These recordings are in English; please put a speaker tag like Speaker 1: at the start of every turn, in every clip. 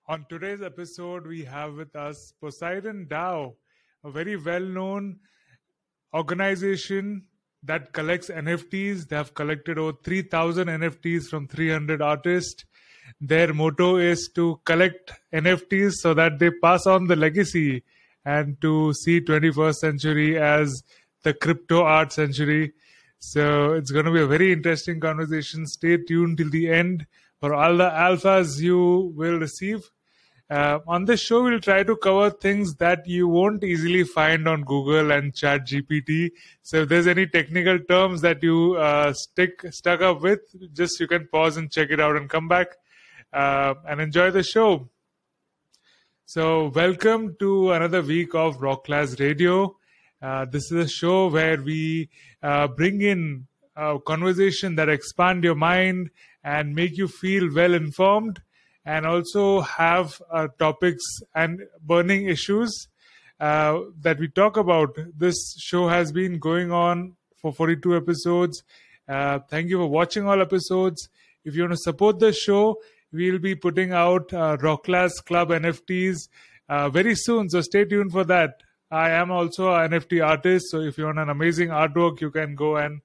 Speaker 1: On today's episode, we have with us Poseidon DAO, a very well-known organization that collects NFTs. They have collected over 3,000 NFTs from 300 artists. Their motto is to collect NFTs so that they pass on the legacy and to see 21st century as the crypto art century. So it's going to be a very interesting conversation. Stay tuned till the end for all the alphas you will receive. On this show, we'll try to cover things that you won't easily find on Google and ChatGPT. So if there's any technical terms that you stuck up with, just you can pause and check it out and come back and enjoy the show. So welcome to another week of Rocklaz Radio. This is a show where we bring in a conversation that expand your mind and make you feel well informed, and also have topics and burning issues that we talk about. This show has been going on for 42 episodes. Thank you for watching all episodes. If you want to support the show, we'll be putting out Rocklaz Club NFTs very soon, so stay tuned for that. I am also an NFT artist, so if you want an amazing artwork, you can go and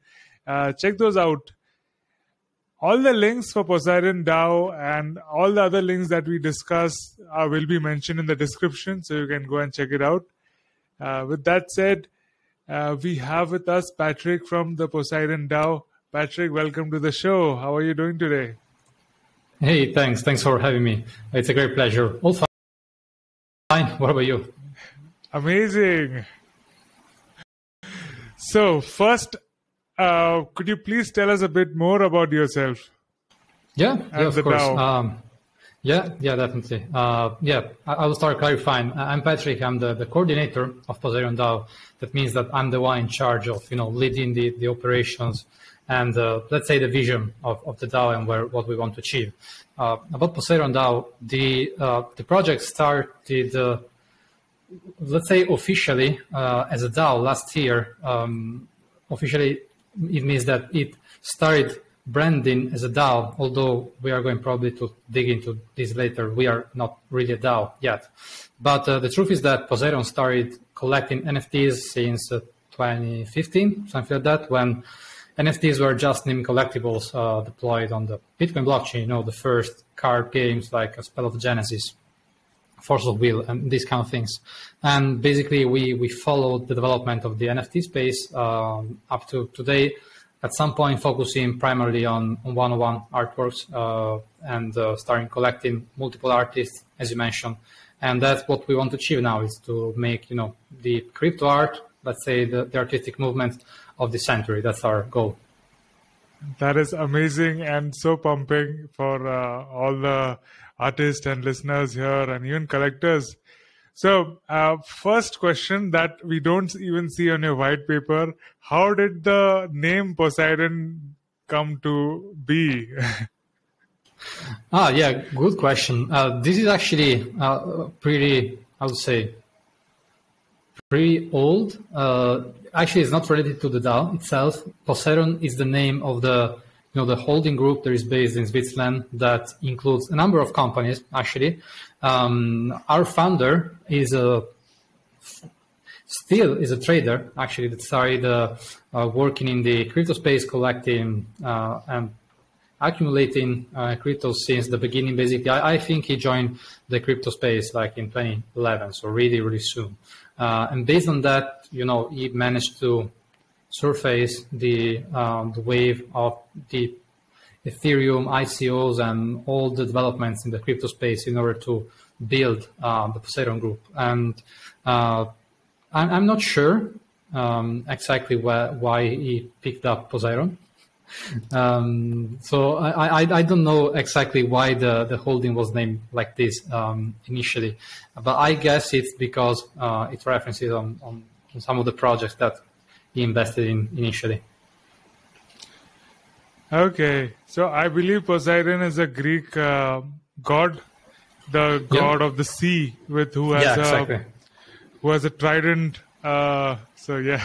Speaker 1: check those out. All the links for Poseidon DAO and all the other links that we discuss will be mentioned in the description, so you can go and check it out. With that said, we have with us Patrick from the Poseidon DAO. Patrick, welcome to the show. How are you doing today?
Speaker 2: Hey, thanks. Thanks for having me. It's a great pleasure. All fine. What about you?
Speaker 1: Amazing. So first, could you please tell us a bit more about yourself?
Speaker 2: Yeah, of course. Yeah, definitely. I will start clarifying. I'm Patrick. I'm the coordinator of Poseidon DAO. That means that I'm the one in charge of leading the operations and let's say the vision of the DAO and what we want to achieve. About Poseidon DAO, the project started, let's say officially as a DAO last year. Officially, it means that it started branding as a DAO, although we are going probably to dig into this later. We are not really a DAO yet. But the truth is that Poseidon started collecting NFTs since 2015, something like that, when NFTs were just named collectibles deployed on the Bitcoin blockchain, the first card games like A Spell of Genesis, Force of Will, and these kind of things. And basically, we followed the development of the NFT space up to today, at some point focusing primarily on one-on-one artworks and starting collecting multiple artists, as you mentioned. And that's what we want to achieve now, is to make the crypto art, let's say the artistic movement of the century. That's our goal.
Speaker 1: That is amazing and so pumping for all the artists and listeners here and even collectors. So first question that we don't even see on your white paper: how did the name Poseidon come to be?
Speaker 2: Yeah, good question. This is actually pretty, I would say, pretty old. Actually, it's not related to the DAO itself. Poseidon is the name of the holding group that is based in Switzerland that includes a number of companies, actually. Our founder is still a trader, actually, that started working in the crypto space, collecting and accumulating crypto since the beginning, basically. I think he joined the crypto space like in 2011, so really, really soon. And based on that, he managed to surface the wave of the Ethereum ICOs and all the developments in the crypto space in order to build the Poseidon group. And I'm not sure exactly why he picked up Poseidon. So I don't know exactly why the holding was named like this initially, but I guess it's because it references on some of the projects that he invested in initially.
Speaker 1: Okay, so I believe Poseidon is a Greek god, the god of the sea, who has a trident. So yeah.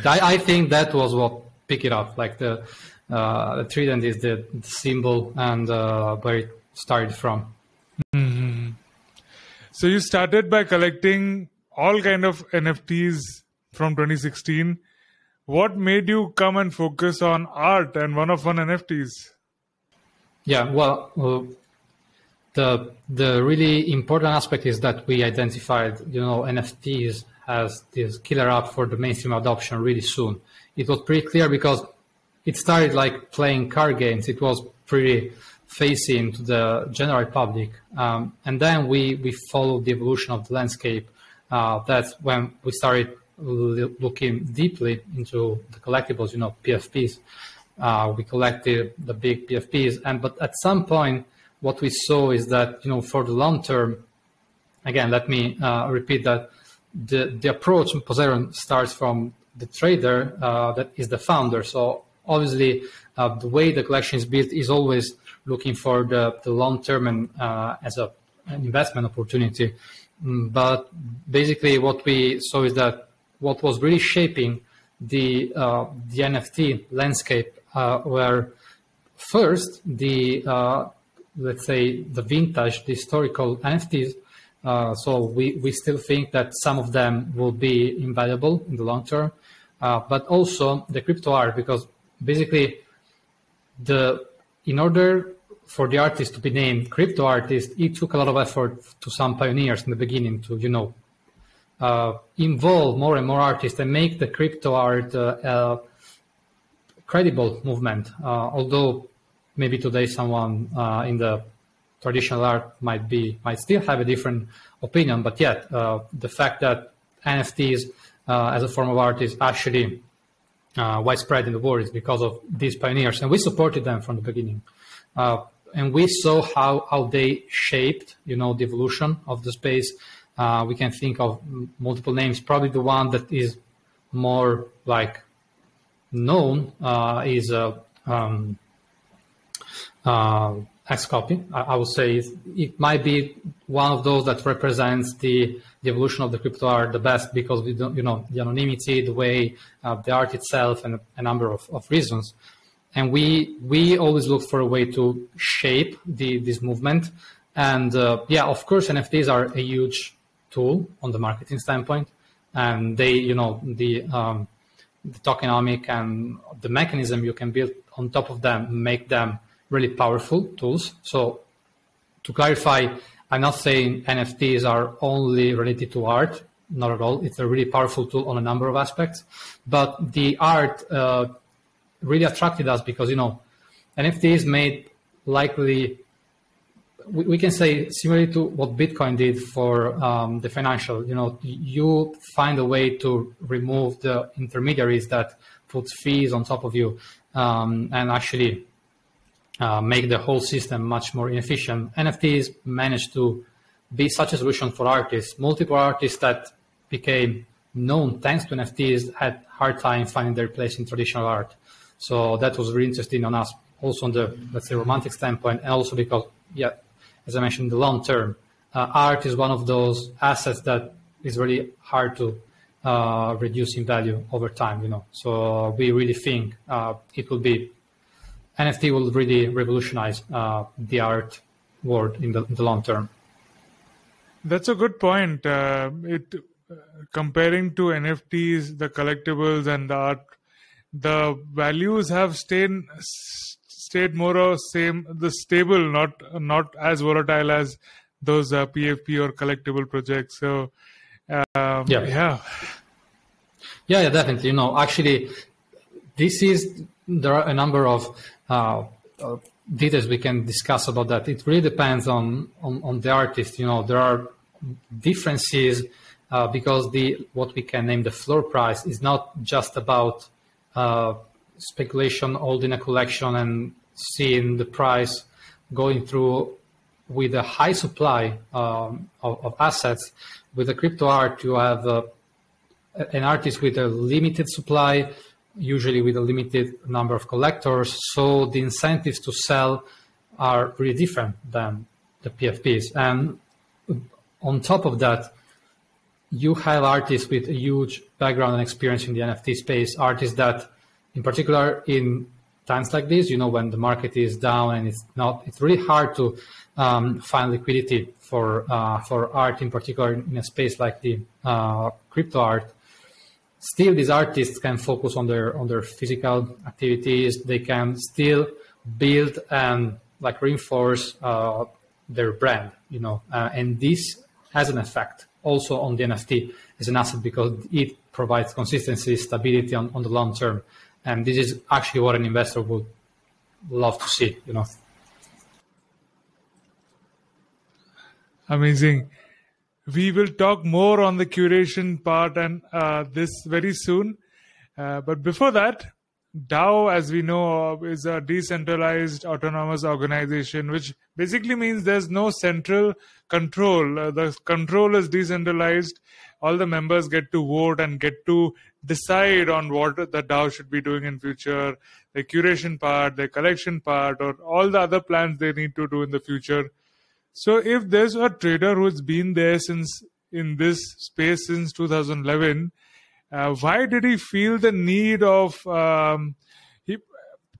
Speaker 1: I think that was what picked it up. Like the trident is the symbol and where it started from. So you started by collecting all kind of NFTs from 2016. What made you come and focus on art and one-of-one NFTs?
Speaker 2: Yeah, well, the really important aspect is that we identified, NFTs as this killer app for the mainstream adoption really soon. It was pretty clear because it started like playing card games. It was pretty facing to the general public. And then we followed the evolution of the landscape. That's when we started looking deeply into the collectibles, PFPs. We collected the big PFPs, but at some point, what we saw is that, for the long term, again, let me repeat that the approach in Poseidon starts from the trader that is the founder. So obviously, the way the collection is built is always looking for the long term and as an investment opportunity. But basically, what we saw is that what was really shaping the NFT landscape were first let's say the vintage, the historical NFTs. So we still think that some of them will be invaluable in the long term, but also the crypto art, because basically in order for the artist to be named crypto artist, it took a lot of effort to some pioneers in the beginning to, involve more and more artists and make the crypto art a credible movement. Although maybe today someone in the traditional art might still have a different opinion, but yet the fact that NFTs as a form of art is actually widespread in the world is because of these pioneers, and we supported them from the beginning. And we saw how they shaped, the evolution of the space. We can think of multiple names. Probably the one that is more like known is Xcopy. I would say it might be one of those that represents the evolution of the crypto art the best, because we don't, the anonymity, the way the art itself, and a number of reasons. And we always look for a way to shape this movement. And of course, NFTs are a huge tool on the marketing standpoint, and they, the tokenomic and the mechanism you can build on top of them make them really powerful tools. So to clarify, I'm not saying NFTs are only related to art, not at all. It's a really powerful tool on a number of aspects, but the art really attracted us because, NFTs made likely, we can say similarly to what Bitcoin did for the financial, you find a way to remove the intermediaries that put fees on top of you and actually make the whole system much more inefficient. NFTs managed to be such a solution for artists. Multiple artists that became known thanks to NFTs had hard time finding their place in traditional art. So that was really interesting on us, also on the, let's say, romantic standpoint, and also because, as I mentioned, in the long term, art is one of those assets that is really hard to reduce in value over time, So we really think NFT will really revolutionize the art world in the long term.
Speaker 1: That's a good point. Comparing to NFTs, the collectibles and the art, the values have stayed more or stable, not as volatile as those PFP or collectible projects. So yeah,
Speaker 2: definitely. Actually, there are a number of details we can discuss about that. It really depends on the artist. There are differences because what we can name the floor price is not just about speculation, holding a collection and seeing the price going through with a high supply of assets. With the crypto art, you have an artist with a limited supply, usually with a limited number of collectors. So the incentives to sell are really different than the PFPs. And on top of that, you have artists with a huge background and experience in the NFT space, artists that, in particular, in times like this, when the market is down and it's really hard to find liquidity for art, in particular in a space like the crypto art. Still, these artists can focus on their physical activities. They can still build and reinforce their brand, and this has an effect also on the NFT as an asset, because it provides consistency, stability on the long term. And this is actually what an investor would love to see,
Speaker 1: Amazing. We will talk more on the curation part and this very soon. But before that, DAO, as we know, is a decentralized autonomous organization, which basically means there's no central control. The control is decentralized. All the members get to vote and get to decide on what the DAO should be doing in future, the curation part, the collection part, or all the other plans they need to do in the future. So if there's a trader who's been there in this space since 2011, why did he feel the need of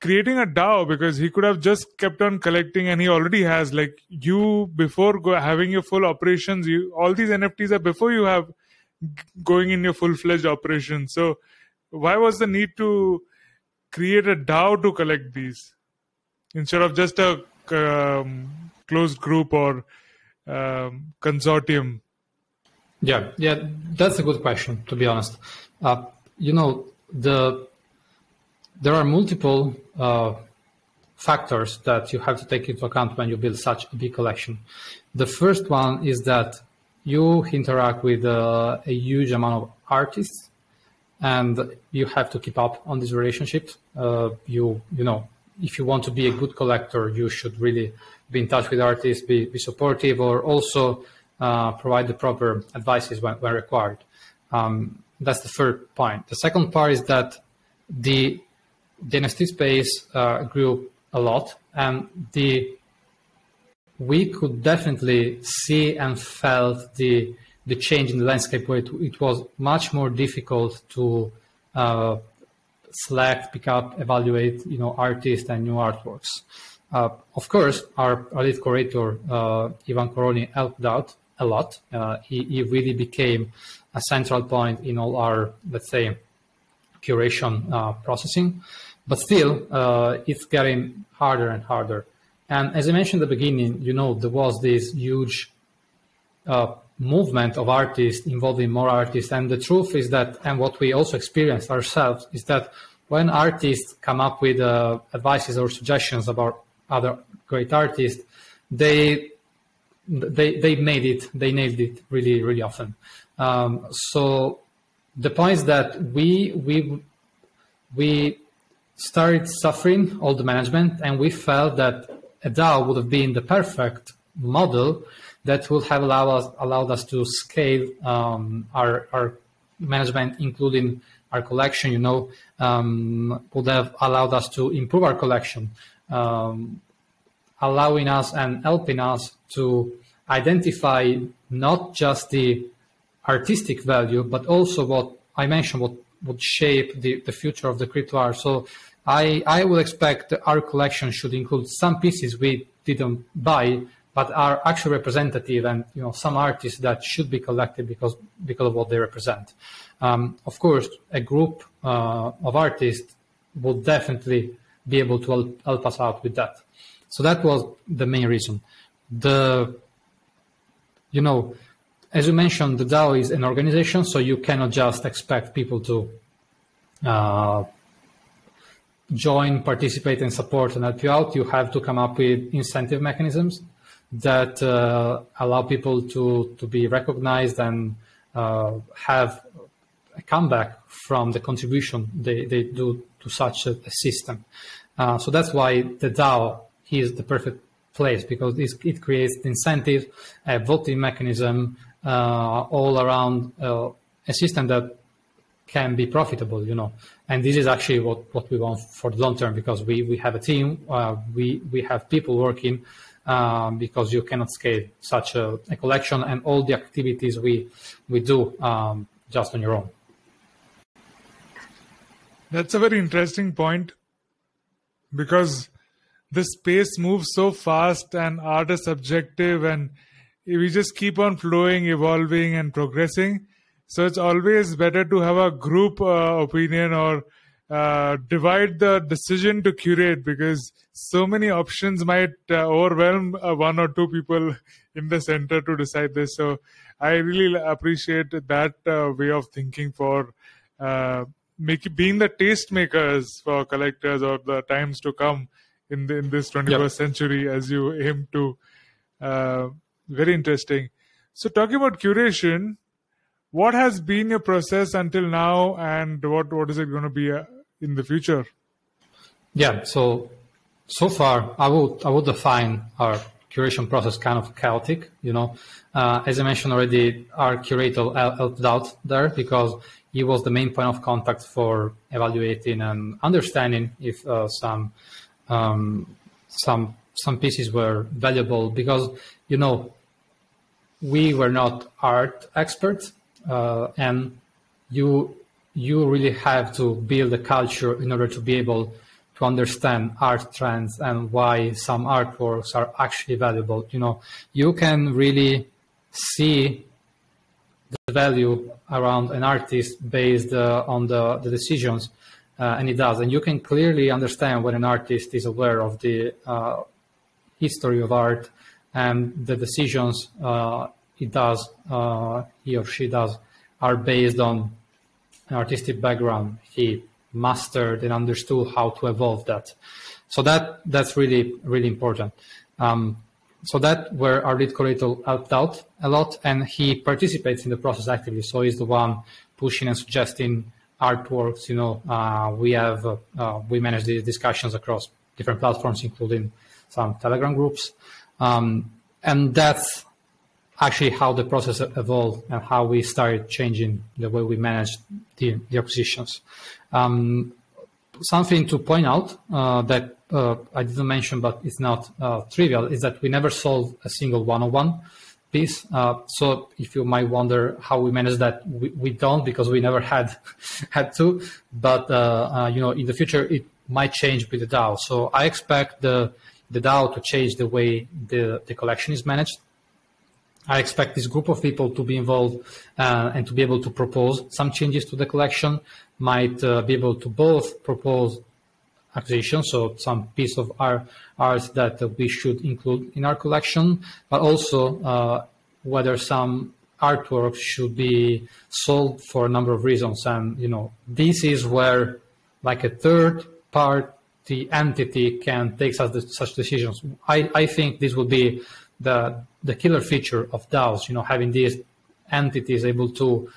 Speaker 1: creating a DAO? Because he could have just kept on collecting, and he already has. Like you, before having your full operations, all these NFTs are before you have going in your full-fledged operation. So why was the need to create a DAO to collect these instead of just a closed group or consortium?
Speaker 2: Yeah, that's a good question, to be honest. There are multiple factors that you have to take into account when you build such a big collection. The first one is that you interact with a huge amount of artists, and you have to keep up on these relationships. If you want to be a good collector, you should really be in touch with artists, be supportive, or also provide the proper advices when required. That's the first point. The second part is that the NFT space grew a lot, and we could definitely see and felt the change in the landscape, where it was much more difficult to select, pick up, evaluate, artists and new artworks. Of course, our lead curator, Ivan Koroni, helped out a lot. He really became a central point in all our, let's say, curation processing. But still, it's getting harder and harder. And as I mentioned at the beginning, there was this huge movement of artists involving more artists. And the truth is that, and what we also experienced ourselves, is that when artists come up with advices or suggestions about other great artists, they nailed it really, really often. So the point is that we started suffering all the management, and we felt that a DAO would have been the perfect model that would have allowed us to scale our management, including our collection, would have allowed us to improve our collection, allowing us and helping us to identify not just the artistic value, but also what I mentioned, what would shape the future of the crypto art. So I would expect that our collection should include some pieces we didn't buy, but are actually representative, and some artists that should be collected because of what they represent. Of course, a group of artists will definitely be able to help us out with that. So that was the main reason. As you mentioned, the DAO is an organization, so you cannot just expect people to join, participate, and support and help you out. You have to come up with incentive mechanisms that allow people to be recognized and have a comeback from the contribution they do to such a system. So that's why the DAO is the perfect place, because it creates the incentives, a voting mechanism, all around a system that can be profitable, and this is actually what we want for the long term, because we have a team, we have people working, because you cannot scale such a collection and all the activities we do just on your own.
Speaker 1: That's a very interesting point. because the space moves so fast and art is subjective, and we just keep on flowing, evolving and progressing. So it's always better to have a group opinion, or divide the decision to curate, because so many options might overwhelm one or two people in the center to decide this. So I really appreciate that way of thinking for being the tastemakers for collectors or the times to come in this 21st century, as you aim to. Very interesting. So talking about curation, what has been your process until now, and what is it going to be in the future?
Speaker 2: Yeah, so far I would define our curation process kind of chaotic. As I mentioned already, our curator helped out there because he was the main point of contact for evaluating and understanding if some pieces were valuable, because we were not art experts, and you really have to build a culture in order to be able to understand art trends and why some artworks are actually valuable. You can really see the value around an artist based on the decisions, and it does. And you can clearly understand when an artist is aware of the history of art and the decisions he or she does are based on an artistic background he mastered and understood how to evolve that. So that's really, really important. So that where our lead curator helped out a lot, and he participates in the process actively. So he's the one pushing and suggesting artworks. We manage these discussions across different platforms, including some Telegram groups. And that's actually how the process evolved and how we started changing the way we manage the acquisitions. Something to point out that I didn't mention, but it's not trivial, is that we never sold a single one-on-one piece. So if you might wonder how we manage that, we don't, because we never had to. But in the future it might change with the DAO. So I expect the DAO to change the way the collection is managed. I expect this group of people to be involved and to be able to propose some changes to the collection. Might be able to both propose acquisition, so some piece of art that we should include in our collection, but also whether some artworks should be sold for a number of reasons. And this is where like a third party entity can take such decisions. I think this will be the killer feature of DAOs, having these entities able to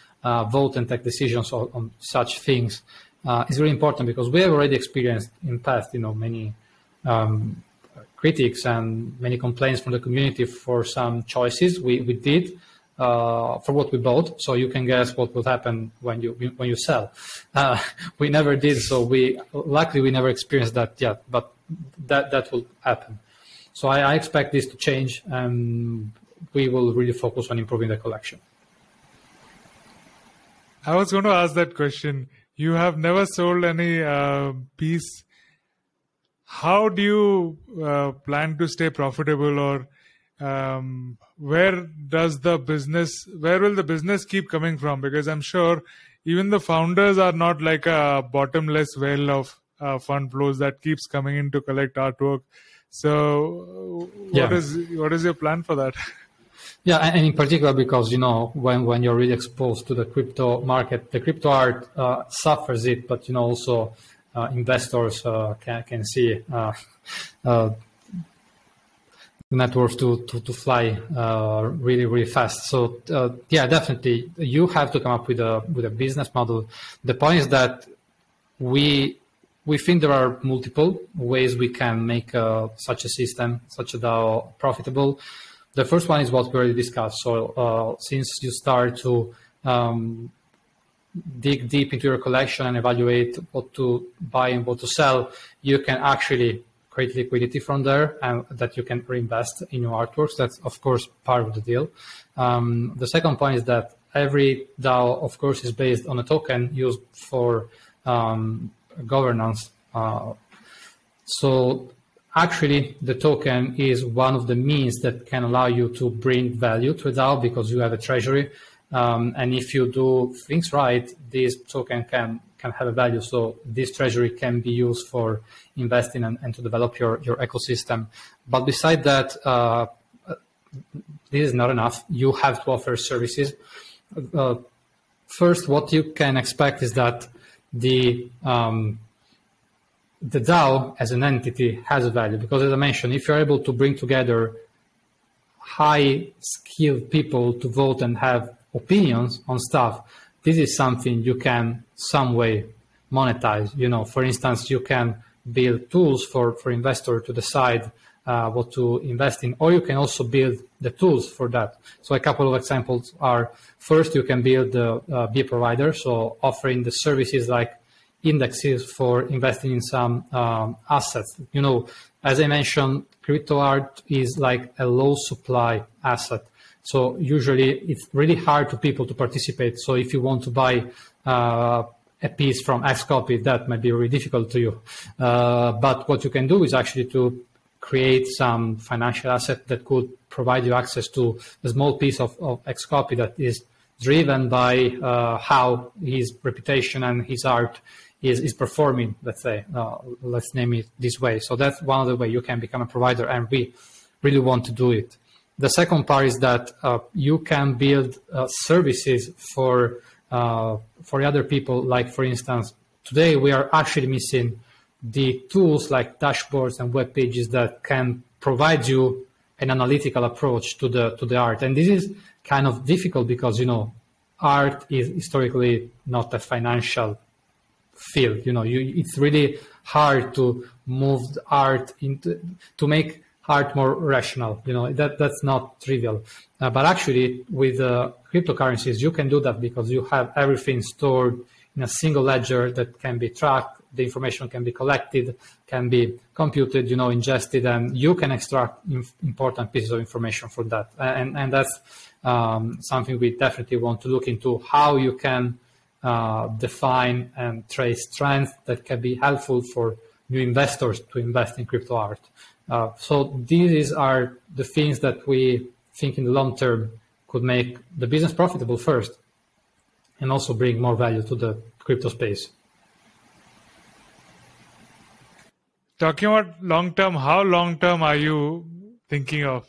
Speaker 2: vote and take decisions on such things is really important, because we have already experienced in past, many critics and many complaints from the community for some choices we did for what we bought. So you can guess what will happen when you sell. We never did, so luckily we never experienced that yet, but that will happen. So I expect this to change, and we will really focus on improving the collection.
Speaker 1: I was going to ask that question. You have never sold any piece. How do you plan to stay profitable, or where will the business keep coming from? Because I'm sure even the founders are not like a bottomless well of fund flows that keeps coming in to collect artwork. So what is your plan for that?
Speaker 2: Yeah, and in particular because, when you're really exposed to the crypto market, the crypto art suffers it, but, also investors can see net worth to fly really, really fast. So, definitely you have to come up with a business model. The point is that we think there are multiple ways we can make such a system, such a DAO profitable. The first one is what we already discussed. So since you start to dig deep into your collection and evaluate what to buy and what to sell, you can actually create liquidity from there, and that you can reinvest in your artworks. That's, of course, part of the deal. The second point is that every DAO, of course, is based on a token used for governance. So actually, the token is one of the means that can allow you to bring value to a DAO because you have a treasury. And if you do things right, this token can have a value. So this treasury can be used for investing and to develop your ecosystem. But beside that, this is not enough. You have to offer services. First, what you can expect is that the DAO as an entity has a value because, as I mentioned, if you're able to bring together high skilled people to vote and have opinions on stuff, this is something you can some way monetize. You know, for instance, you can build tools for investors to decide what to invest in, or you can also build the tools for that. So a couple of examples are, first, you can build be a provider, so offering the services like indexes for investing in some assets. You know, as I mentioned, crypto art is like a low supply asset. So usually it's really hard for people to participate. So if you want to buy a piece from X copy, that might be really difficult to you. But what you can do is actually to create some financial asset that could provide you access to a small piece of X copy that is driven by how his reputation and his art is performing, let's say, let's name it this way. So that's one of the way you can become a provider, and we really want to do it. The second part is that you can build services for other people. Like, for instance, today we are actually missing the tools like dashboards and web pages that can provide you an analytical approach to the art. And this is kind of difficult because, you know, art is historically not a financial field. You know, it's really hard to move the art to make art more rational. You know, that's not trivial. But actually, with cryptocurrencies, you can do that because you have everything stored in a single ledger that can be tracked. The information can be collected, can be computed, you know, ingested, and you can extract important pieces of information from that. And that's something we definitely want to look into, how you can define and trace trends that can be helpful for new investors to invest in crypto art. So these are the things that we think in the long term could make the business profitable first, and also bring more value to the crypto space.
Speaker 1: Talking about long term, how long term are you thinking of?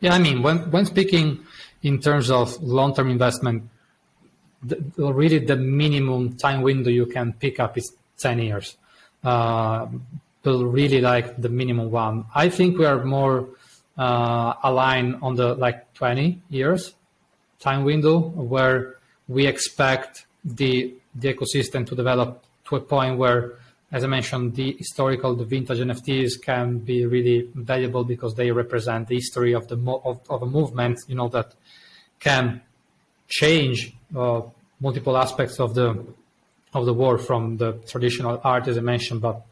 Speaker 2: Yeah, I mean, when speaking in terms of long term investment, really the minimum time window you can pick up is 10 years. Really like the minimum one. I think we are more aligned on the like 20 years time window, where we expect the ecosystem to develop to a point where, as I mentioned, the vintage NFTs can be really valuable because they represent the history of a movement, you know, that can change multiple aspects of the world from the traditional art, as I mentioned. But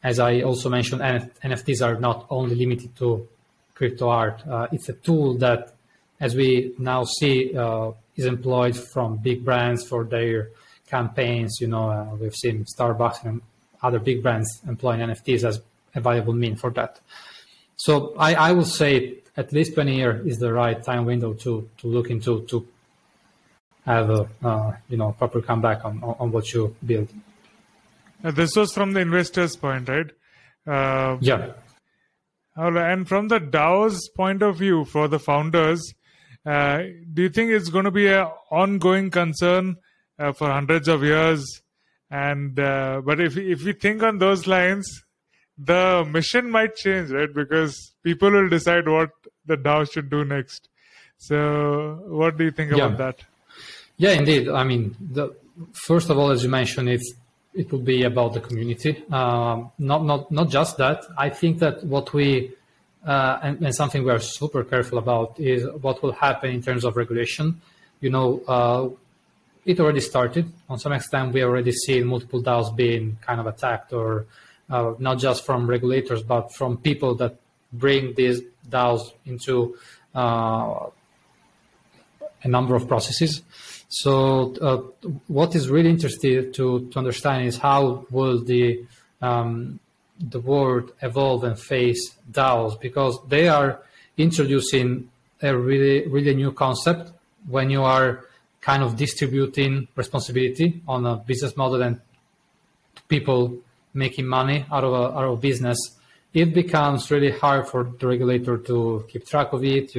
Speaker 2: as I also mentioned, NFTs are not only limited to crypto art. It's a tool that, as we now see, is employed from big brands for their campaigns. You know, we've seen Starbucks and other big brands employing NFTs as a valuable means for that. So I would say at least 20 years is the right time window to look into, to have a proper comeback on what you build.
Speaker 1: This was from the investor's point, right?
Speaker 2: Yeah.
Speaker 1: And from the DAO's point of view, for the founders, do you think it's going to be an ongoing concern for hundreds of years? And but if we think on those lines, the mission might change, right? Because people will decide what the DAO should do next. So what do you think about that?
Speaker 2: Yeah, indeed. I mean, first of all, as you mentioned, it will be about the community. Not just that. I think that what we and something we are super careful about is what will happen in terms of regulation. You know, it already started. On some extent, we already see multiple DAOs being kind of attacked, or not just from regulators, but from people that bring these DAOs into a number of processes. So what is really interesting to understand is how will the the world evolve and face DAOs, because they are introducing a really new concept when you are kind of distributing responsibility on a business model and people making money out of a business. It becomes really hard for the regulator to keep track of it.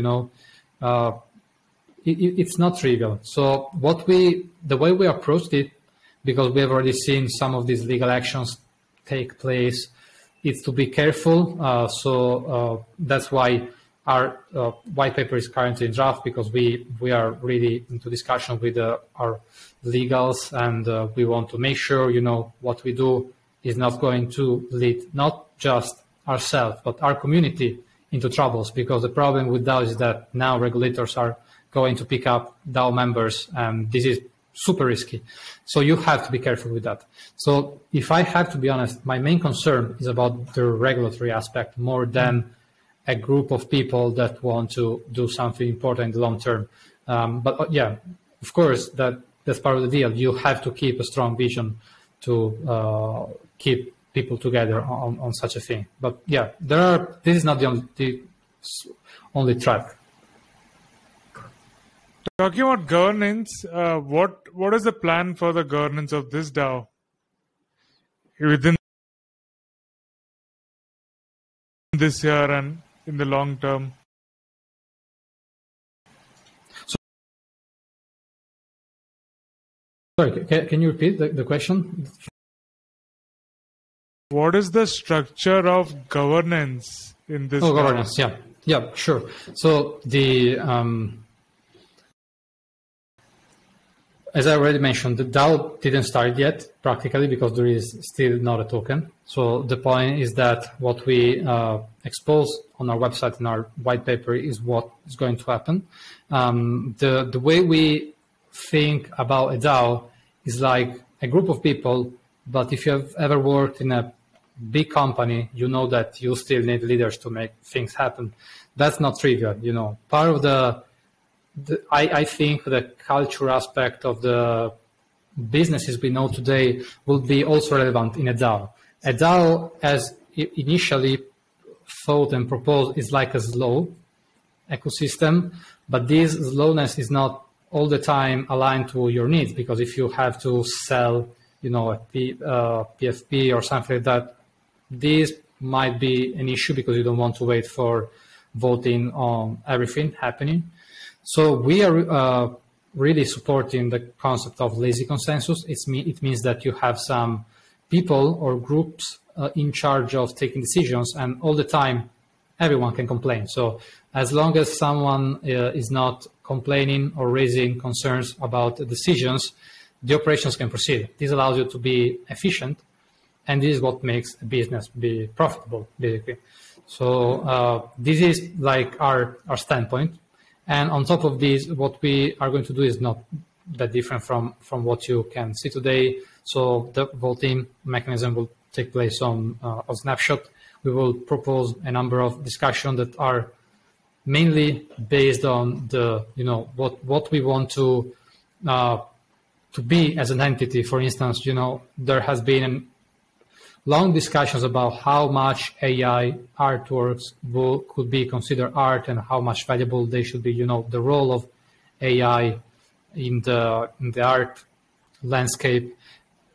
Speaker 2: It's not trivial. So the way we approached it, because we have already seen some of these legal actions take place, is to be careful. So that's why our white paper is currently in draft, because we are really into discussion with our legals, and we want to make sure, what we do is not going to lead not just ourselves, but our community into troubles, because the problem with DAO is that now regulators are going to pick up DAO members, and this is super risky. So you have to be careful with that. So if I have to be honest, my main concern is about the regulatory aspect more than a group of people that want to do something important in the long term. But yeah, of course, that's part of the deal. You have to keep a strong vision to keep people together on such a thing. But yeah, this is not the only track.
Speaker 1: Talking about governance, what is the plan for the governance of this DAO within this year and in the long term?
Speaker 2: Sorry, can you repeat the question?
Speaker 1: What is the structure of governance in this DAO?
Speaker 2: Governance, yeah, sure. So as I already mentioned, the DAO didn't start yet, practically, because there is still not a token. So the point is that what we expose on our website and our white paper is what is going to happen. The way we think about a DAO is like a group of people, but if you have ever worked in a big company, you know that you still need leaders to make things happen. That's not trivial, Part of I think the culture aspect of the businesses we know today will be also relevant in a DAO. A DAO, as initially thought and proposed, is like a slow ecosystem, but this slowness is not all the time aligned to your needs, because if you have to sell, a PFP or something like that, this might be an issue because you don't want to wait for voting on everything happening. So we are really supporting the concept of lazy consensus. It means that you have some people or groups in charge of taking decisions, and all the time everyone can complain. So as long as someone is not complaining or raising concerns about the decisions, the operations can proceed. This allows you to be efficient, and this is what makes a business be profitable, basically. So this is like our standpoint. And on top of this, what we are going to do is not that different from what you can see today. So the voting mechanism will take place on a snapshot. We will propose a number of discussions that are mainly based on the, what we want to be as an entity. For instance, there has been long discussions about how much AI artworks could be considered art and how much valuable they should be. The role of AI in the art landscape.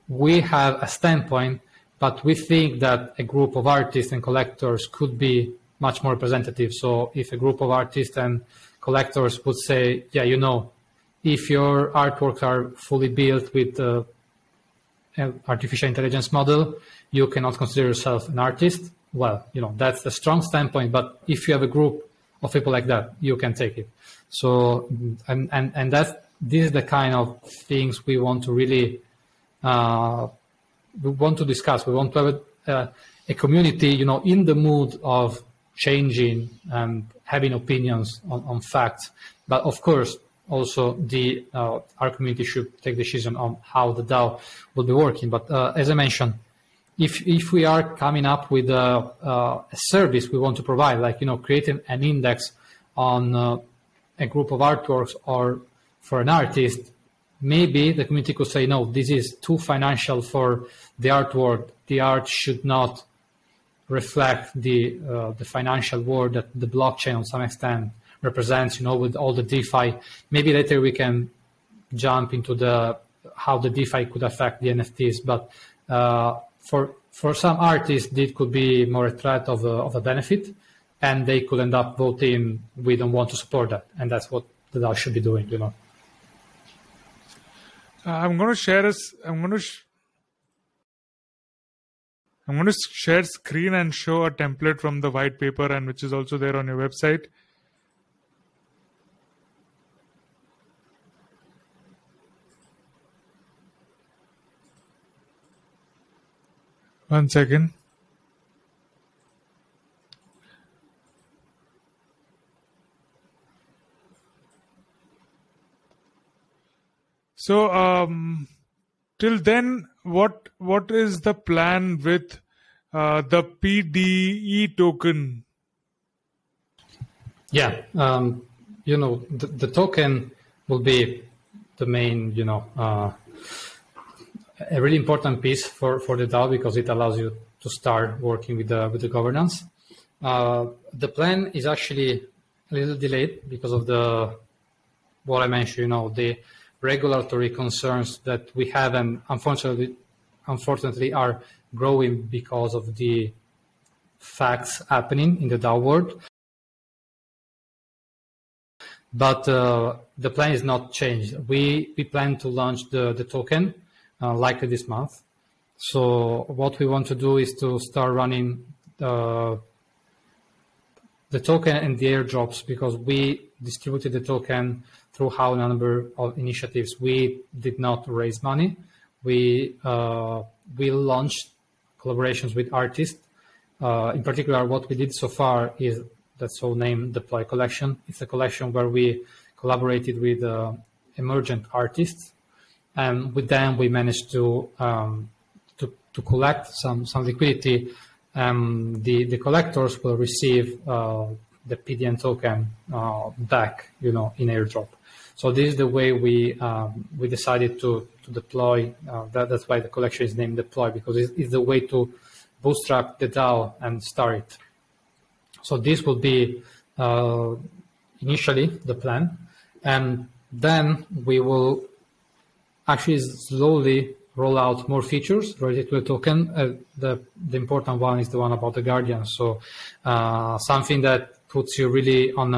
Speaker 2: We have a standpoint, but we think that a group of artists and collectors could be much more representative. So if a group of artists and collectors would say, if your artworks are fully built with an artificial intelligence model, you cannot consider yourself an artist. Well, that's a strong standpoint, but if you have a group of people like that, you can take it. So, and this is the kind of things we want to really, we want to discuss. We want to have a community, in the mood of changing and having opinions on facts. But of course, also our community should take decision on how the DAO will be working. But as I mentioned, if we are coming up with a service we want to provide, like creating an index on a group of artworks or for an artist, maybe the community could say, no, this is too financial for the artwork. The art should not reflect the financial world that the blockchain on some extent represents, with all the DeFi. Maybe later we can jump into how the DeFi could affect the NFTs, but for some artists, this could be more a threat of a benefit, and they could end up voting, we don't want to support that, and that's what the DAO should be doing,
Speaker 1: I'm going to share I'm going to share screen and show a template from the white paper, and which is also there on your website. One second. So till then, what is the plan with the PDE token?
Speaker 2: Yeah, the token will be the main, a really important piece for the DAO, because it allows you to start working with the governance. The plan is actually a little delayed because of what I mentioned, the regulatory concerns that we have, and unfortunately are growing because of the facts happening in the DAO world. But the plan is not changed. We plan to launch the token likely this month. So what we want to do is to start running the token and the airdrops, because we distributed the token through a number of initiatives. We did not raise money. We launched collaborations with artists. In particular, what we did so far is that's so named Deploy Collection. It's a collection where we collaborated with emergent artists, and with them we managed to collect some liquidity. The collectors will receive the PDN token back, in airdrop. So this is the way we decided to deploy. That's why the collection is named Deploy, because it's the way to bootstrap the DAO and start it. So this will be initially the plan, and then we will actually slowly roll out more features related to the token. The important one is the one about the Guardian. So something that puts you really on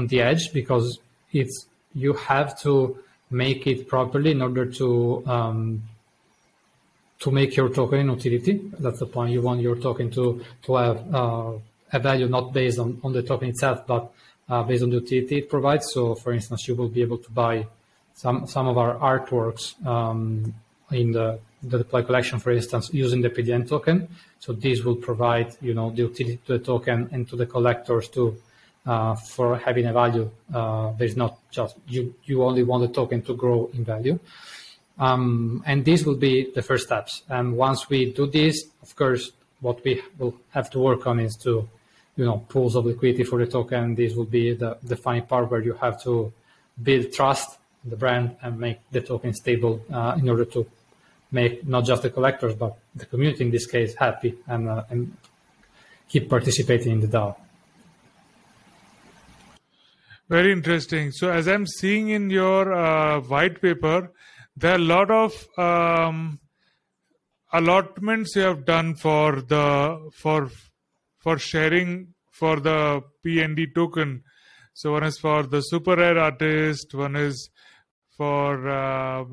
Speaker 2: the edge, because you have to make it properly in order to make your token an utility. That's the point. You want your token to have a value not based on the token itself, but based on the utility it provides. So, for instance, you will be able to buy some of our artworks in the Deploy collection, for instance, using the PDN token. So this will provide, the utility to the token and to the collectors too, for having a value. There's not just you only want the token to grow in value. And these will be the first steps. And once we do this, of course, what we will have to work on is to, pools of liquidity for the token. This will be the funny part, where you have to build trust in the brand and make the token stable in order to make not just the collectors, but the community in this case happy and keep participating in the DAO.
Speaker 1: Very interesting. So as I'm seeing in your white paper, there are a lot of allotments you have done for sharing for the PND token. So one is for the super rare artist, one is for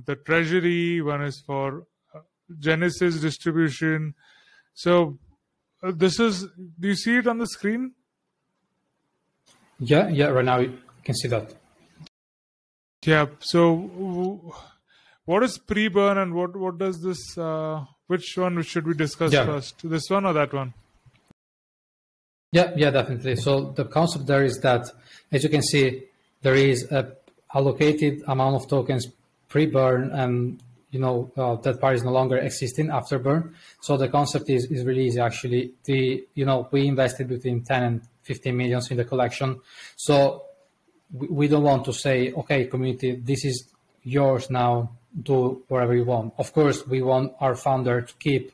Speaker 1: the treasury, one is for Genesis distribution. So this is, do you see it on the screen?
Speaker 2: Yeah, right now you can see that.
Speaker 1: Yeah, so what is pre-burn, and what does this, which one should we discuss first? This one or that one?
Speaker 2: Yeah, definitely. So the concept there is that, as you can see, there is a allocated amount of tokens pre-burn, and that part is no longer existing after burn. So the concept is really easy, actually. We invested between 10 and 15 millions in the collection. So we don't want to say, okay, community, this is yours now, do whatever you want. Of course, we want our founder to keep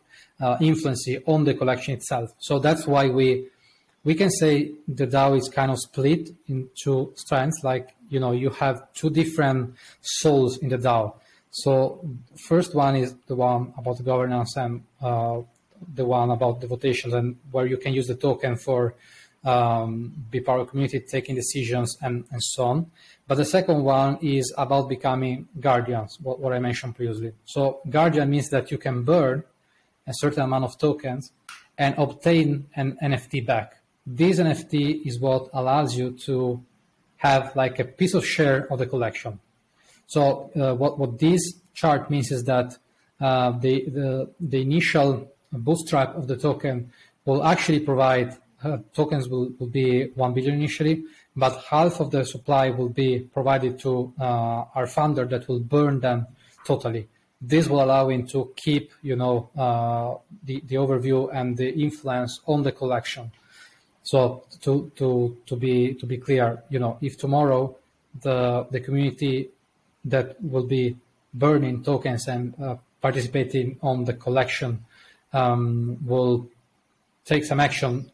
Speaker 2: influence on the collection itself. So that's why we can say the DAO is kind of split into strands. Like, you have two different souls in the DAO. So first one is the one about the governance and the one about the votations, and where you can use the token for be part of the community, taking decisions and so on. But the second one is about becoming guardians, what I mentioned previously. So guardian means that you can burn a certain amount of tokens and obtain an NFT back. This NFT is what allows you to have like a piece of share of the collection. So what this chart means is that the initial bootstrap of the token will actually provide tokens will be 1 billion initially, but half of the supply will be provided to our founder that will burn them totally. This will allow him to keep, the overview and the influence on the collection. So to be clear, if tomorrow the community that will be burning tokens and participating on the collection will take some action,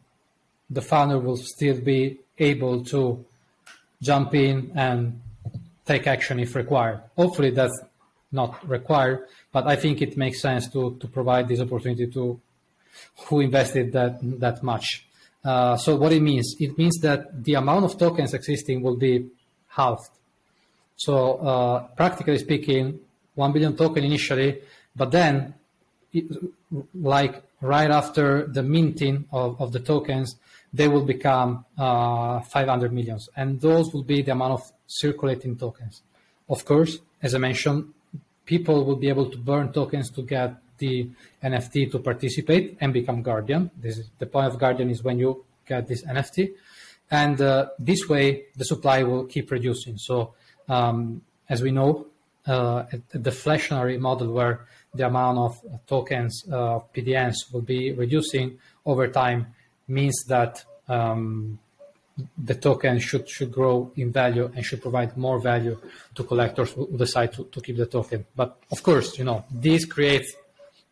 Speaker 2: the founder will still be able to jump in and take action if required. Hopefully that's not required, but I think it makes sense to provide this opportunity to who invested that much. So what it means that the amount of tokens existing will be halved. So practically speaking, 1 billion token initially, but then like right after the minting of the tokens, they will become 500 millions. And those will be the amount of circulating tokens. Of course, as I mentioned, people will be able to burn tokens to get the NFT to participate and become guardian. This is the point of guardian is when you get this NFT. And this way, the supply will keep reducing. So as we know, a deflationary model where the amount of tokens, PDNs, will be reducing over time means that the token should grow in value and should provide more value to collectors who decide to keep the token. But of course, this creates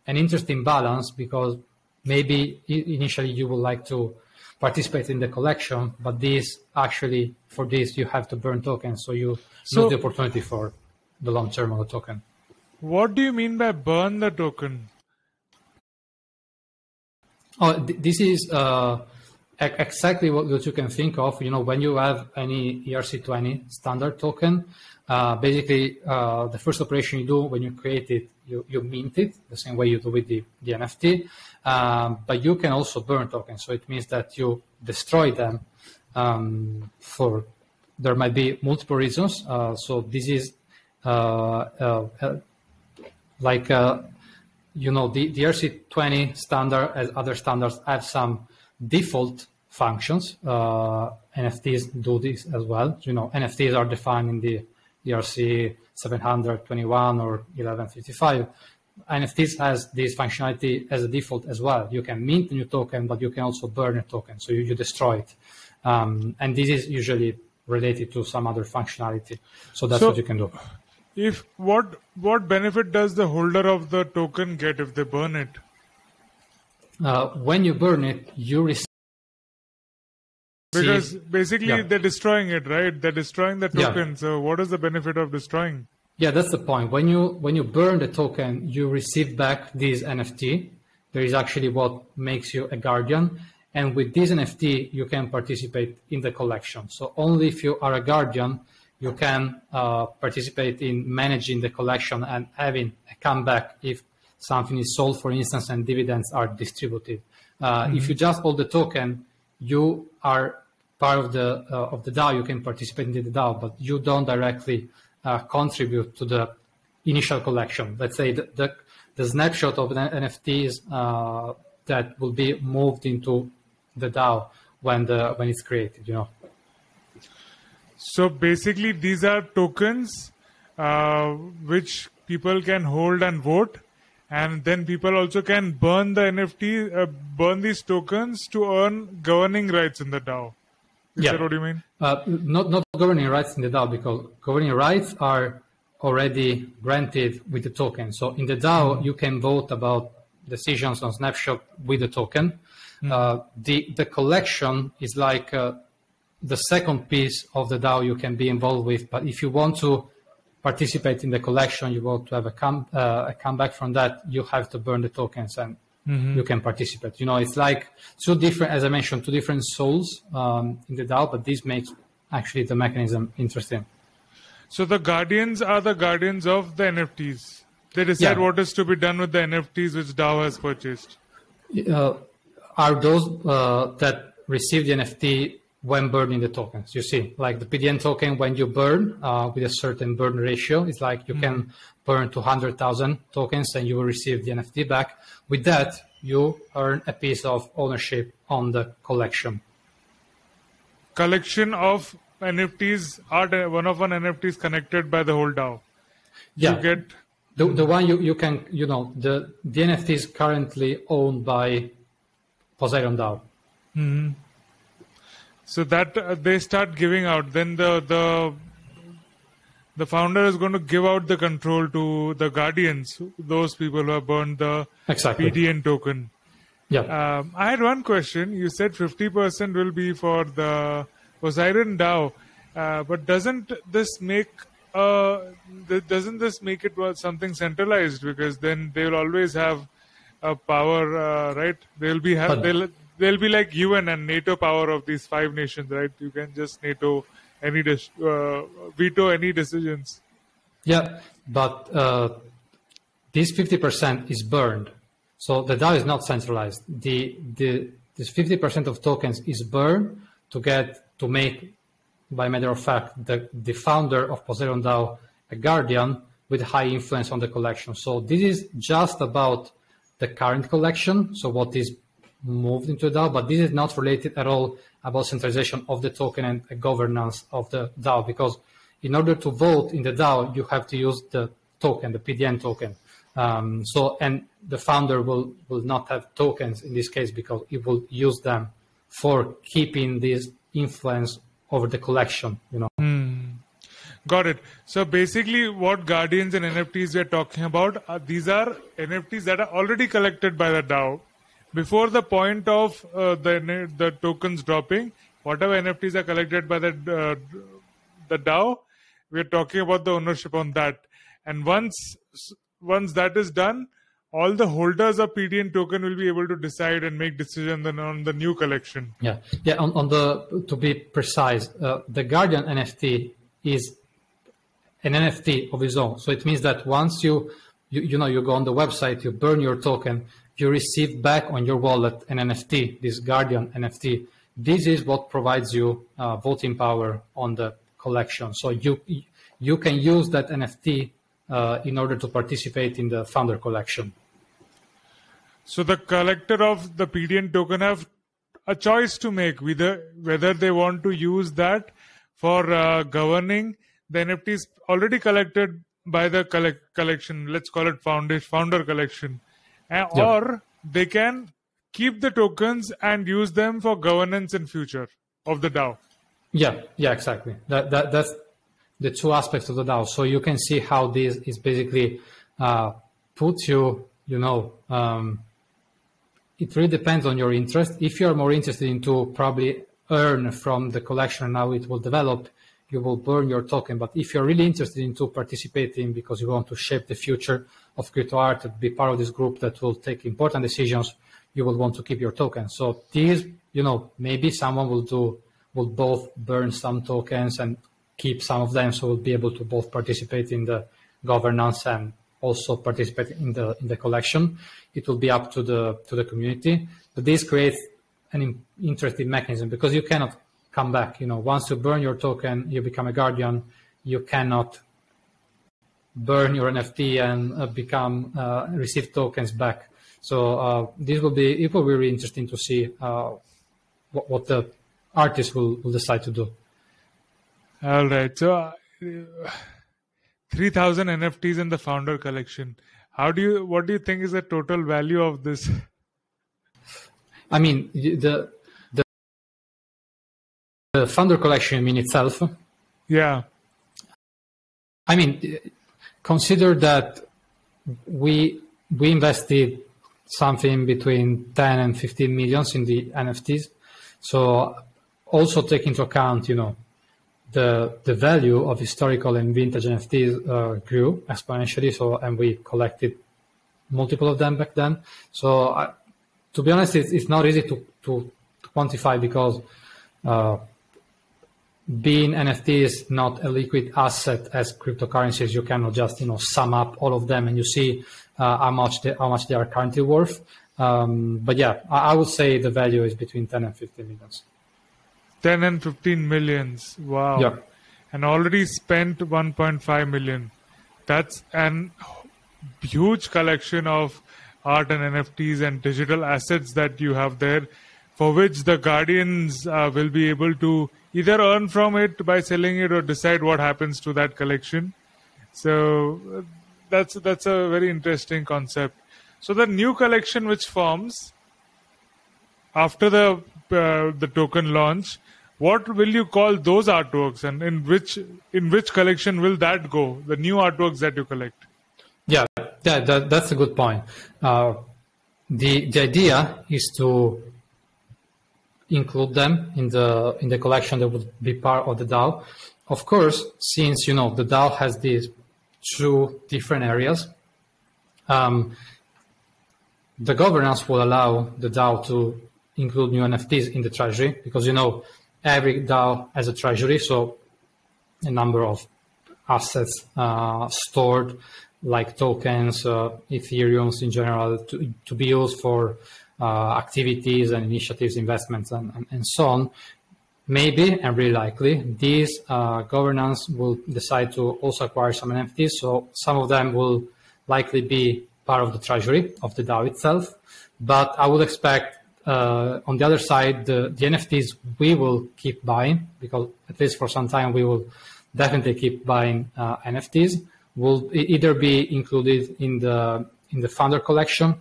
Speaker 2: an interesting balance because maybe initially you would like to participate in the collection, but for this you have to burn tokens, so you lose the opportunity for the long term of the token.
Speaker 1: What do you mean by burn the token?
Speaker 2: Oh, this is exactly what you can think of. When you have any ERC20 standard token, basically the first operation you do when you create it, you mint it the same way you do with the NFT. But you can also burn tokens. So it means that you destroy them there might be multiple reasons. So this is the ERC20 standard, as other standards, have some default functions. NFTs do this as well. NFTs are defined in the ERC 721 or 1155. NFTs has this functionality as a default as well. You can mint a new token, but you can also burn a token, so you destroy it. And this is usually related to some other functionality. So that's what you can do.
Speaker 1: If what benefit does the holder of the token get if they burn it?
Speaker 2: When you burn it, you receive.
Speaker 1: Because basically they're destroying it, right? They're destroying the token. Yeah. So what is the benefit of destroying?
Speaker 2: Yeah, that's the point. When you burn the token, you receive back this NFT. There is actually what makes you a guardian. And with this NFT, you can participate in the collection. So only if you are a guardian, you can participate in managing the collection and having a comeback if something is sold, for instance, and dividends are distributed. If you just hold the token, you are part of the DAO. You can participate in the DAO, but you don't directly contribute to the initial collection. Let's say the snapshot of an NFT is that will be moved into the DAO when it's created.
Speaker 1: So basically, these are tokens which people can hold and vote, and then people also can burn the NFT, burn these tokens to earn governing rights in the DAO. Is that what you mean?
Speaker 2: Not governing rights in the DAO, because governing rights are already granted with the token. So in the DAO, you can vote about decisions on Snapshot with the token. The collection is like the second piece of the DAO you can be involved with. But if you want to participate in the collection, you want to have a comeback from that, you have to burn the tokens and you can participate. It's like two different, as I mentioned, two different souls in the DAO, but this makes actually the mechanism interesting.
Speaker 1: So the guardians are the guardians of the NFTs. They decide what is to be done with the NFTs which DAO has purchased.
Speaker 2: Are those that receive the NFT when burning the tokens. You see, like the PDN token, when you burn with a certain burn ratio, it's like you can burn 200,000 tokens and you will receive the NFT back. With that, you earn a piece of ownership on the collection.
Speaker 1: Collection of NFTs are one NFT is connected by the whole DAO.
Speaker 2: Yeah.
Speaker 1: You get
Speaker 2: the one you can, the NFT is currently owned by Poseidon DAO.
Speaker 1: Mm-hmm. So that they start giving out, then the founder is going to give out the control to the guardians, those people who have burned the PDN token.
Speaker 2: Yeah.
Speaker 1: I had one question. You said 50% will be for the Poseidon DAO, but doesn't this make it something centralized? Because then they will always have a power, right? They'll be like UN and NATO power of these 5 nations, right? You can just veto any decisions.
Speaker 2: Yeah, but this 50% is burned. So the DAO is not centralized. This 50% of tokens is burned to make, by matter of fact, the founder of Poseidon DAO a guardian with high influence on the collection. So this is just about the current collection, so what is moved into DAO, but this is not related at all about centralization of the token and the governance of the DAO, because in order to vote in the DAO, you have to use the token, the PDN token. And the founder will not have tokens in this case because it will use them for keeping this influence over the collection,
Speaker 1: Got it. So basically what Guardians and NFTs we're talking about, these are NFTs that are already collected by the DAO. Before the point of the tokens dropping, whatever NFTs are collected by the DAO, we're talking about the ownership on that. And once that is done, all the holders of PDN token will be able to decide and make decisions on the new collection.
Speaker 2: Yeah. To be precise, the Guardian NFT is an NFT of its own. So it means that once you go on the website, you burn your token, you receive back on your wallet an NFT, this Guardian NFT. This is what provides you voting power on the collection. So you can use that NFT in order to participate in the founder collection.
Speaker 1: So the collector of the PDN token have a choice to make whether they want to use that for governing the NFTs already collected by the collection. Let's call it founder collection. Or they can keep the tokens and use them for governance in future of the DAO.
Speaker 2: Yeah, exactly. That's the two aspects of the DAO. So you can see how this is basically puts you, it really depends on your interest. If you're more interested into probably earn from the collection and how it will develop, you will burn your token. But if you're really interested into participating because you want to shape the future of crypto art, be part of this group that will take important decisions, you will want to keep your token. So these, maybe someone will both burn some tokens and keep some of them, so we'll be able to both participate in the governance and also participate in the collection. It will be up to the community. But this creates an interesting mechanism because you cannot come back. Once you burn your token, you become a guardian. You cannot burn your NFT and receive tokens back. So it will be really interesting to see what the artist will decide to do.
Speaker 1: All right. So 3,000 NFTs in the founder collection. What do you think is the total value of this?
Speaker 2: I mean, the founder collection in itself.
Speaker 1: Yeah.
Speaker 2: I mean, consider that we invested something between 10 and 15 millions in the NFTs. So also take into account, the value of historical and vintage NFTs grew exponentially. So, and we collected multiple of them back then. So to be honest, it's not easy to quantify because being NFTs not a liquid asset as cryptocurrencies, you cannot just sum up all of them and you see how much they are currently worth. But yeah, I would say the value is between 10 and 15 millions.
Speaker 1: 10 and 15 millions. Wow.
Speaker 2: Yeah.
Speaker 1: And already spent 1.5 million. That's an huge collection of art and NFTs and digital assets that you have there, for which the guardians will be able to either earn from it by selling it or decide what happens to that collection. So that's a very interesting concept. So the new collection which forms after the token launch, what will you call those artworks, and in which collection will that go? The new artworks that you collect.
Speaker 2: Yeah, that's a good point. The idea is to include them in the collection that would be part of the DAO. Of course, since the DAO has these two different areas, the governance will allow the DAO to include new NFTs in the treasury because every DAO has a treasury, so a number of assets stored, like tokens, Ethereums in general, to be used for activities and initiatives, investments, and so on. Maybe, and really likely, these governance will decide to also acquire some NFTs, so some of them will likely be part of the treasury of the DAO itself. But I would expect on the other side, the NFTs we will keep buying, because at least for some time we will definitely keep buying NFTs, will either be included in the founder collection,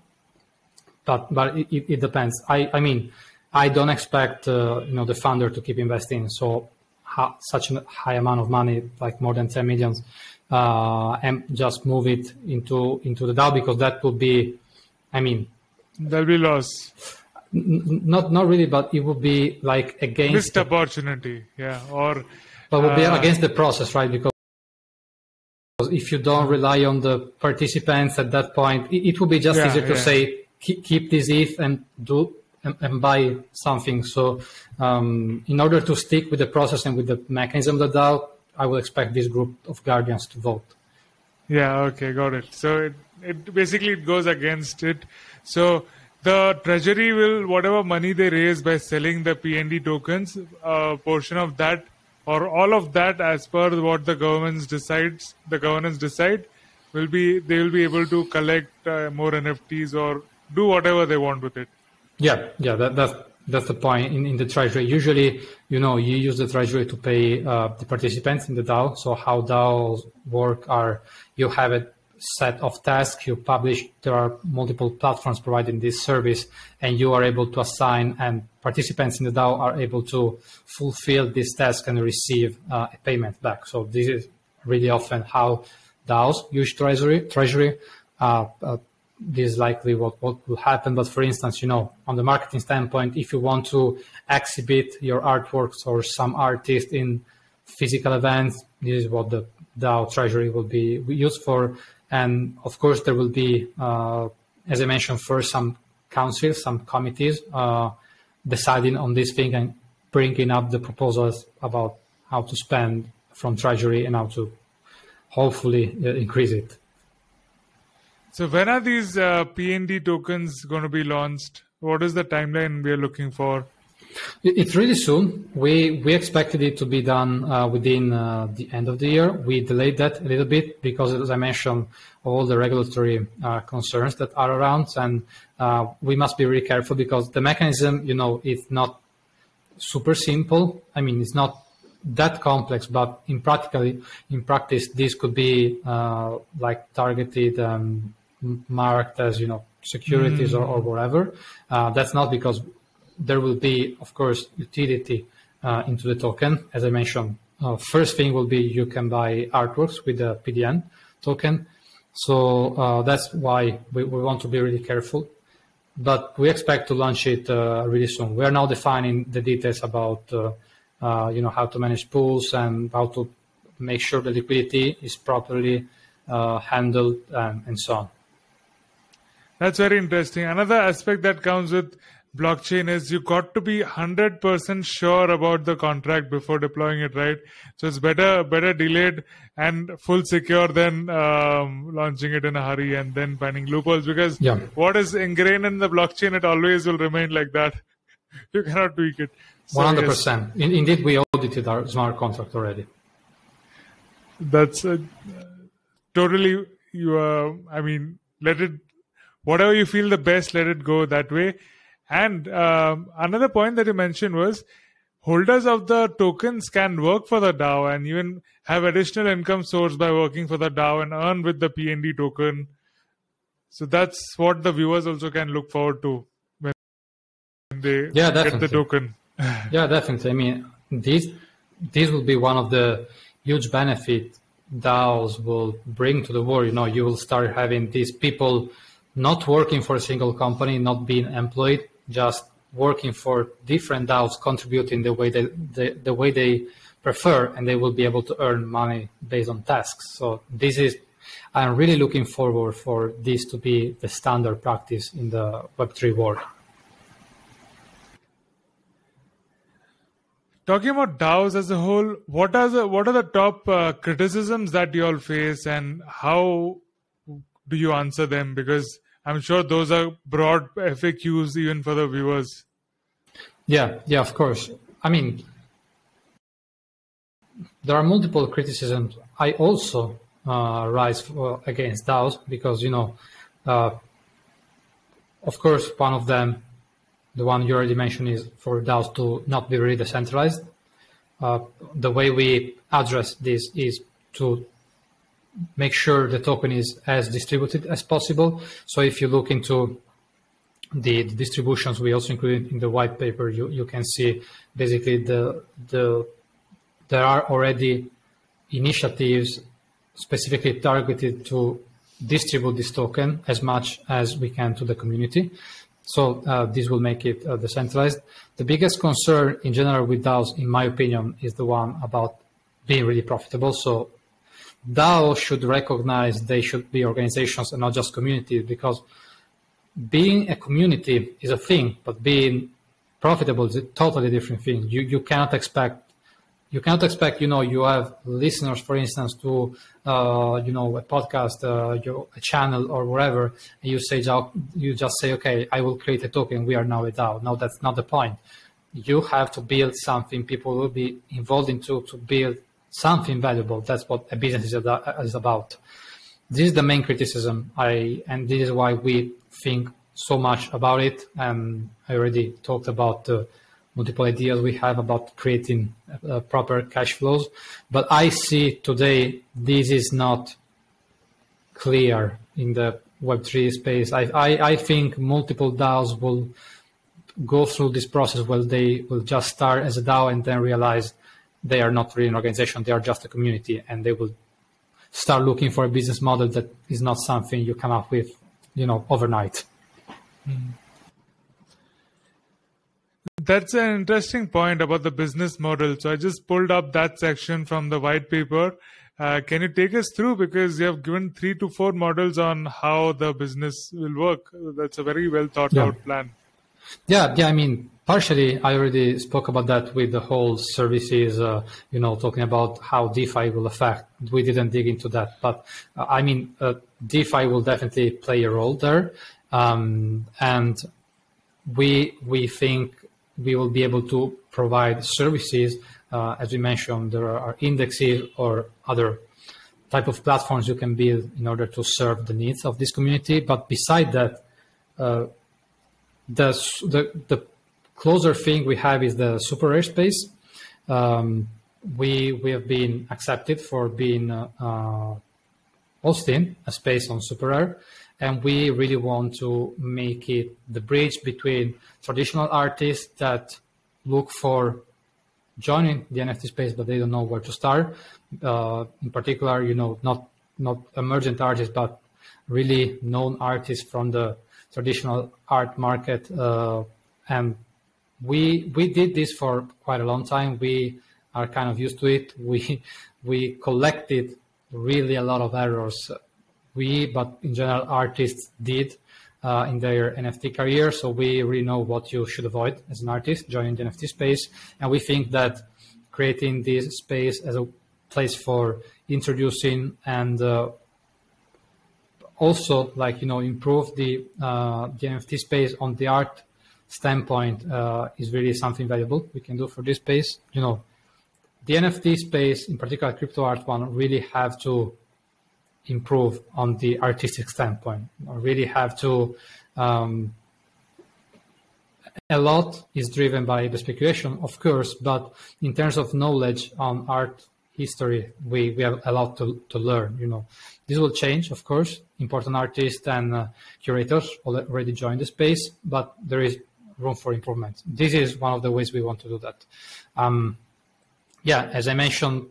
Speaker 2: but it depends. I mean, I don't expect the founder to keep investing such a high amount of money, like more than 10 millions, and just move it into the DAO, because that would be,
Speaker 1: there'll be loss.
Speaker 2: Not really, but it would be like against
Speaker 1: missed opportunity, but
Speaker 2: would be against the process, right? Because if you don't rely on the participants at that point, it would be just easier to say keep this ETH and and buy something. So in order to stick with the process and with the mechanism of the DAO, I will expect this group of guardians to vote.
Speaker 1: Yeah, okay, got it. So it basically goes against it. So the treasury will, whatever money they raise by selling the PND tokens, a portion of that or all of that, as per what the governance decide, they will be able to collect more NFTs or do whatever they want with it. Yeah,
Speaker 2: that's the point in the treasury. Usually, you use the treasury to pay the participants in the DAO. So how DAOs work are, you have a set of tasks you publish. There are multiple platforms providing this service, and you are able to assign, and participants in the DAO are able to fulfill this task and receive a payment back. So this is really often how DAOs use treasury. This is likely what will happen. But for instance, on the marketing standpoint, if you want to exhibit your artworks or some artist in physical events, this is what the DAO treasury will be used for. And of course, there will be, as I mentioned, first some councils, some committees deciding on this thing and bringing up the proposals about how to spend from treasury and how to hopefully increase it.
Speaker 1: So when are these PND tokens going to be launched? What is the timeline we are looking for?
Speaker 2: It's really soon. We expected it to be done within the end of the year. We delayed that a little bit because, as I mentioned, all the regulatory concerns that are around, and we must be really careful because the mechanism, is not super simple. It's not that complex, but in practice, this could be like targeted, marked as securities or whatever. That's not because there will be, of course, utility into the token. As I mentioned, first thing will be you can buy artworks with the PDN token. So that's why we want to be really careful. but we expect to launch it really soon. We are now defining the details about how to manage pools and how to make sure the liquidity is properly handled and so on.
Speaker 1: That's very interesting. Another aspect that comes with blockchain is you got to be 100% sure about the contract before deploying it, right? So it's better delayed and full secure than launching it in a hurry and then finding loopholes, because what is ingrained in the blockchain, it always will remain like that. You cannot tweak it. So
Speaker 2: 100%. Yes. Indeed, we audited our smart contract already.
Speaker 1: That's totally, let it, whatever you feel the best, let it go that way. And another point that you mentioned was holders of the tokens can work for the DAO and even have additional income source by working for the DAO and earn with the PND token. So that's what the viewers also can look forward to when they get the token.
Speaker 2: Yeah, definitely. I mean, this will be one of the huge benefits DAOs will bring to the world. You will start having these people not working for a single company, not being employed, just working for different DAOs, contributing the way they prefer, and they will be able to earn money based on tasks. So I'm really looking forward for this to be the standard practice in the Web3 world.
Speaker 1: Talking about DAOs as a whole, what are the top criticisms that you all face, and how do you answer them? Because I'm sure those are broad FAQs even for the viewers.
Speaker 2: Yeah, of course. I mean, there are multiple criticisms. I also rise against DAOs because, of course, one of them, the one you already mentioned, is for DAOs to not be really decentralized. The way we address this is to make sure the token is as distributed as possible. So if you look into the distributions we also included in the white paper, you can see basically there are already initiatives specifically targeted to distribute this token as much as we can to the community. So this will make it decentralized. The biggest concern in general with DAOs, in my opinion, is the one about being really profitable. So DAO should recognize they should be organizations and not just communities, because being a community is a thing, but being profitable is a totally different thing. You cannot expect you have listeners, for instance, to a podcast, a channel or whatever, and you just say, okay, I will create a token, we are now a DAO. No, that's not the point. You have to build something people will be involved into to build something valuable. That's what a business is about. This is the main criticism, and this is why we think so much about it. I already talked about the multiple ideas we have about creating proper cash flows. But I see today this is not clear in the Web3 space. I think multiple DAOs will go through this process where they will just start as a DAO and then realize they are not really an organization, they are just a community, and they will start looking for a business model that is not something you come up with, overnight.
Speaker 1: That's an interesting point about the business model. So I just pulled up that section from the white paper. Can you take us through, because you have given 3 to 4 models on how the business will work. That's a very well thought out plan.
Speaker 2: Yeah. I mean, partially, I already spoke about that with the whole services, talking about how DeFi will affect. We didn't dig into that, but DeFi will definitely play a role there. And we think we will be able to provide services. As we mentioned, there are indexes or other type of platforms you can build in order to serve the needs of this community. But beside that, the closer thing we have is the super rare space. We have been accepted for being hosting a space on super rare, and we really want to make it the bridge between traditional artists that look for joining the NFT space, but they don't know where to start. In particular, not emergent artists, but really known artists from the traditional art market, and we did this for quite a long time. We are kind of used to it. We collected really a lot of errors. But in general, artists did in their NFT career. So we really know what you should avoid as an artist joining the NFT space. And we think that creating this space as a place for introducing and also improve the NFT space on the art standpoint is really something valuable we can do for this space. The NFT space, in particular crypto art one, really have to improve on the artistic standpoint, really have to a lot is driven by the speculation, of course, but in terms of knowledge on art history, we have a lot to learn. This will change, of course. Important artists and curators already joined the space, but there is room for improvement. This is one of the ways we want to do that. As I mentioned,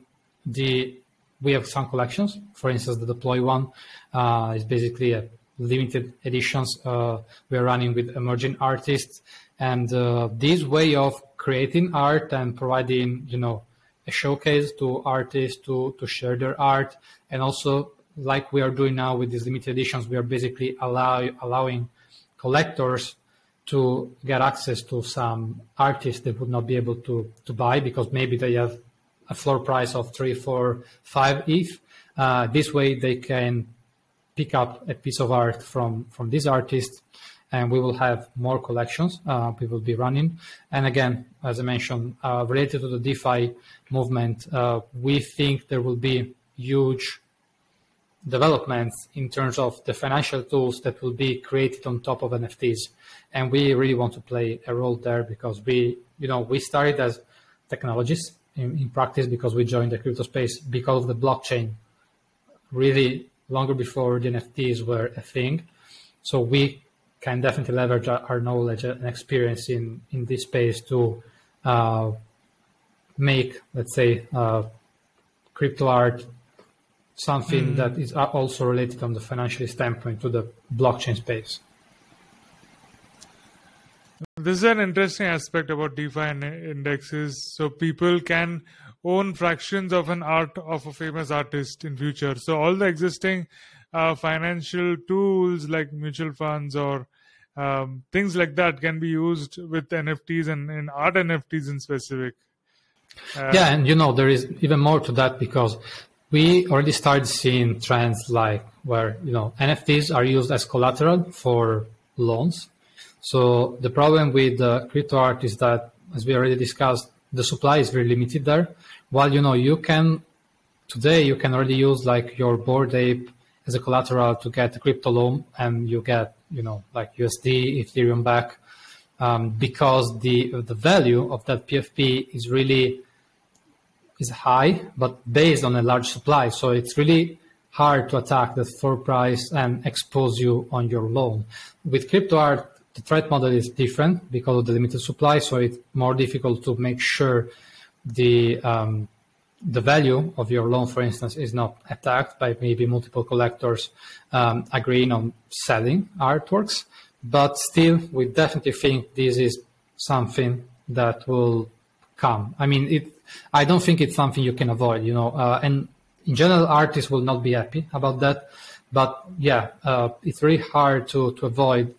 Speaker 2: we have some collections. For instance, the Deploy one is basically a limited editions we are running with emerging artists. And this way of creating art and providing, a showcase to artists to share their art. And also, like we are doing now with these limited editions, we are basically allowing collectors to get access to some artists they would not be able to buy because maybe they have a floor price of 3, 4, 5 ETH. This way they can pick up a piece of art from these artists, and we will have more collections we will be running. And again, as I mentioned, related to the DeFi movement, we think there will be huge developments in terms of the financial tools that will be created on top of NFTs. And we really want to play a role there because we started as technologists in practice because we joined the crypto space because of the blockchain really longer before the NFTs were a thing. So we can definitely leverage our knowledge and experience in this space to make, let's say, crypto art something that is also related on the financial standpoint to the blockchain space.
Speaker 1: This is an interesting aspect about DeFi and indexes. So people can own fractions of an art of a famous artist in future. So all the existing financial tools like mutual funds or things like that can be used with NFTs and art NFTs in specific.
Speaker 2: And there is even more to that because we already started seeing trends like where NFTs are used as collateral for loans. So the problem with the crypto art is that, as we already discussed, the supply is very limited there. While you can already use like your Bored Ape as a collateral to get a crypto loan, and you get like USD, Ethereum back, because the value of that PFP is high, but based on a large supply. So it's really hard to attack the floor price and expose you on your loan. With crypto art, the threat model is different because of the limited supply, so it's more difficult to make sure the value of your loan, for instance, is not attacked by maybe multiple collectors agreeing on selling artworks. But still, we definitely think this is something that will come. I mean, I don't think it's something you can avoid, and in general, artists will not be happy about that. But it's really hard to avoid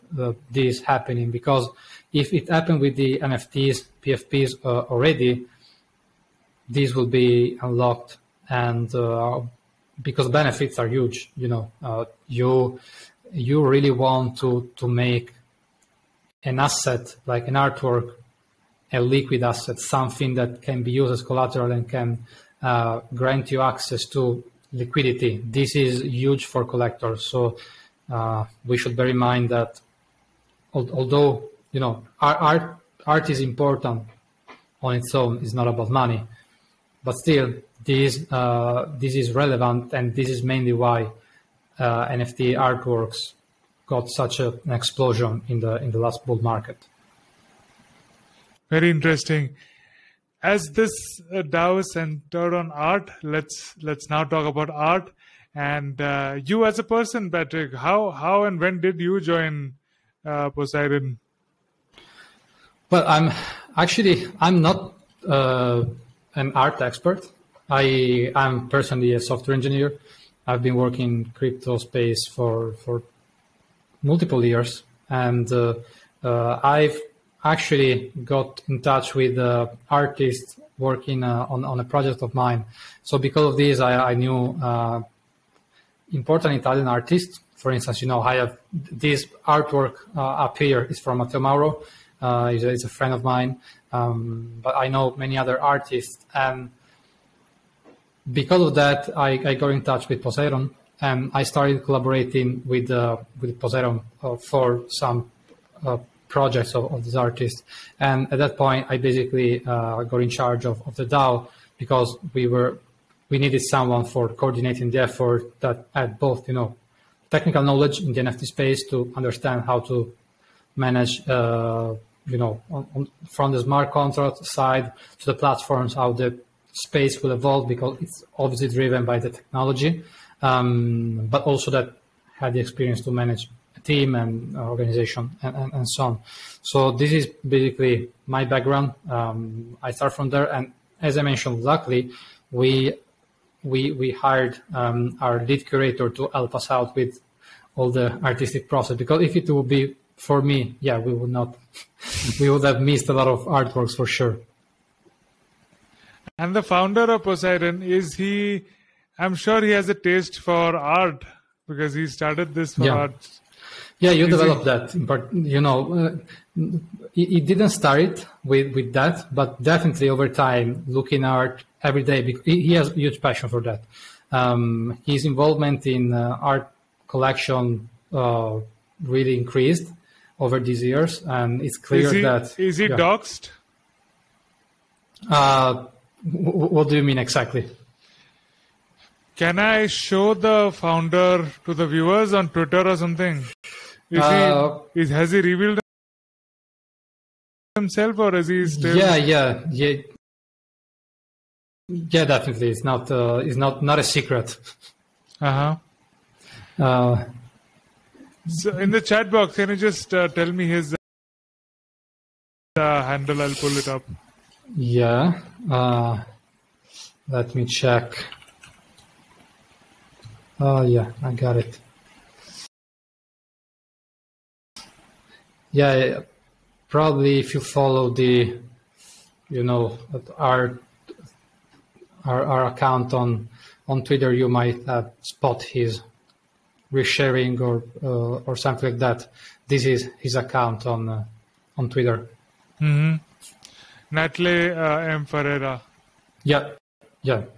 Speaker 2: this happening because if it happened with the NFTs, PFPs already, these will be unlocked, and because benefits are huge. You really want to make an asset like an artwork a liquid asset, something that can be used as collateral and can grant you access to liquidity. This is huge for collectors. So we should bear in mind that although art is important on its own, it's not about money, but still this is relevant, and this is mainly why NFT artworks got such an explosion in the last bull market.
Speaker 1: Very interesting. As this DAO is centered on art, let's now talk about art. And you as a person, Patrick, how and when did you join Poseidon?
Speaker 2: Well, I'm not an art expert. I'm personally a software engineer. I've been working in crypto space for multiple years, and I've actually got in touch with artists working on a project of mine. So because of this, I knew important Italian artists. For instance, I have this artwork up here is from Matteo Mauro. He's a friend of mine, but I know many other artists, and because of that, I got in touch with Poseidon, and I started collaborating with Poseidon for some projects of this artist. And at that point, I basically got in charge of the DAO, because we needed someone for coordinating the effort that had both, technical knowledge in the NFT space to understand how to manage, from the smart contract side to the platforms, how the space will evolve, because it's obviously driven by the technology, but also that had the experience to manage a team and organization and so on. So this is basically my background. I start from there, and as I mentioned, luckily we hired our lead curator to help us out with all the artistic process, because if it would be for me, we would not, we would have missed a lot of artworks for sure.
Speaker 1: And the founder of Poseidon, I'm sure he has a taste for art, because he started this for art.
Speaker 2: Yeah, you developed that. But, it didn't start with that, but definitely over time, looking art every day, because he has a huge passion for that. His involvement in art collection really increased over these years, and it's clear that...
Speaker 1: Is he doxed?
Speaker 2: What do you mean exactly?
Speaker 1: Can I show the founder to the viewers on Twitter or something? Has he revealed himself, or is he still?
Speaker 2: Yeah, definitely. It's not a secret.
Speaker 1: So in the chat box, can you just tell me his handle? I'll pull it up.
Speaker 2: Yeah. Let me check. Yeah, I got it. Yeah, probably if you follow the, our account on Twitter, you might spot his resharing or something like that. This is his account on Twitter.
Speaker 1: Mm-hmm. Natale M. Ferrara.
Speaker 2: Yeah,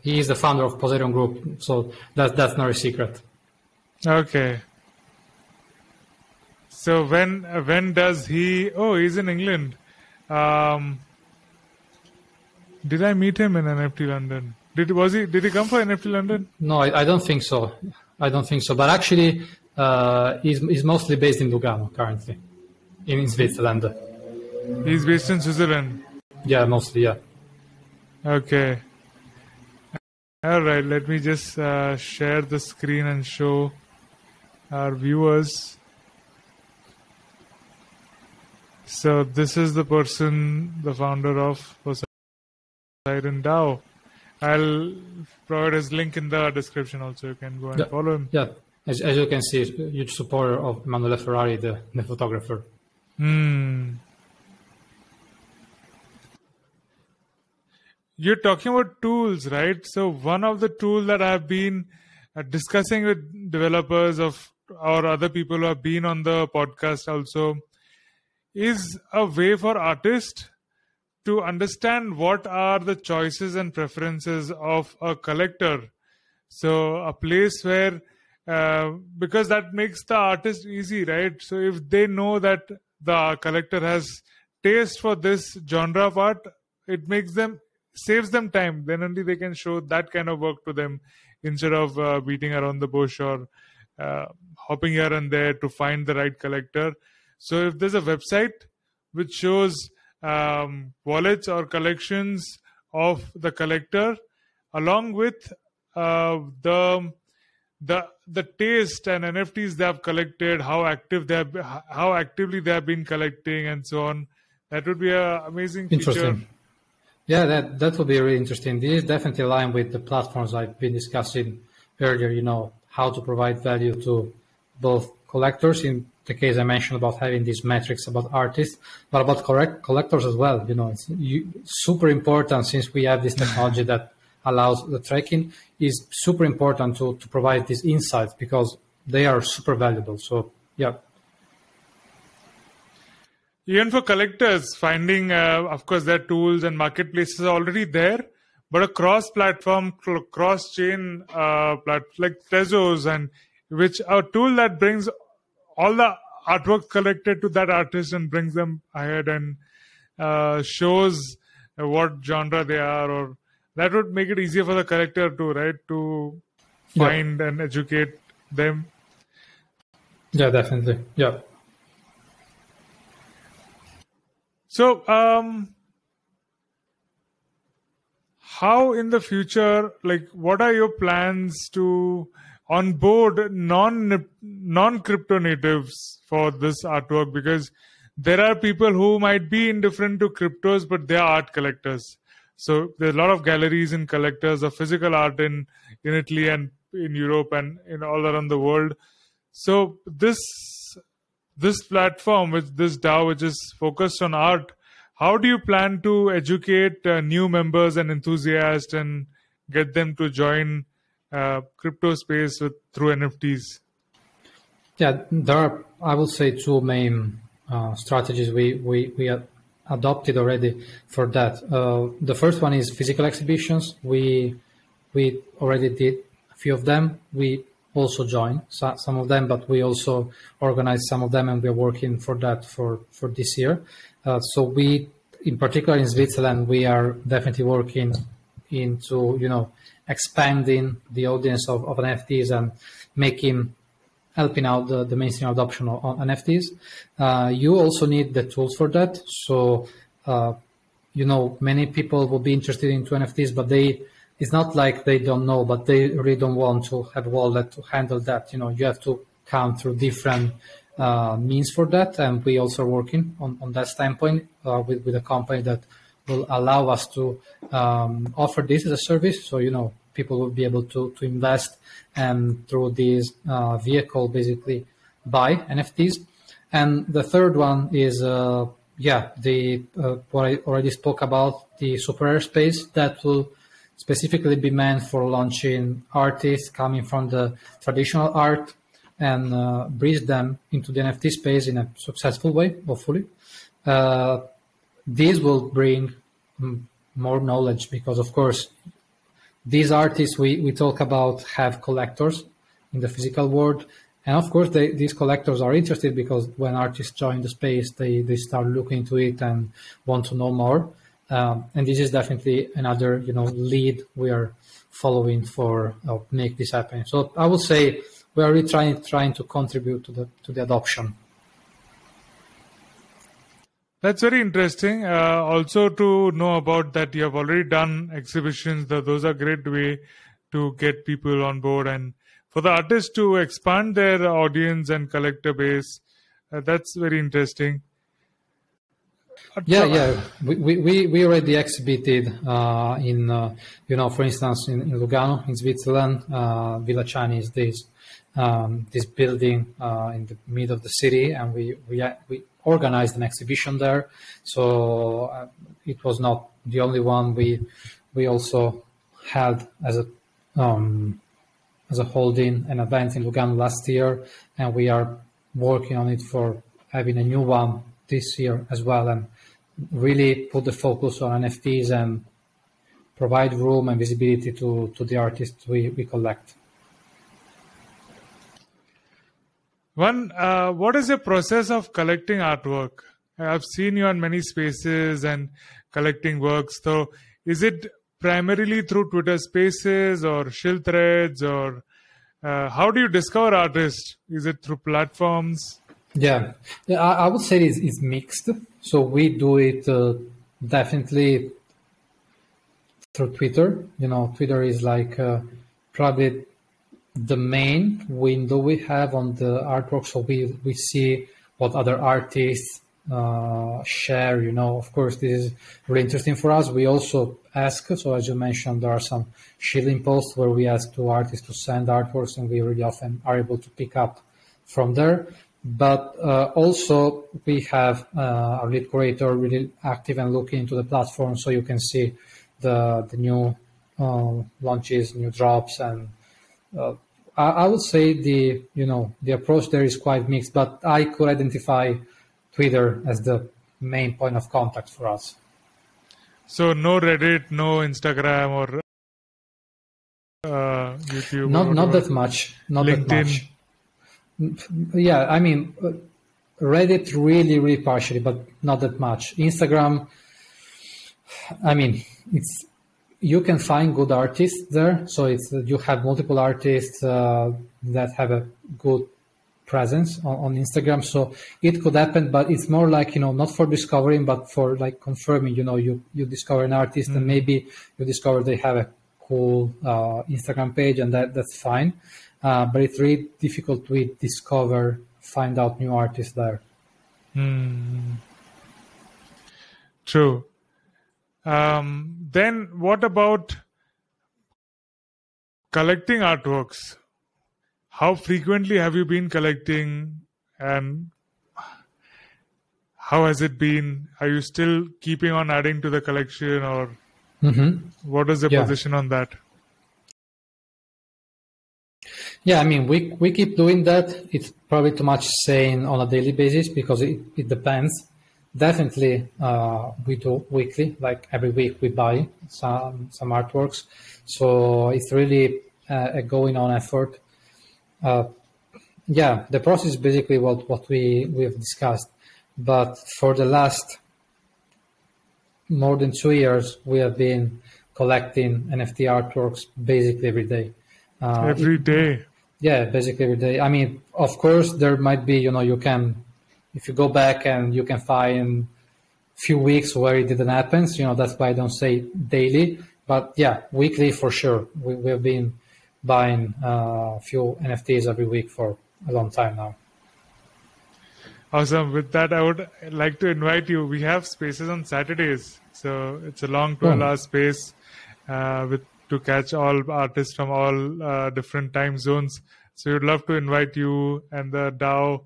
Speaker 2: he is the founder of Poseidon Group, so that's not a secret.
Speaker 1: Okay. So when does he? Oh, he's in England. Did I meet him in NFT London? Did he come for NFT London?
Speaker 2: No, I don't think so. But actually, he's mostly based in Lugano currently, in Switzerland.
Speaker 1: He's based in Switzerland.
Speaker 2: Yeah, mostly. Yeah.
Speaker 1: Okay. All right. Let me just share the screen and show our viewers. So this is the person, the founder of Poseidon DAO. I'll provide his link in the description also. You can go and follow him.
Speaker 2: Yeah, as you can see, a huge supporter of Emanuele Ferrari, the photographer.
Speaker 1: You're talking about tools, right? So one of the tools that I've been discussing with developers or other people who have been on the podcast also is a way for artists to understand what are the choices and preferences of a collector. So a place where, because that makes the artist easy, right? So if they know that the collector has taste for this genre of art, it saves them time. Then only they can show that kind of work to them instead of beating around the bush or hopping here and there to find the right collector. So if there's a website which shows wallets or collections of the collector along with the the taste and NFTs they have collected, how actively they have been collecting, and so on. That would be an amazing feature.
Speaker 2: Yeah, that would be really interesting. This is definitely aligned with the platforms I've been discussing earlier, how to provide value to both collectors, in the case I mentioned about having these metrics about artists, but about collectors as well. It's super important, since we have this technology that allows the tracking, is super important to provide these insights, because they are super valuable. So, yeah.
Speaker 1: Even for collectors, finding, of course, their tools and marketplaces are already there, but a cross-platform, cross-chain like Tezos, and which a tool that brings all the artworks collected to that artist and brings them ahead and shows what genre they are, or that would make it easier for the collector to find and educate them.
Speaker 2: Yeah, definitely. Yeah.
Speaker 1: So, how in the future, like, what are your plans to onboard non-crypto natives for this artwork? Because there are people who might be indifferent to cryptos, but they are art collectors. So there's a lot of galleries and collectors of physical art in Italy and in Europe and in all around the world. So this platform, this DAO, which is focused on art, how do you plan to educate new members and enthusiasts and get them to join crypto space through NFTs?
Speaker 2: Yeah, there are, I would say, two main strategies we adopted already for that. The first one is physical exhibitions. We already did a few of them. We also joined some of them, but we also organized some of them, and we're working for that for this year. So we, in particular in Switzerland, we are definitely working into, expanding the audience of NFTs and helping out the mainstream adoption of NFTs. You also need the tools for that. So, many people will be interested into NFTs, but it's not like they don't know, but they really don't want to have a wallet to handle that. You have to come through different means for that. And we also are working on that standpoint with a company that will allow us to offer this as a service. So, people will be able to invest and through this vehicle basically buy NFTs. And the third one is, what I already spoke about, the super rare space that will specifically be meant for launching artists coming from the traditional art and bridge them into the NFT space in a successful way, hopefully. This will bring more knowledge because, of course, these artists we talk about have collectors in the physical world. And of course, these collectors are interested because when artists join the space, they start looking into it and want to know more. And this is definitely another, lead we are following for make this happen. So I would say we are really trying to contribute to the adoption.
Speaker 1: That's very interesting. Also to know about that you have already done exhibitions. Those are great way to get people on board and for the artists to expand their audience and collector base. That's very interesting.
Speaker 2: Yeah. We already exhibited in for instance, in Lugano, in Switzerland. Villa Chani is this building in the middle of the city, and we organized an exhibition there. So it was not the only one. We also had as a holding an event in Lugano last year, and we are working on it for having a new one this year as well, and really put the focus on NFTs and provide room and visibility to the artists we collect.
Speaker 1: What is the process of collecting artwork? I've seen you on many spaces and collecting works. So is it primarily through Twitter Spaces or Shill Threads, or how do you discover artists? Is it through platforms?
Speaker 2: Yeah, I would say it's mixed. So we do it definitely through Twitter. Twitter is like probably the main window we have on the artwork. So we see what other artists share, Of course, this is really interesting for us. We also ask, so as you mentioned, there are some shilling posts where we ask to artists to send artworks, and we really often are able to pick up from there. But also we have our lead curator really active and looking into the platform, so you can see the new launches, new drops, and I would say the approach there is quite mixed, but I could identify Twitter as the main point of contact for us.
Speaker 1: So no Reddit, no Instagram or YouTube?
Speaker 2: Not that much. Not
Speaker 1: LinkedIn.
Speaker 2: That much. Yeah, I mean, Reddit really partially, but not that much. Instagram, I mean, you can find good artists there. So you have multiple artists that have a good presence on Instagram. So it could happen, but it's more like, not for discovering, but for like confirming, you discover an artist and maybe you discover they have a cool Instagram page, and that's fine. But it's really difficult to find out new artists there.
Speaker 1: True. Then what about collecting artworks? How frequently have you been collecting, and how has it been? Are you still keeping on adding to the collection, or what is the position on that?
Speaker 2: Yeah, I mean, we keep doing that. It's probably too much saying on a daily basis because it depends. Definitely, we do weekly, like every week we buy some artworks. So it's really a going on effort. The process is basically what we have discussed. But for the last more than 2 years, we have been collecting NFT artworks basically every day.
Speaker 1: Every day?
Speaker 2: Yeah, basically every day. I mean, of course, there might be, you can, if you go back and you can find few weeks where it didn't happen, that's why I don't say daily. But yeah, weekly for sure. We have been buying a few NFTs every week for a long time now.
Speaker 1: Awesome. With that, I would like to invite you. We have spaces on Saturdays. So it's a long 12-hour space to catch all artists from all different time zones. So we'd love to invite you and the DAO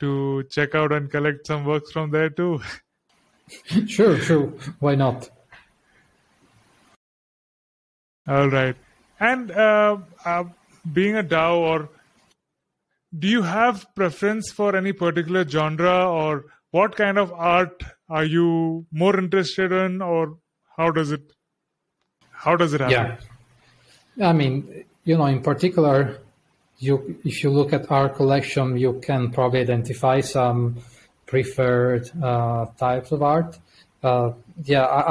Speaker 1: to check out and collect some works from there too.
Speaker 2: Sure. Why not?
Speaker 1: All right. And being a DAO, or do you have preference for any particular genre, or what kind of art are you more interested in, or how does it happen?
Speaker 2: Yeah. I mean, in particular, if you look at our collection, you can probably identify some preferred types of art. I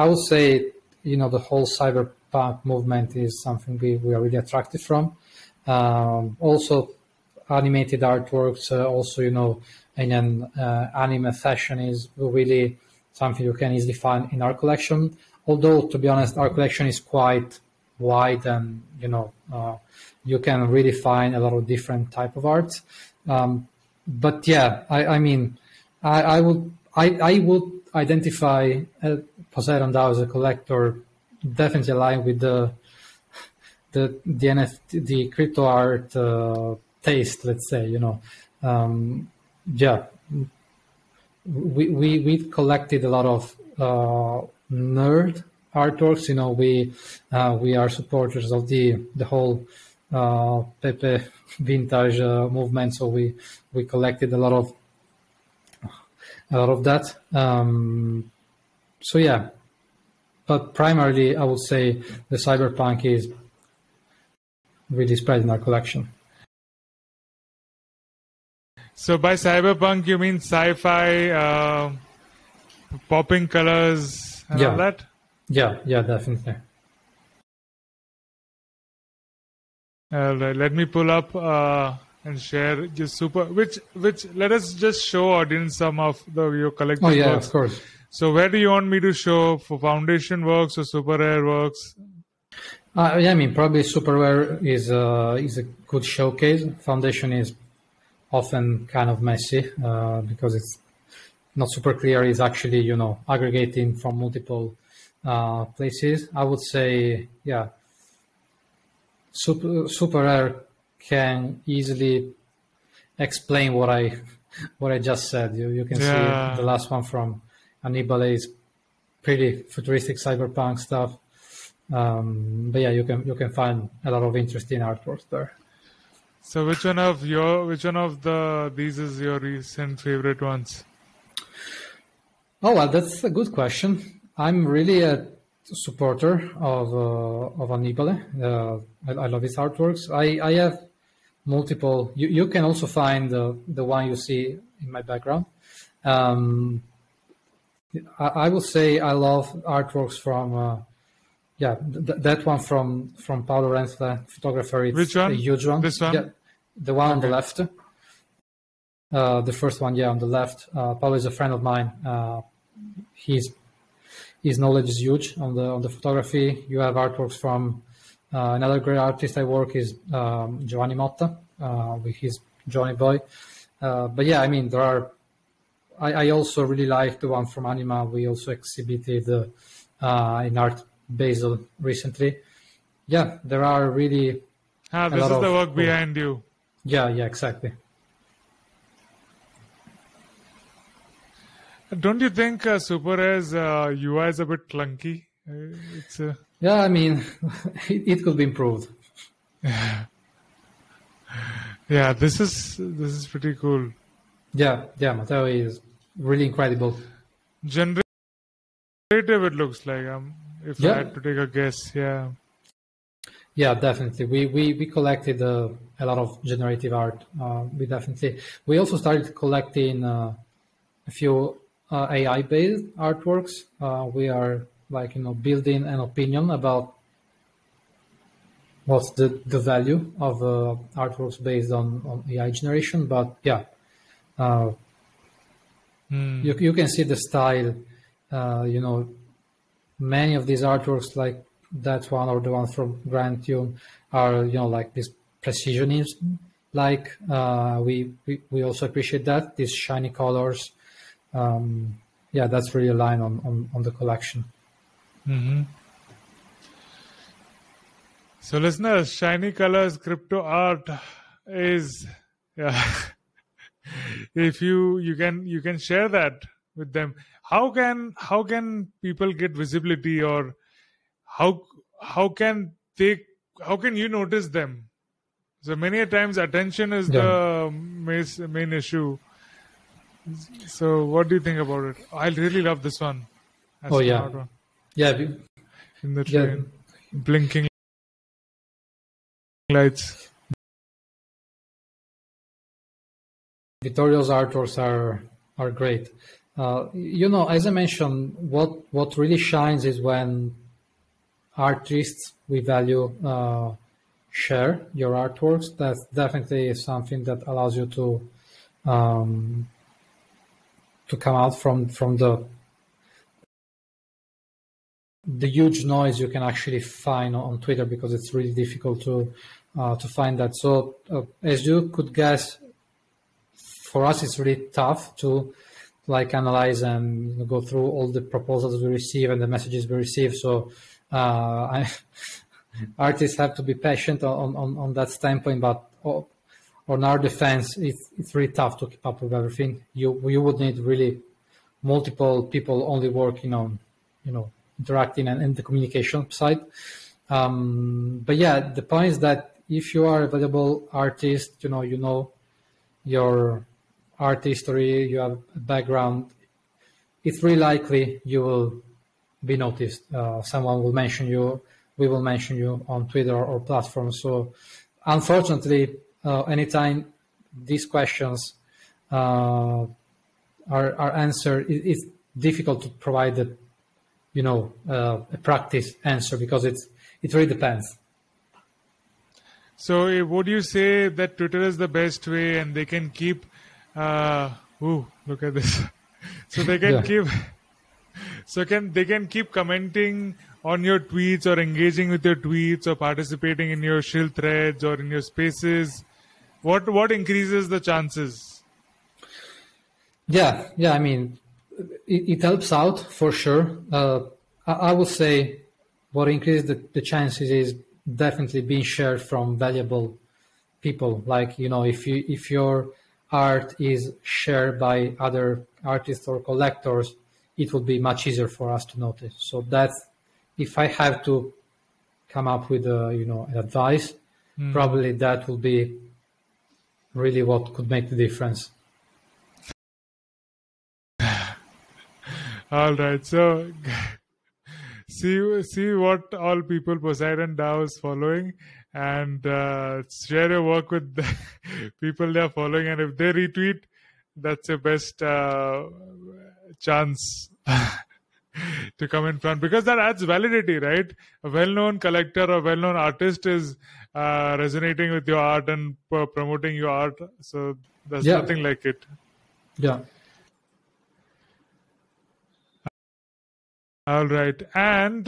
Speaker 2: would say, the whole cyberpunk movement is something we are really attracted from. Also, animated artworks, also, in an anime fashion is really something you can easily find in our collection. Although, to be honest, our collection is quite wide, and you can really find a lot of different type of art. But yeah, I mean, I would identify Poseidon DAO as a collector, definitely aligned with the NFT, the crypto art taste, let's say. We collected a lot of nerd artworks. We are supporters of the whole Pepe vintage movement, so we collected a lot of that. So yeah, but primarily I would say the cyberpunk is really spread in our collection.
Speaker 1: So by cyberpunk, you mean sci-fi, popping colors and all that?
Speaker 2: Yeah, definitely.
Speaker 1: Let me pull up and share just which let us just show audience some of your collected works.
Speaker 2: Of course.
Speaker 1: So where do you want me to show, for foundation works or super rare works?
Speaker 2: Yeah, I mean, probably Superware is a good showcase. Foundation is often kind of messy because it's not super clear. It's actually, aggregating from multiple places. I would say, yeah, Superware can easily explain what I just said. You can see the last one from Annibale is pretty futuristic cyberpunk stuff. But yeah, you can find a lot of interesting artworks there.
Speaker 1: So which one of these is your recent favorite ones?
Speaker 2: Oh, well, that's a good question. I'm really a supporter of Annibale. I love his artworks. I have multiple. You can also find the one you see in my background. I will say I love artworks from that one from Paolo Renfle, photographer. It's
Speaker 1: Which one?
Speaker 2: A huge one.
Speaker 1: This one?
Speaker 2: Yeah, the one on the left. The first one, on the left. Paolo is a friend of mine. His knowledge is huge on the photography. You have artworks from another great artist I work is Giovanni Motta with his Johnny Boy. But yeah, I mean, there are. I also really like the one from Anima. We also exhibited in Art Basel recently. Yeah, there are really.
Speaker 1: This is the work behind you.
Speaker 2: Yeah, exactly.
Speaker 1: Don't you think Superare's UI is a bit clunky?
Speaker 2: Yeah, I mean, it could be improved.
Speaker 1: Yeah, this is pretty cool.
Speaker 2: Yeah, Natale is really incredible.
Speaker 1: Generative, it looks like. If I had to take a guess, yeah.
Speaker 2: Yeah, definitely. We collected a lot of generative art. We also started collecting a few AI-based artworks. We are building an opinion about what's the value of artworks based on AI generation. But yeah, you can see the style. Many of these artworks, like that one or the one from Grand Tune, are like this precisionism. We also appreciate that, these shiny colors. That's really a line on the collection.
Speaker 1: Mm-hmm. So listeners, shiny colors crypto art is if you can share that with them. How can people get visibility, or how can you notice them? So many a times attention is the main issue. So what do you think about it? I really love this one.
Speaker 2: One.
Speaker 1: In the train, blinking lights.
Speaker 2: Vittorio's artworks are great. As I mentioned, what really shines is when artists we value share your artworks. That's definitely something that allows you to come out from the huge noise you can actually find on Twitter, because it's really difficult to find that. So as you could guess, for us it's really tough to analyze and go through all the proposals we receive and the messages we receive. So artists have to be patient on that standpoint, but on our defense, it's really tough to keep up with everything. You would need really multiple people only working on interacting and the communication side. But yeah, the point is that if you are a valuable artist, you know your art history, you have a background, it's really likely you will be noticed. Someone will mention you, we will mention you on Twitter or platforms. So unfortunately, anytime these questions are answered, it's difficult to provide a practice answer, because it really depends.
Speaker 1: So would you say that Twitter is the best way, and they can keep look at this. So they can keep they can keep commenting on your tweets or engaging with your tweets or participating in your shill threads or in your spaces? What increases the chances?
Speaker 2: Yeah. I mean, it helps out for sure. I would say what increases the chances is definitely being shared from valuable people. Like, if your art is shared by other artists or collectors, it would be much easier for us to notice. So that's, if I have to come up with an advice, probably that will be really what could make the difference.
Speaker 1: All right, so see what all people Poseidon DAO is following, and share your work with the people they are following, and if they retweet, that's your best chance to come in front, because that adds validity, right? A well-known collector or well-known artist is resonating with your art and promoting your art, so there's nothing like it.
Speaker 2: Yeah.
Speaker 1: All right, and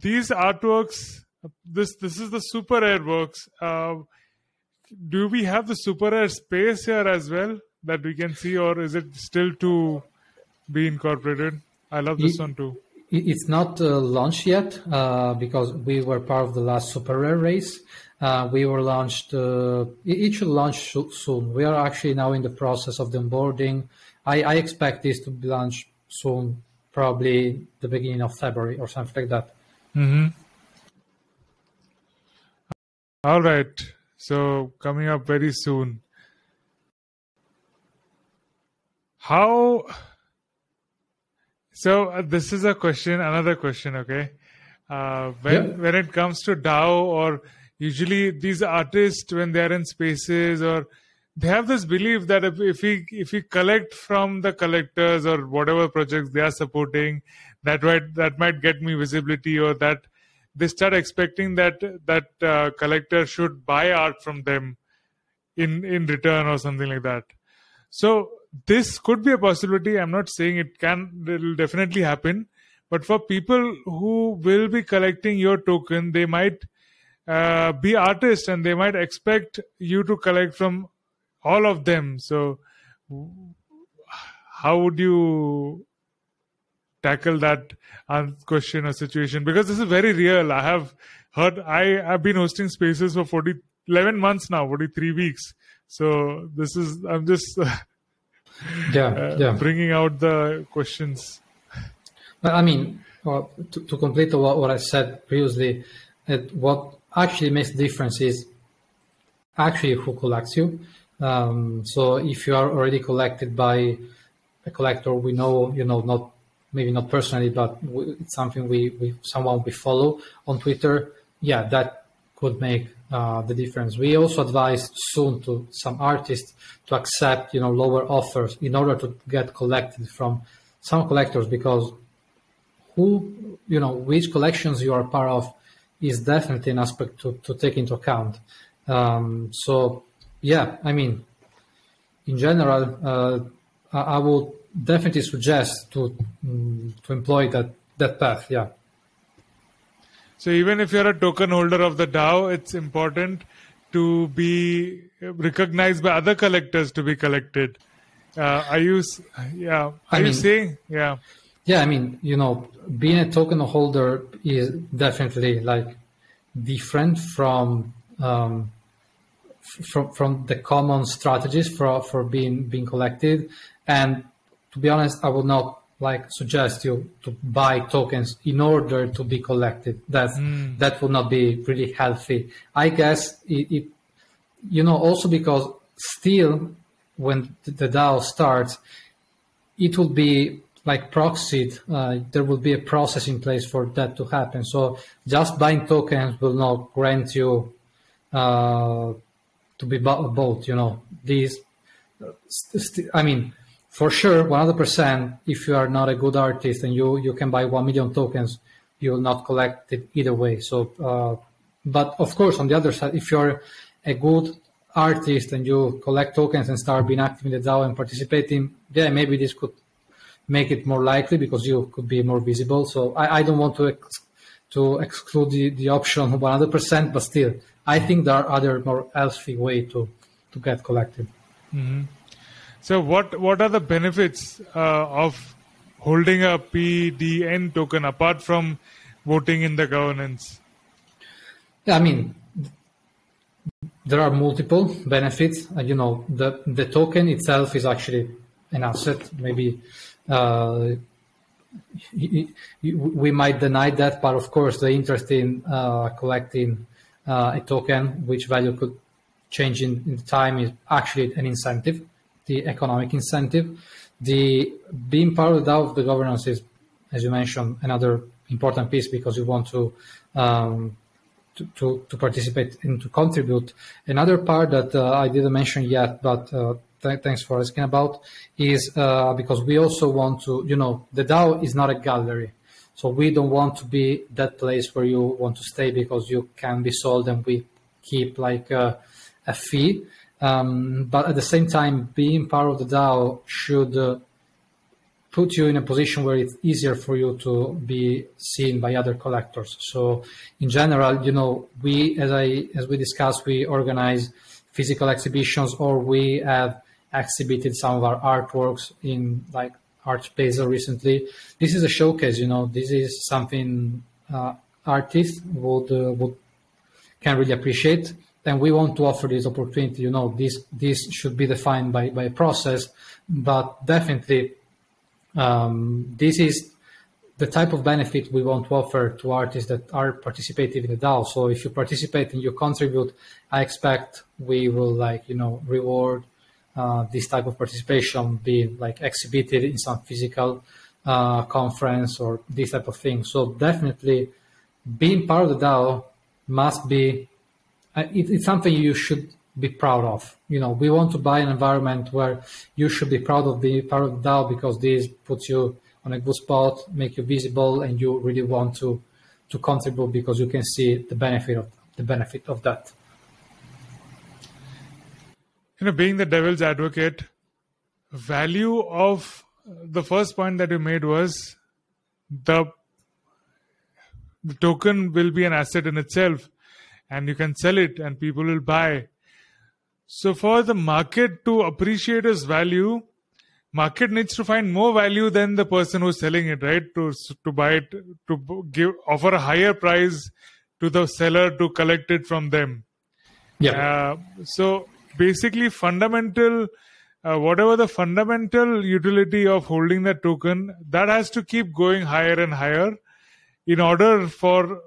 Speaker 1: these artworks, this is the super rare works. Do we have the super rare space here as well that we can see, or is it still to be incorporated? I love this one too.
Speaker 2: It's not launched yet because we were part of the last super rare race. We were launched. It should launch soon. We are actually now in the process of the onboarding. I expect this to be launched soon. Probably the beginning of February or something like that.
Speaker 1: Mm-hmm. All right. So coming up very soon. How? So this is another question. Okay. When it comes to DAO, or usually these artists, when they are in spaces, or they have this belief that if we collect from the collectors or whatever projects they are supporting, that might get me visibility, or that they start expecting that collector should buy art from them in return or something like that. So this could be a possibility. I'm not saying it will definitely happen, but for people who will be collecting your token, they might be artists and they might expect you to collect from all of them. So how would you tackle that question or situation? Because this is very real. I have heard, I've been hosting spaces for 11 months now, 43 weeks. So I'm just bringing out the questions.
Speaker 2: I mean, to complete what I said previously, what actually makes the difference is actually who collects you. So if you are already collected by a collector we know, maybe not personally, but it's something someone we follow on Twitter, that could make the difference. We also advise soon to some artists to accept, lower offers in order to get collected from some collectors, because which collections you are part of is definitely an aspect to take into account. I mean, in general, I would definitely suggest to employ that path. Yeah.
Speaker 1: So even if you're a token holder of the DAO, it's important to be recognized by other collectors to be collected. Are you saying? Yeah.
Speaker 2: Yeah, I mean, being a token holder is definitely different from the common strategies for being collected. And to be honest, I would not suggest you to buy tokens in order to be collected. That would not be really healthy. I guess it also because still when the DAO starts, it will be proxied. There will be a process in place for that to happen. So just buying tokens will not grant you to be bought. These. I mean, for sure, 100%. If you are not a good artist and you can buy 1 million tokens, you will not collect it either way. So, but of course, on the other side, if you're a good artist and you collect tokens and start being active in the DAO and participating, maybe this could make it more likely because you could be more visible. So I don't want to exclude the option 100%, but still, I think there are other more healthy way to get collected.
Speaker 1: Mm-hmm. So what are the benefits of holding a PDN token apart from voting in the governance?
Speaker 2: Yeah, I mean, there are multiple benefits. The token itself is actually an asset. Maybe we might deny that, but of course, the interest in collecting a token, which value could change in time, is actually an incentive, the economic incentive. The being part of the governance is, as you mentioned, another important piece because you want to participate and to contribute. Another part that I didn't mention yet, but thanks for asking about, is because we also want to, the DAO is not a gallery. So we don't want to be that place where you want to stay because you can be sold and we keep like a fee. But at the same time, being part of the DAO should put you in a position where it's easier for you to be seen by other collectors. So in general, we, as we discussed, we organize physical exhibitions, or we have exhibited some of our artworks in like Art Space recently. This is a showcase, this is something artists can really appreciate. And we want to offer this opportunity, this should be defined by a process, but definitely this is the type of benefit we want to offer to artists that are participating in the DAO. So if you participate and you contribute, I expect we will reward this type of participation, be like exhibited in some physical conference or this type of thing. So definitely being part of the DAO must be, it's something you should be proud of. We want to buy an environment where you should be proud of being part of the DAO because this puts you on a good spot, make you visible, and you really want to contribute because you can see the benefit of that.
Speaker 1: Being the devil's advocate, value of the first point that you made was the token will be an asset in itself and you can sell it and people will buy. So for the market to appreciate its value, market needs to find more value than the person who's selling it, right? To buy it, offer a higher price to the seller to collect it from them.
Speaker 2: Yeah.
Speaker 1: So basically fundamental, whatever the fundamental utility of holding that token, that has to keep going higher and higher in order for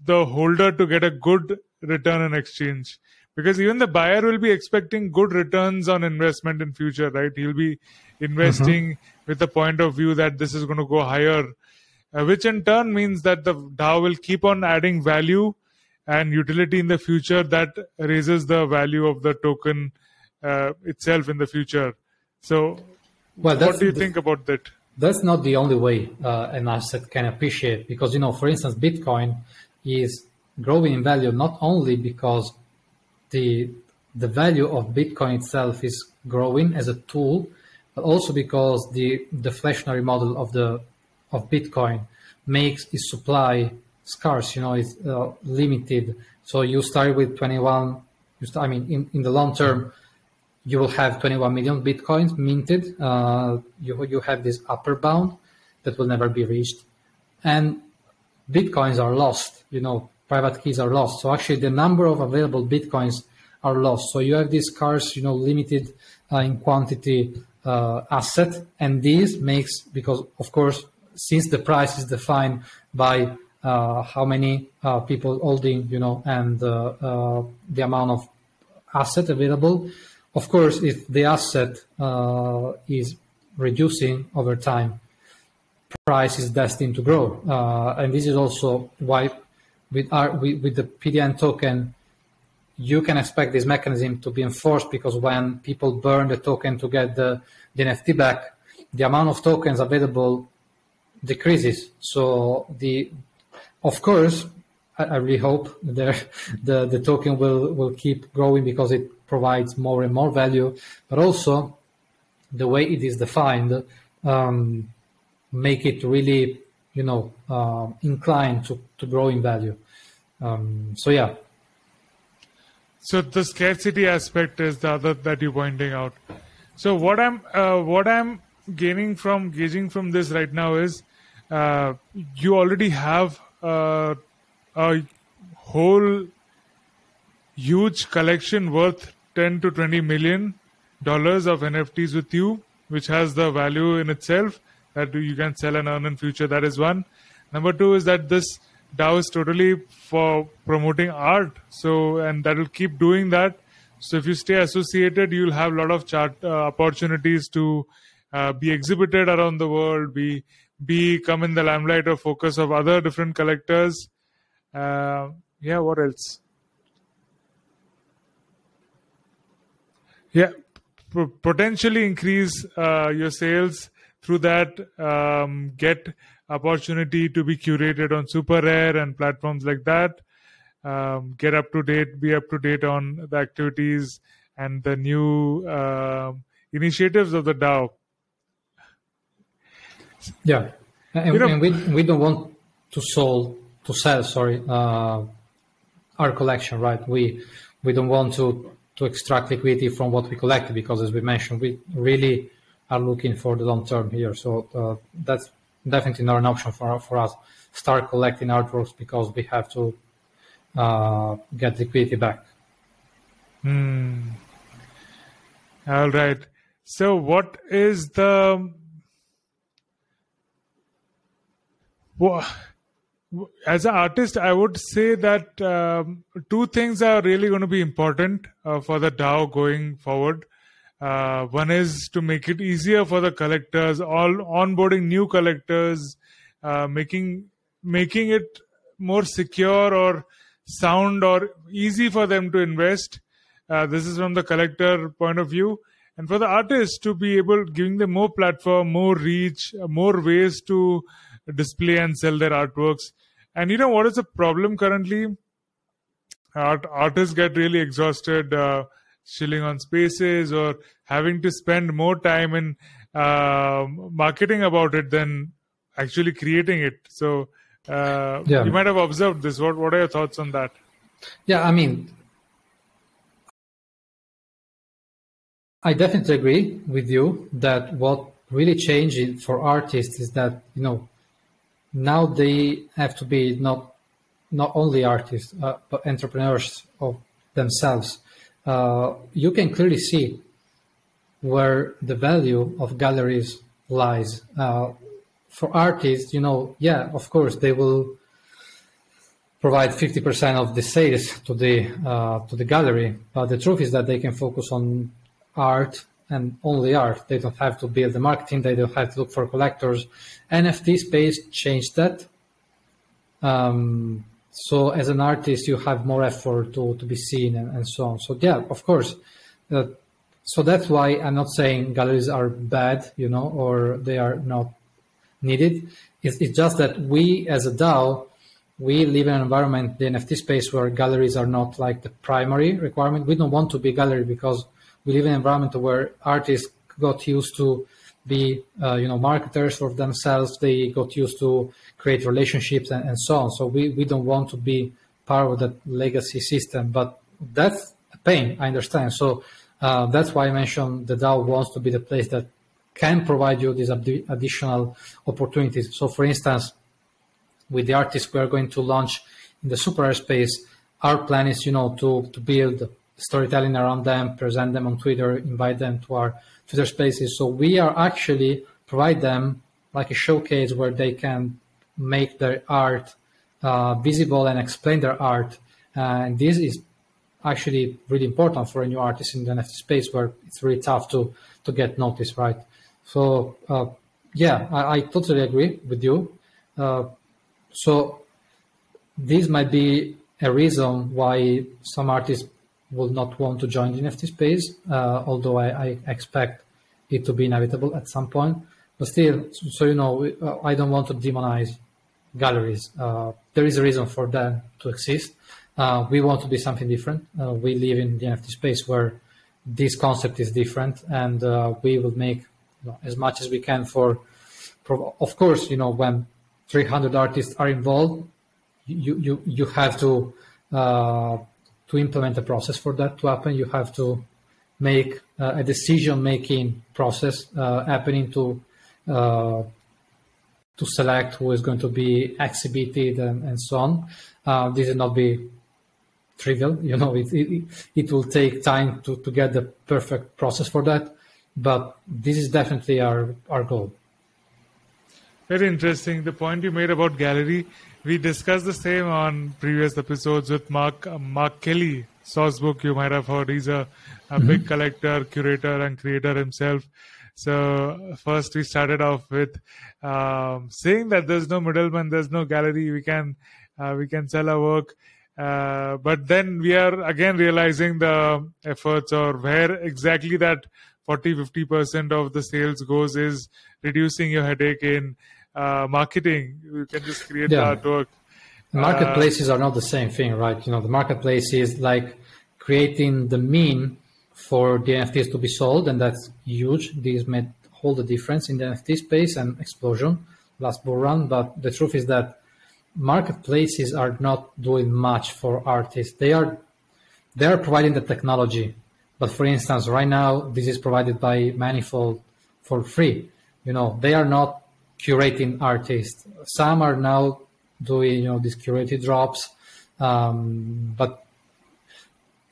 Speaker 1: the holder to get a good return in exchange. Because even the buyer will be expecting good returns on investment in future, right? He'll be investing with the point of view that this is going to go higher, which in turn means that the DAO will keep on adding value and utility in the future that raises the value of the token itself in the future. So what do you think about that?
Speaker 2: That's not the only way an asset can appreciate because, for instance, Bitcoin is growing in value not only because the value of Bitcoin itself is growing as a tool, but also because the deflationary model of Bitcoin makes its supply scarce. It's limited. So you start with 21. In the long term, you will have 21 million Bitcoins minted. You have this upper bound that will never be reached, and Bitcoins are lost. Private keys are lost. So actually the number of available Bitcoins are lost. So you have this scarce, limited in quantity asset. And this makes, because of course, since the price is defined by how many people holding, and the amount of asset available, of course, if the asset is reducing over time, price is destined to grow. And this is also why with the PDN token, you can expect this mechanism to be enforced because when people burn the token to get the NFT back, the amount of tokens available decreases. So of course, I really hope the token will keep growing because it provides more and more value, but also the way it is defined make it really, inclined to grow in value. So yeah.
Speaker 1: So the scarcity aspect is the other that you're pointing out. So what I'm gauging from this right now is you already have a whole huge collection worth $10 to $20 million of NFTs with you, which has the value in itself that you can sell and earn in future. That is one. Number two is that this DAO is totally for promoting art. So, and that will keep doing that. So if you stay associated, you'll have a lot of opportunities to be exhibited around the world, come in the limelight or focus of other different collectors. What else? Yeah, potentially increase your sales through that. Get opportunity to be curated on Super Rare and platforms like that. Be up to date on the activities and the new initiatives of the DAO.
Speaker 2: Yeah, and we don't want to sell our collection, right? We don't want to extract liquidity from what we collected, because as we mentioned, we really are looking for the long term here. So that's definitely not an option for us. Start collecting artworks because we have to get liquidity back.
Speaker 1: All right. So what is the... As an artist, I would say that two things are really going to be important for the DAO going forward. One is to make it easier for the collectors, onboarding new collectors, making it more secure or sound or easy for them to invest. This is from the collector point of view. And for the artists, to be able, giving them more platform, more reach, more ways to display and sell their artworks. And what is the problem currently? Artists get really exhausted chilling on spaces or having to spend more time in marketing about it than actually creating it. So you might have observed this. What are your thoughts on that?
Speaker 2: Yeah, I mean, I definitely agree with you that what really changed for artists is that, now they have to be not only artists, but entrepreneurs of themselves. You can clearly see where the value of galleries lies. For artists, of course, they will provide 50% of the sales to the gallery, but the truth is that they can focus on art and only art. They don't have to build the marketing. They don't have to look for collectors. NFT space changed that. So as an artist, you have more effort to be seen and so on. So yeah, of course. So that's why I'm not saying galleries are bad, or they are not needed. It's just that we as a DAO, we live in an environment, the NFT space, where galleries are not like the primary requirement. We don't want to be a gallery because we live in an environment where artists got used to be, marketers for themselves. They got used to create relationships and so on. So we don't want to be part of that legacy system. But that's a pain, I understand. So that's why I mentioned the DAO wants to be the place that can provide you these additional opportunities. So, for instance, with the artists we are going to launch in the Super Rare space, our plan is, to build storytelling around them, present them on Twitter, invite them to our Twitter spaces. So we are actually provide them like a showcase where they can make their art visible and explain their art. And this is actually really important for a new artist in the NFT space where it's really tough to get noticed, right? So I totally agree with you. So this might be a reason why some artists will not want to join the NFT space, although I expect it to be inevitable at some point. But still, so I don't want to demonize galleries. There is a reason for them to exist. We want to be something different. We live in the NFT space where this concept is different, and we will make as much as we can for of course, when 300 artists are involved, you have to implement a process for that to happen. You have to make a decision-making process happening to select who is going to be exhibited and so on. This will not be trivial. It will take time to get the perfect process for that, but this is definitely our goal.
Speaker 1: Very interesting. The point you made about gallery, we discussed the same on previous episodes with Mark Kelly. Sourcebook, you might have heard. He's a big collector, curator, and creator himself. So first we started off with saying that there's no middleman, there's no gallery. We can sell our work. But then we are again realizing the efforts or where exactly that 40-50% of the sales goes is reducing your headache in marketing. You can just create the artwork.
Speaker 2: Marketplaces are not the same thing, right? The marketplace is like creating the mean for the NFTs to be sold, and that's huge. These made all the difference in the NFT space and explosion last bull run. But the truth is that marketplaces are not doing much for artists. They are providing the technology. But for instance, right now, this is provided by Manifold for free. They are not curating artists. Some are now doing, these curated drops. But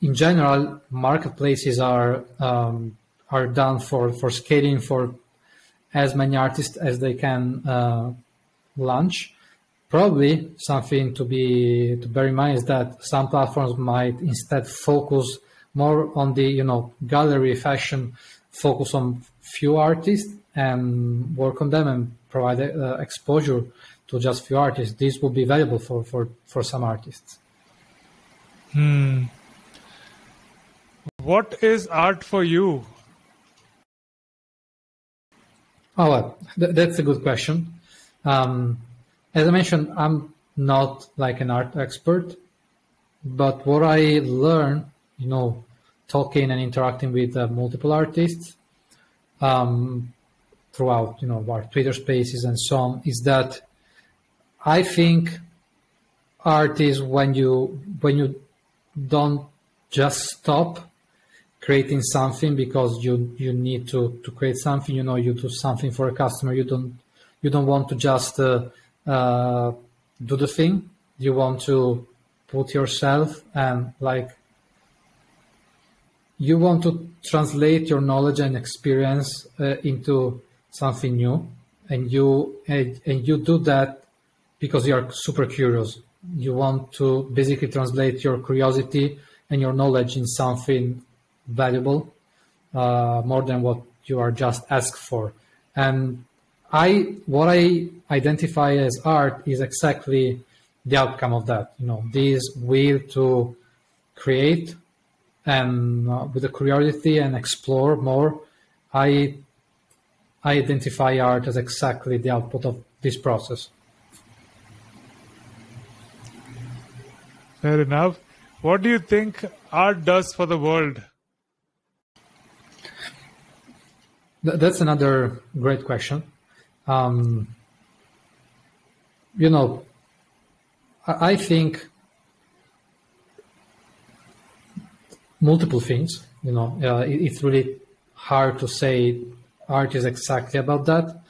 Speaker 2: in general, marketplaces are done for scaling for as many artists as they can launch. Probably something to bear in mind is that some platforms might instead focus more on the gallery fashion, focus on few artists and work on them and provide exposure to just few artists. This will be valuable for some artists.
Speaker 1: What is art for you?
Speaker 2: Oh, well, that's a good question. As I mentioned, I'm not like an art expert, but what I learned, talking and interacting with multiple artists throughout, our Twitter spaces and so on, is that I think art is when you don't just stop creating something because you need to create something. You do something for a customer. You don't want to just do the thing. You want to put yourself and you want to translate your knowledge and experience into something new, and you do that because you are super curious. You want to basically translate your curiosity and your knowledge in something valuable, more than what you are just asked for. And what I identify as art is exactly the outcome of that. This will to create and with the curiosity and explore more. I identify art as exactly the output of this process.
Speaker 1: Fair enough. What do you think art does for the world?
Speaker 2: That's another great question. I think multiple things. It's really hard to say art is exactly about that.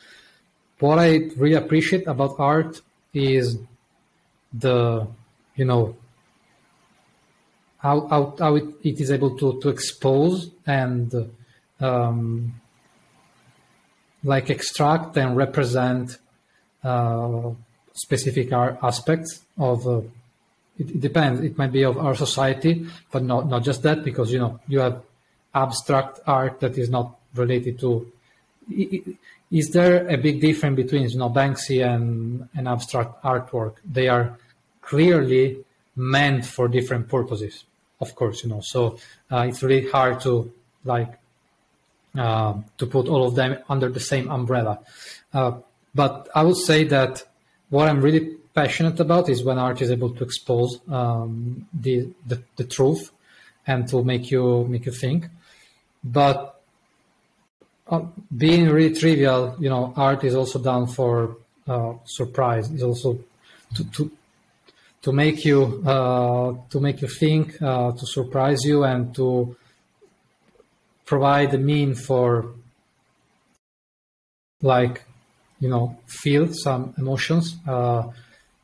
Speaker 2: What I really appreciate about art is how it is able to expose and extract and represent specific aspects of it depends. It might be of our society, but not just that, because you have abstract art that is not related to. Is there a big difference between Banksy and abstract artwork? They are clearly meant for different purposes, of course. So it's really hard to to put all of them under the same umbrella. But I would say that what I'm really passionate about is when art is able to expose the truth and to make you think. But being really trivial, art is also done for surprise. It's also to make you think, to surprise you, and to provide a mean for feel some emotions.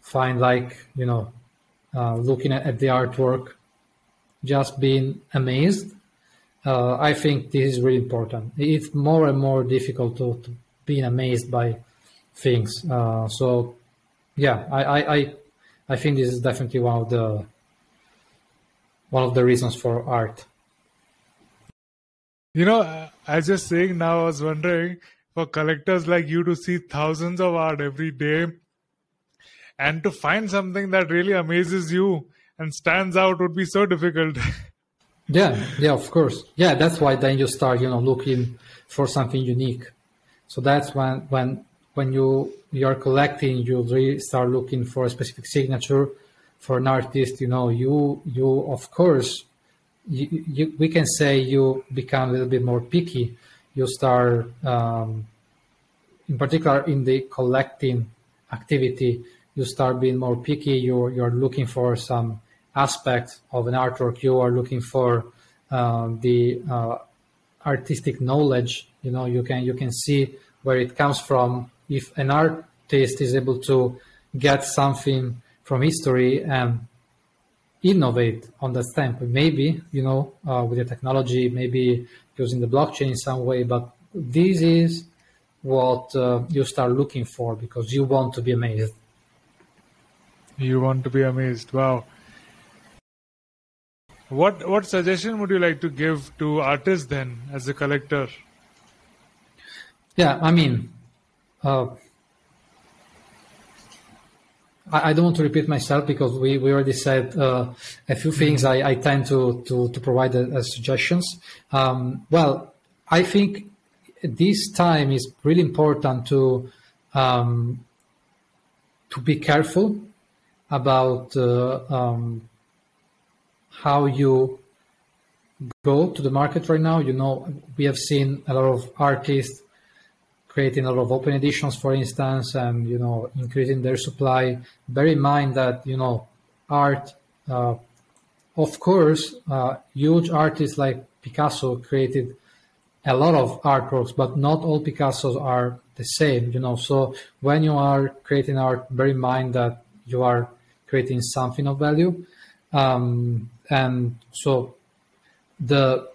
Speaker 2: Find looking at the artwork, just being amazed. I think this is really important. It's more and more difficult to be amazed by things. So yeah, I think this is definitely one of the reasons for art.
Speaker 1: I was just saying now, I was wondering, for collectors like you to see thousands of art every day and to find something that really amazes you and stands out would be so difficult.
Speaker 2: Yeah, of course. Yeah, that's why then you start, looking for something unique. So that's when you're collecting, you really start looking for a specific signature for an artist. You of course, we can say you become a little bit more picky. You start, in particular in the collecting activity, you start being more picky. You're looking for some aspect of an artwork. You are looking for the artistic knowledge. You can see where it comes from. If an artist is able to get something from history and innovate on that standpoint, maybe with the technology, maybe using the blockchain in some way, but this is what you start looking for, because you want to be amazed.
Speaker 1: You want to be amazed. Wow. What suggestion would you like to give to artists then, as a collector?
Speaker 2: Yeah, I mean, I don't want to repeat myself, because we already said a few things. I tend to provide as suggestions. Well, I think this time is really important to be careful about how you go to the market right now. We have seen a lot of artists creating a lot of open editions, for instance, and increasing their supply. Bear in mind that art, of course, huge artists like Picasso created a lot of artworks, but not all Picassos are the same. So when you are creating art, bear in mind that you are creating something of value, and so the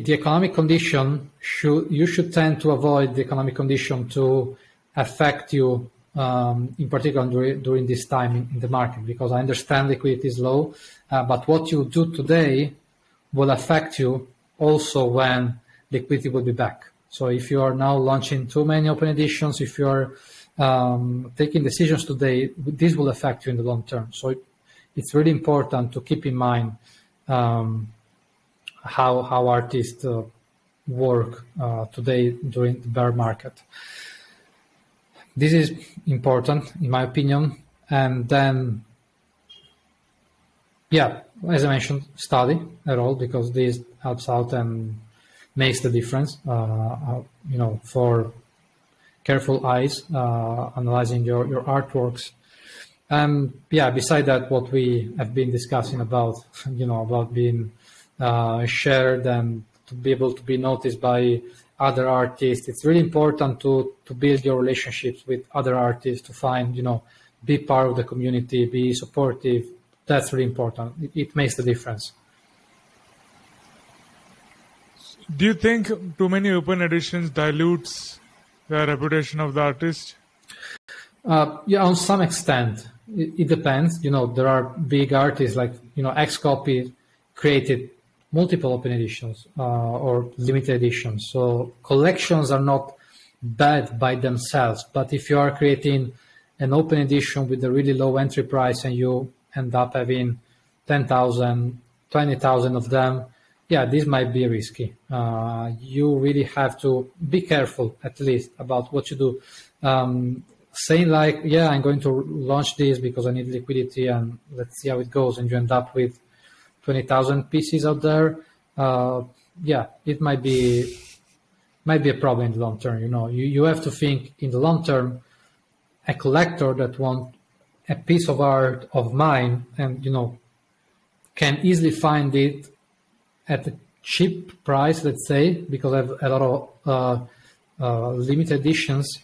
Speaker 2: economic condition you should tend to avoid the economic condition to affect you, in particular during this time in the market, because I understand liquidity is low, but what you do today will affect you also when liquidity will be back. So if you are now launching too many open editions, if you are taking decisions today, this will affect you in the long term. So it's really important to keep in mind how artists work today during the bear market. This is important, in my opinion. And then, yeah, as I mentioned, study at all, because this helps out and makes the difference. For careful eyes, analyzing your artworks. Beside that, what we have been discussing about, about being shared and to be able to be noticed by other artists. It's really important to build your relationships with other artists, to find, be part of the community, be supportive. That's really important. It makes the difference.
Speaker 1: Do you think too many open editions dilutes the reputation of the artist?
Speaker 2: On some extent. It depends. There are big artists like, Xcopy created multiple open editions or limited editions. So collections are not bad by themselves. But if you are creating an open edition with a really low entry price and you end up having 10,000, 20,000 of them, this might be risky. You really have to be careful, at least, about what you do. Saying I'm going to launch this because I need liquidity and let's see how it goes, and you end up with 20,000 pieces out there, yeah, it might be a problem in the long term. You have to think in the long term. A collector that wants a piece of art of mine and can easily find it at a cheap price, let's say, because I have a lot of limited editions,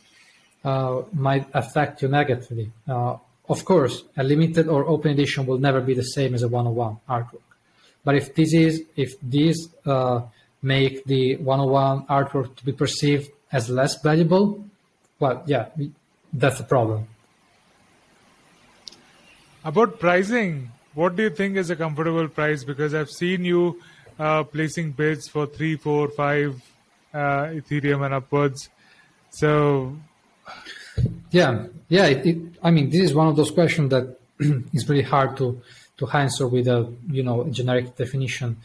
Speaker 2: might affect you negatively. Of course, a limited or open edition will never be the same as a one-on-one artwork. But if these make the one-on-one artwork to be perceived as less valuable, well, yeah, that's a problem.
Speaker 1: About pricing, what do you think is a comfortable price? Because I've seen you placing bids for 3, 4, 5 Ethereum and upwards. So,
Speaker 2: yeah. I mean, this is one of those questions that is really hard to answer with a generic definition.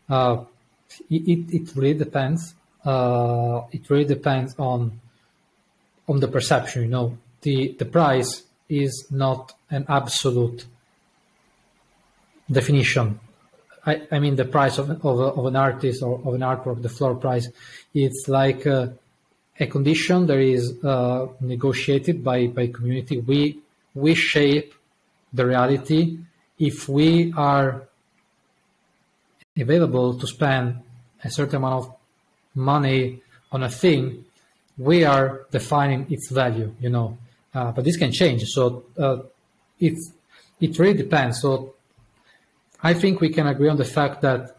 Speaker 2: It really depends. It really depends on the perception. The price is not an absolute definition. I mean, the price of an artist or of an artwork, the floor price, it's like a condition that is negotiated by community. We shape the reality. If we are available to spend a certain amount of money on a thing, we are defining its value, but this can change. So it really depends. So I think we can agree on the fact that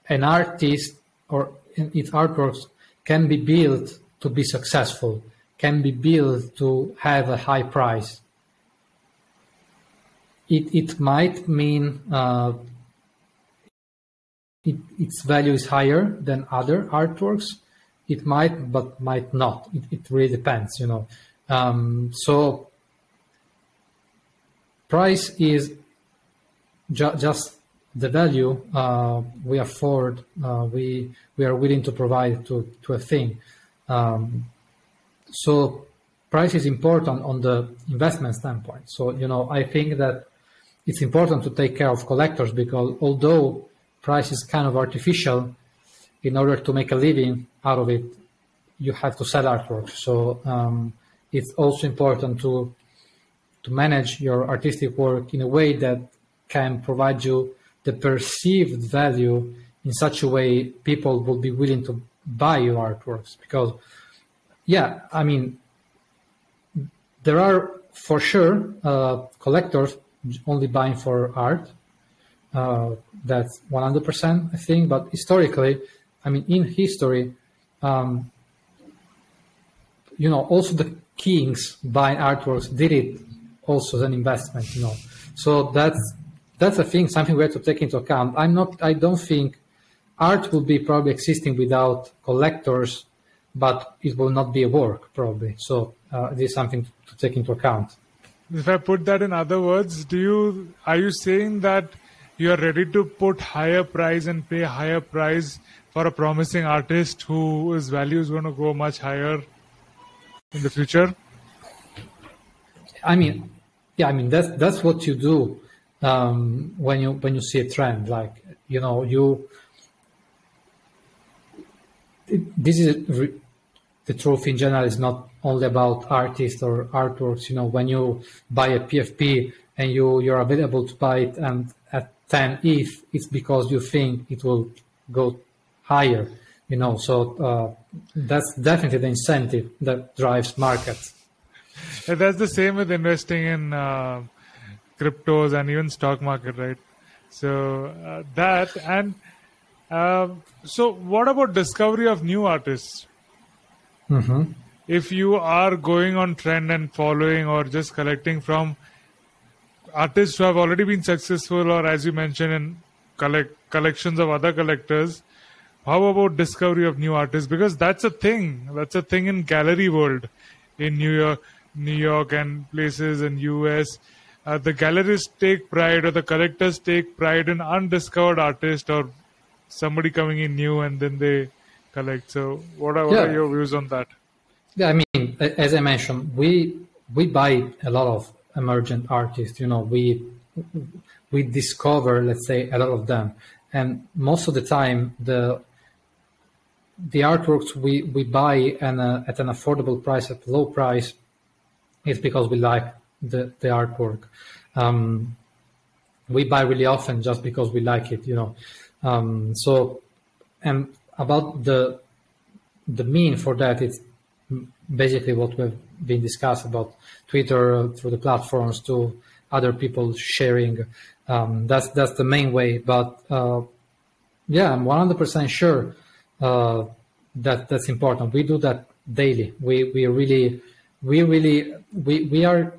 Speaker 2: an artist or its artworks can be built to be successful, can be built to have a high price. It might mean its value is higher than other artworks. It might, but might not. It really depends, So price is just the value we afford, we are willing to provide to a thing. So price is important on the investment standpoint. So, I think that it's important to take care of collectors because although price is kind of artificial, in order to make a living out of it, you have to sell artwork. So it's also important to manage your artistic work in a way that can provide you the perceived value in such a way people will be willing to buy your artworks. Because, yeah, I mean, there are for sure collectors only buying for art. That's 100%, I think. But historically, I mean, in history, also the kings buying artworks did it also as an investment, So that's a thing, something we have to take into account. I don't think art will be probably existing without collectors, but it will not be a work probably. So this is something to take into account.
Speaker 1: If I put that in other words, are you saying that you are ready to put higher price and pay higher price for a promising artist whose value is going to go much higher in the future?
Speaker 2: I mean, that's what you do when you see a trend. Like, this is the truth in general. Is not only about artists or artworks. When you buy a PFP and you're available to buy it and at 10 ETH, it's because you think it will go higher. So that's definitely the incentive that drives markets.
Speaker 1: That's the same with investing in cryptos and even stock market, right? So so what about discovery of new artists?
Speaker 2: Mm-hmm.
Speaker 1: If you are going on trend and following or just collecting from artists who have already been successful, or as you mentioned, in collections of other collectors, how about discovery of new artists? Because that's a thing. That's a thing in gallery world, in New York and places in US. The gallerists take pride, or the collectors take pride in undiscovered artists or somebody coming in new, and then they collect. So what are your views on that?
Speaker 2: Yeah, I mean, as I mentioned, we buy a lot of emergent artists. We we discover, let's say, a lot of them. And most of the time, the artworks we buy at an affordable price, at a low price, is because we like the artwork. We buy really often just because we like it, So, and about the mean for that, it's basically what we've been discussed about Twitter, through the platforms, to other people sharing. That's the main way. But yeah, I'm 100% sure that's important. We do that daily. We are,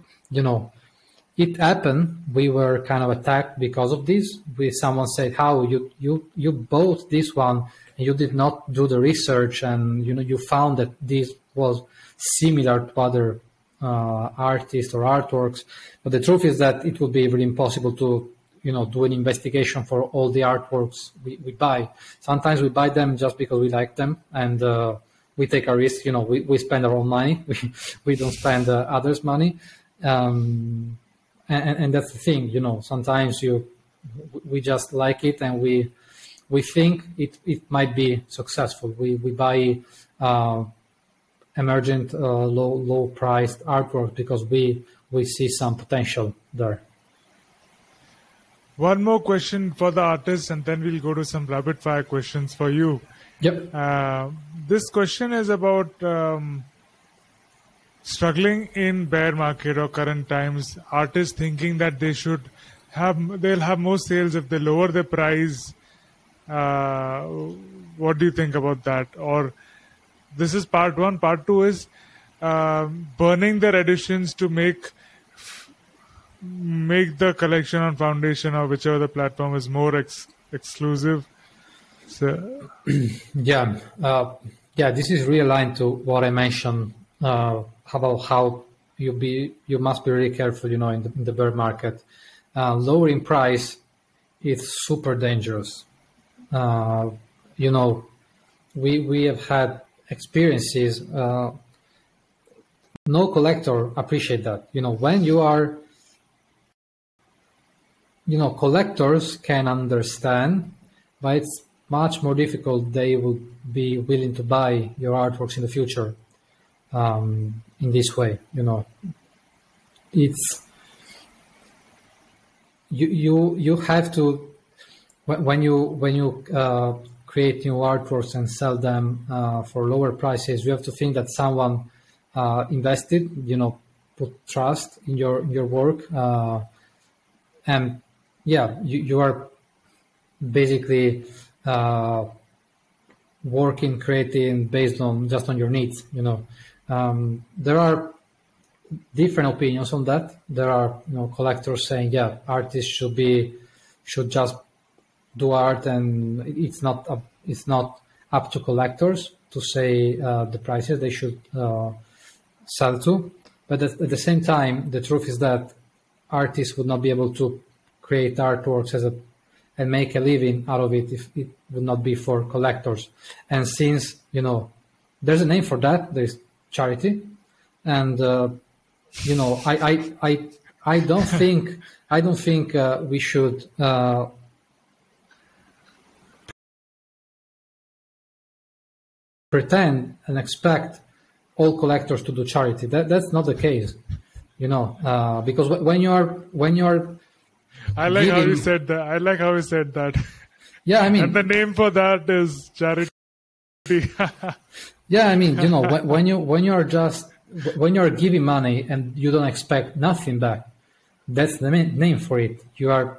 Speaker 2: it happened. We were kind of attacked because of this. Someone said, "How you bought this one and you did not do the research, and you found that this was similar to other artists or artworks." But the truth is that it would be really impossible to do an investigation for all the artworks we buy. Sometimes we buy them just because we like them, and we take a risk. We spend our own money. We don't spend others' money. And that's the thing, sometimes we just like it, and we think it might be successful. We buy emergent, low priced artwork because we see some potential there.
Speaker 1: One more question for the artist, and then we'll go to some rapid fire questions for you.
Speaker 2: Yep.
Speaker 1: This question is about struggling in bear market or current times, artists thinking that they'll have more sales if they lower the price. What do you think about that? Or this is part one. Part two is burning their editions to make the collection on Foundation or whichever the platform is more exclusive. So
Speaker 2: yeah, this is really aligned to what I mentioned about how you must be really careful, in the bear market. Lowering price is super dangerous. We have had experiences. No collector appreciate that. When you are, collectors can understand, but it's much more difficult. They will be willing to buy your artworks in the future. In this way, it's you have to, when you create new artworks and sell them for lower prices, you have to think that someone invested, put trust in your work, and you are basically working, creating based on just on your needs. There are different opinions on that. There are collectors saying, artists should just do art, and it's not up to collectors to say the prices they should sell to. But at the same time, the truth is that artists would not be able to create artworks and make a living out of it if it would not be for collectors. And since there's a name for that, there's charity, and I don't think we should pretend and expect all collectors to do charity. That's not the case, because when you're
Speaker 1: I like how you said that.
Speaker 2: Yeah, I mean,
Speaker 1: and the name for that is charity.
Speaker 2: Yeah, I mean, when you're giving money and you don't expect nothing back, that's the name for it. You're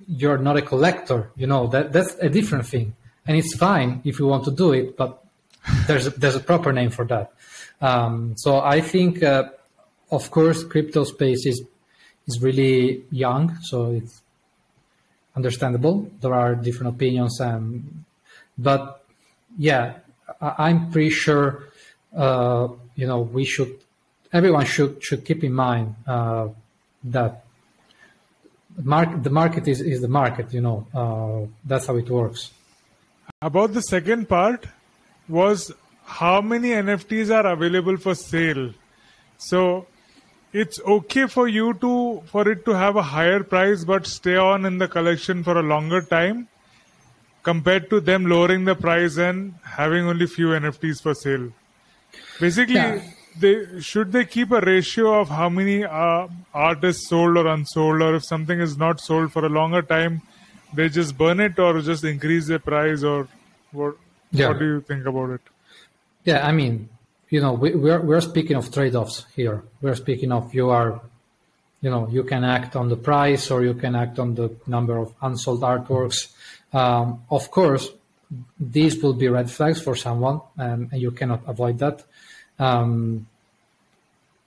Speaker 2: not a collector. That's a different thing, and it's fine if you want to do it, but there's a proper name for that. So I think, of course, crypto space is really young, so it's understandable. There are different opinions, but yeah, I'm pretty sure everyone should keep in mind that the market is the market. That's how it works.
Speaker 1: About the second part was how many NFTs are available for sale. So it's okay for it to have a higher price but stay on in the collection for a longer time compared to them lowering the price and having only few NFTs for sale. Basically, should they keep a ratio of how many art is sold or unsold, or if something is not sold for a longer time, they just burn it or just increase the price, or what?
Speaker 2: Yeah.
Speaker 1: What do you think about it?
Speaker 2: Yeah, I mean, we're speaking of trade-offs here. We're speaking of you can act on the price or you can act on the number of unsold artworks. Of course, these will be red flags for someone, and you cannot avoid that.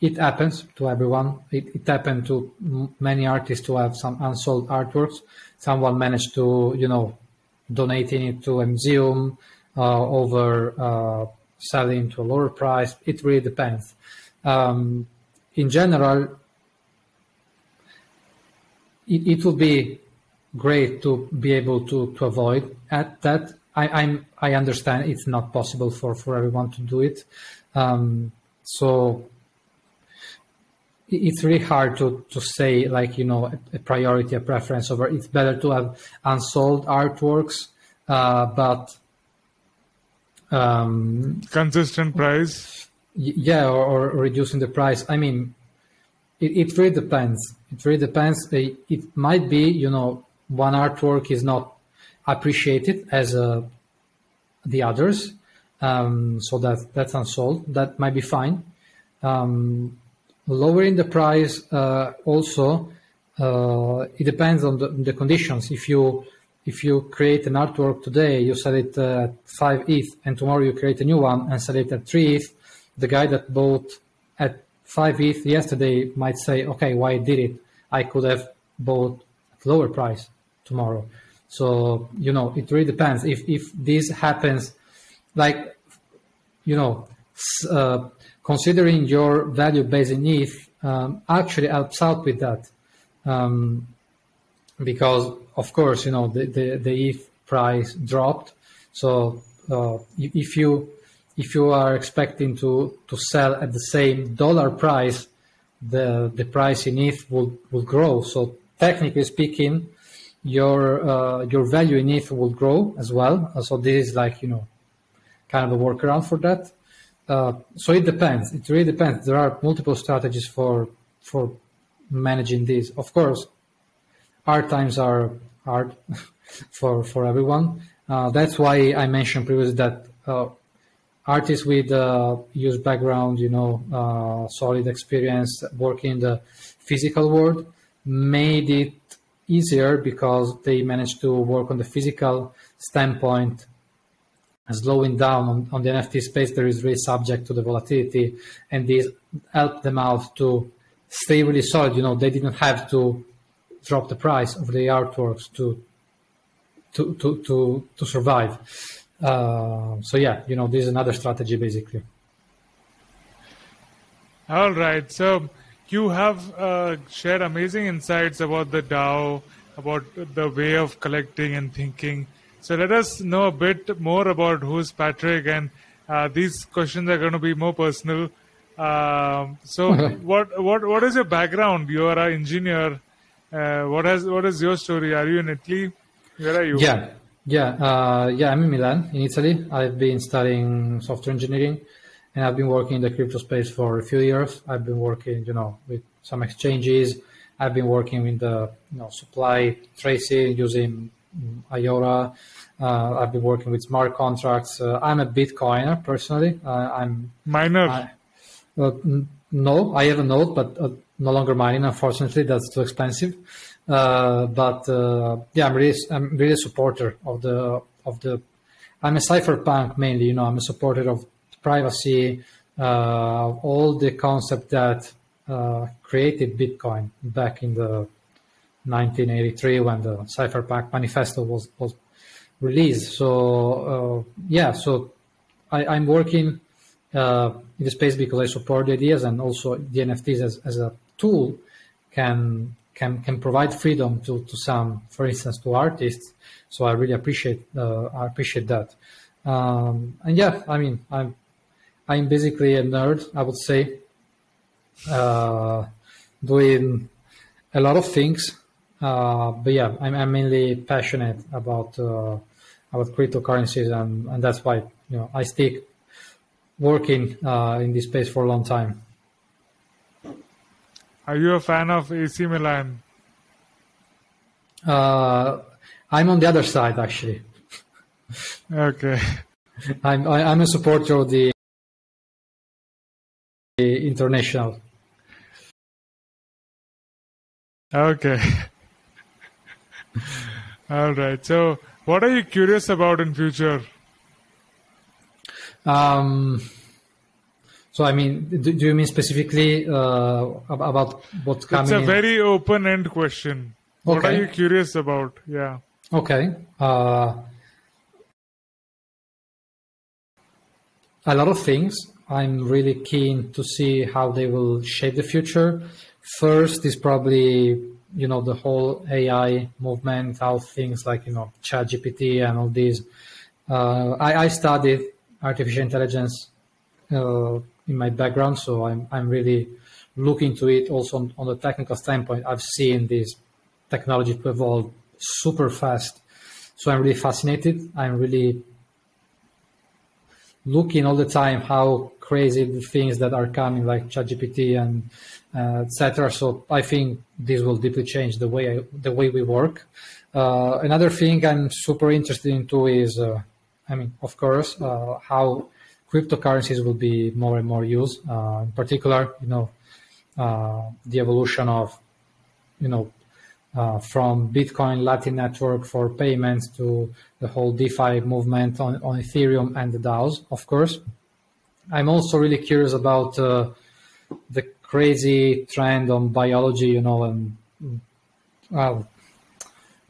Speaker 2: It happens to everyone. It happened to many artists to have some unsold artworks. Someone managed to, donating it to a museum over selling to a lower price. It really depends. In general, it would be great to be able to avoid at that. I understand it's not possible for everyone to do it. So it's really hard to say, like, a priority, a preference over. It's better to have unsold artworks, but
Speaker 1: consistent price.
Speaker 2: Yeah, or reducing the price. I mean, it really depends. It really depends. It might be, one artwork is not appreciated as the others, so that's unsold. That might be fine. Lowering the price also, it depends on the conditions. If you create an artwork today, you sell it at 5 ETH, and tomorrow you create a new one and sell it at 3 ETH, the guy that bought at 5 ETH yesterday might say, okay, why did it? I could have bought at lower price tomorrow. So, it really depends. If this happens, like, considering your value based in ETH actually helps out with that. Because, of course, the ETH price dropped. So if you are expecting to sell at the same dollar price, the price in ETH will grow. So technically speaking, your value in ETH will grow as well. So this is like, kind of a workaround for that. So it depends. It really depends. There are multiple strategies for managing this. Of course, hard times are hard for everyone. That's why I mentioned previously that artists with used background, solid experience working in the physical world made it easier because they managed to work on the physical standpoint. Slowing down on the NFT space, there is really subject to the volatility, and this helped them out to stay really solid. They didn't have to drop the price of the artworks to survive. So yeah, this is another strategy basically.
Speaker 1: All right. So you have shared amazing insights about the DAO, about the way of collecting and thinking. So let us know a bit more about who's Patrick, and these questions are going to be more personal. So what is your background? You are an engineer. What is your story? Are you in Italy? Where are you?
Speaker 2: I'm in Milan, in Italy. I've been studying software engineering, and I've been working in the crypto space for a few years. I've been working, with some exchanges. I've been working with the supply tracing using IOTA. I've been working with smart contracts. I'm a Bitcoiner personally. I'm
Speaker 1: miner.
Speaker 2: No, I have a node, but no longer mining. Unfortunately, that's too expensive. But I'm really a supporter of the. I'm a cypherpunk mainly. I'm a supporter of privacy, all the concept that created Bitcoin back in the 1983 when the cypherpunk manifesto was released. So so I'm working in the space because I support the ideas, and also the NFTs as a tool can provide freedom to some, for instance, to artists. So I really appreciate that. I'm basically a nerd, I would say. doing a lot of things. But yeah, I'm mainly passionate about cryptocurrencies, and that's why I stick working in this space for a long time.
Speaker 1: Are you a fan of AC Milan?
Speaker 2: I'm on the other side, actually.
Speaker 1: Okay.
Speaker 2: I'm a supporter of the international.
Speaker 1: Okay. All right. So, what are you curious about in future?
Speaker 2: So, I mean, do you mean specifically about what's coming?
Speaker 1: It's a very open-end question.
Speaker 2: Okay.
Speaker 1: What are you curious about? Yeah.
Speaker 2: Okay. A lot of things. I'm really keen to see how they will shape the future. First is probably, the whole AI movement, how things like, ChatGPT and all these. I studied artificial intelligence in my background, so I'm really looking to it also on the technical standpoint. I've seen this technology to evolve super fast. So I'm really fascinated. I'm really looking all the time how crazy the things that are coming, like ChatGPT and etc. So I think this will deeply change the way we work. Another thing I'm super interested into is, of course, how cryptocurrencies will be more and more used. In particular, the evolution of, from Bitcoin Latin network for payments to the whole DeFi movement on Ethereum and the DAOs, of course. I'm also really curious about the crazy trend on biology, and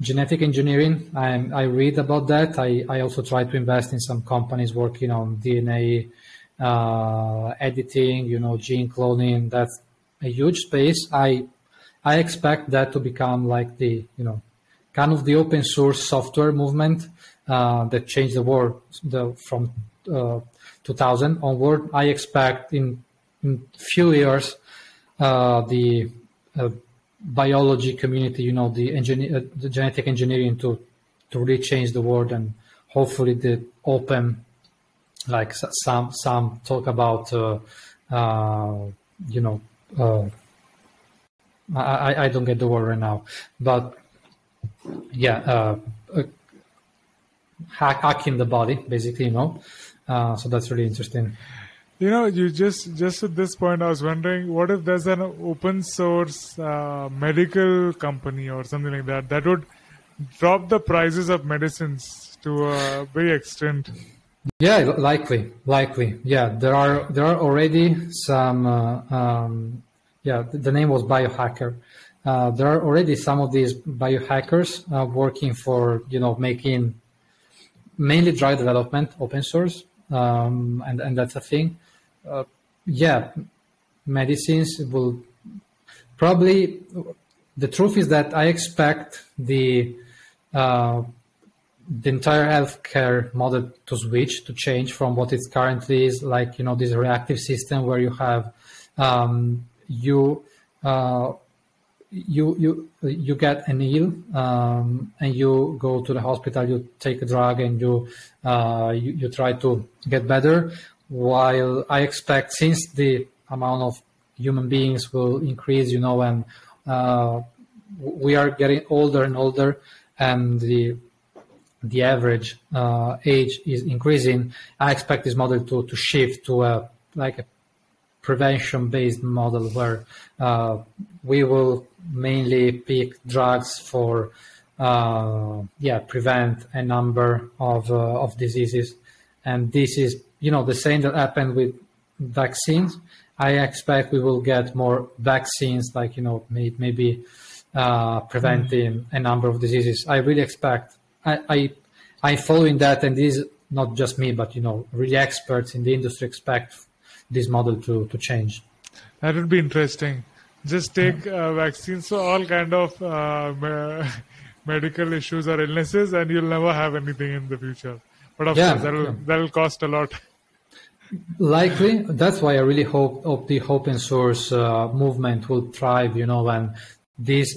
Speaker 2: genetic engineering. I read about that. I also try to invest in some companies working on DNA editing, gene cloning. That's a huge space. I expect that to become like the, kind of the open source software movement that changed the world from 2000 onward. I expect in few years the biology community, the genetic engineering to really change the world, and hopefully the open, like some talk about, I don't get the word right now, but yeah, hacking the body, basically, so that's really interesting.
Speaker 1: You just at this point, I was wondering, what if there's an open source medical company or something like that would drop the prices of medicines to a big extent?
Speaker 2: Yeah, likely. Yeah, there are already some. The name was Biohacker. There are already some of these biohackers working for making mainly drug development open source, and that's a thing. Medicines will probably. The truth is that I expect the entire healthcare model to change from what it currently is, like this reactive system where you have you get an ill and you go to the hospital, you take a drug, and you try to get better. While I expect, since the amount of human beings will increase, and we are getting older and older, and the average age is increasing, I expect this model to shift to a prevention-based model where we will mainly pick drugs for prevent a number of diseases. And this is the same that happened with vaccines. I expect we will get more vaccines, like maybe preventing a number of diseases. I really expect. I'm following that, and this is not just me, but really experts in the industry expect this model to change.
Speaker 1: That would be interesting. Just take vaccines for all kind of medical issues or illnesses, and you'll never have anything in the future. But of course, that'll cost a lot.
Speaker 2: Likely. That's why I really hope the open source movement will thrive, and this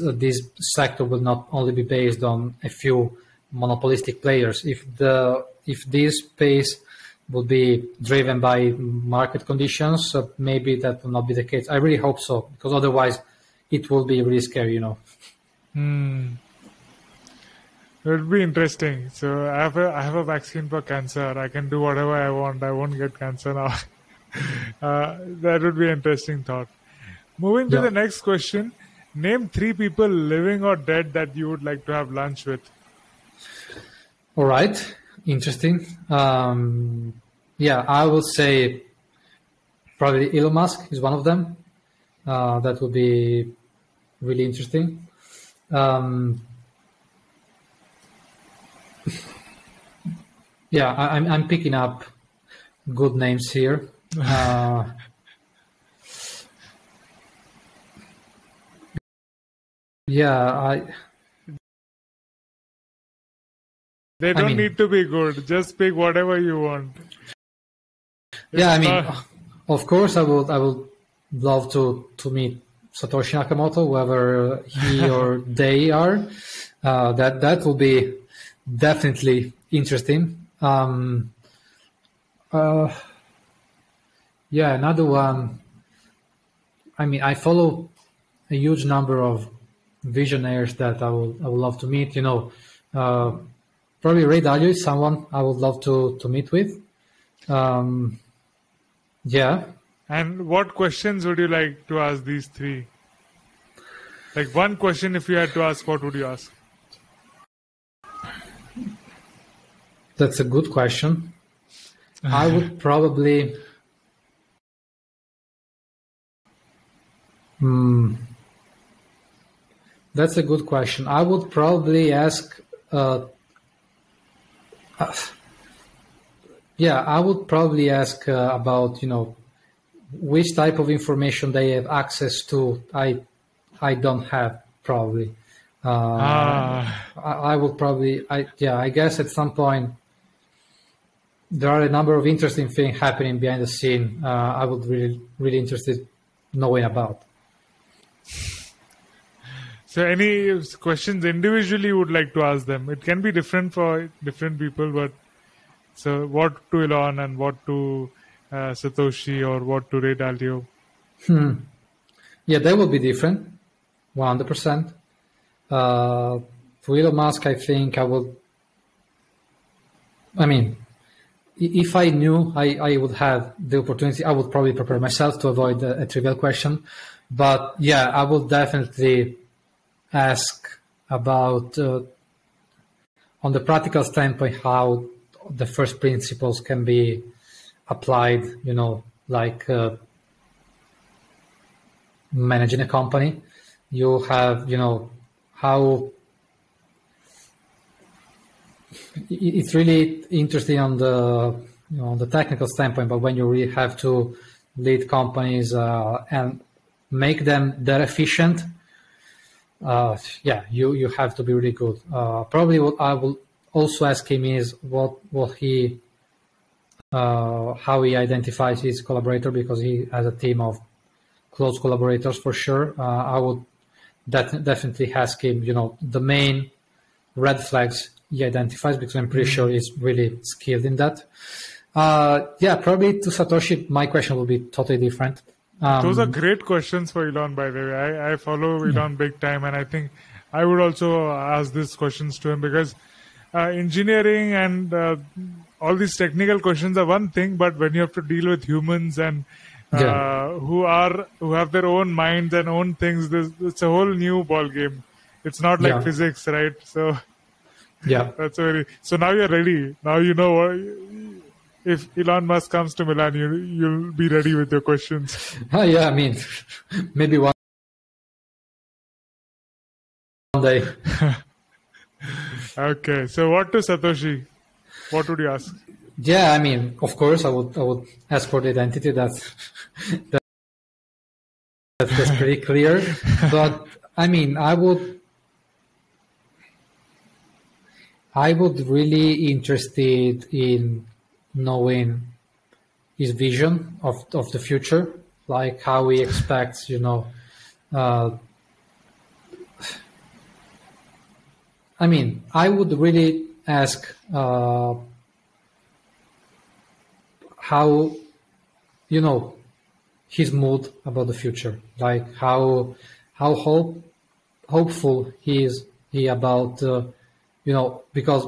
Speaker 2: sector will not only be based on a few monopolistic players. If this space will be driven by market conditions, maybe that will not be the case. I really hope so, because otherwise it will be really scary,
Speaker 1: It would be interesting. So I have a vaccine for cancer. I can do whatever I want. I won't get cancer now. That would be an interesting thought. Moving to the next question. Name 3 people, living or dead, that you would like to have lunch with.
Speaker 2: All right. Interesting. I will say probably Elon Musk is one of them. That would be really interesting. I'm picking up good names here.
Speaker 1: They don't need to be good. Just pick whatever you want.
Speaker 2: Of course, I would love to meet Satoshi Nakamoto, whoever he or they are. That will be definitely interesting. Another one. I follow a huge number of visionaries that I would love to meet. Probably Ray Dalio is someone I would love to meet with.
Speaker 1: And what questions would you like to ask these 3? Like one question, if you had to ask, what would you ask?
Speaker 2: That's a good question. I would probably... That's a good question. I would probably ask... I would probably ask about, which type of information they have access to. I don't have, probably. I would probably... I guess at some point there are a number of interesting things happening behind the scene. I would really interested knowing about.
Speaker 1: So any questions individually you would like to ask them? It can be different for different people, but so what to Elon and what to Satoshi or what to Ray Dalio?
Speaker 2: Yeah, that would be different, 100%. For Elon Musk, I think I would... if I knew I would have the opportunity, I would probably prepare myself to avoid a trivial question. But yeah, I would definitely ask about, on the practical standpoint, how the first principles can be applied, like managing a company. You have, how it's really interesting on the, on the technical standpoint, but when you really have to lead companies and make them that efficient, you have to be really good. Probably what I will also ask him is how he identifies his collaborator, because he has a team of close collaborators for sure. I would definitely ask him, the main red flags he identifies, because I'm pretty sure he's really skilled in that. Probably to Satoshi, my question will be totally different.
Speaker 1: Those are great questions for Elon, by the way. I follow Elon big time, and I think I would also ask these questions to him, because engineering and all these technical questions are one thing, but when you have to deal with humans and who have their own minds and own things, it's a whole new ball game. It's not like physics, right? So that's so now you're ready. Now you know what, if Elon Musk comes to Milan, you'll be ready with your questions.
Speaker 2: Maybe one day.
Speaker 1: Okay, so what to Satoshi? What would you ask?
Speaker 2: Of course, I would ask for the identity. That's pretty clear. But I would really interested in knowing vision of the future, like how he expects, I mean, I would really ask how, his mood about the future, like how hopeful he is about, because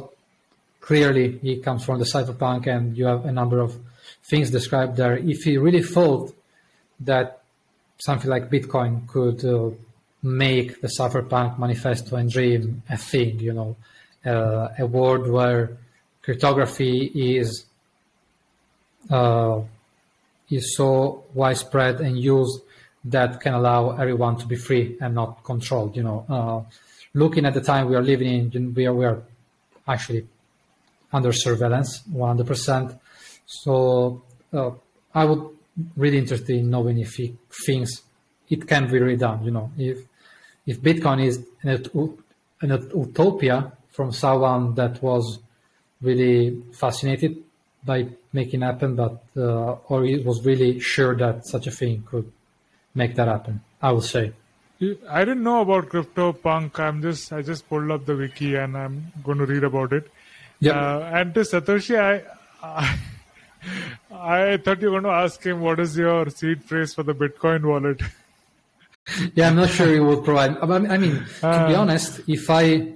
Speaker 2: clearly he comes from the cypherpunk and you have a number of things described there. If he really thought that something like Bitcoin could make the cypherpunk manifesto and dream a thing, a world where cryptography is so widespread and used that can allow everyone to be free and not controlled. Looking at the time we are living in, we are actually under surveillance 100%. So I would really interested in knowing if he thinks it can be redone. If Bitcoin is an utopia from someone that was really fascinated by making happen, but or he was really sure that such a thing could make that happen, I would say.
Speaker 1: I didn't know about CryptoPunk. I just pulled up the wiki and I'm going to read about it. Yeah. And to Satoshi, I thought you were going to ask him what is your seed phrase for the Bitcoin wallet.
Speaker 2: Yeah, I'm not sure he would provide. I mean, to be honest, if I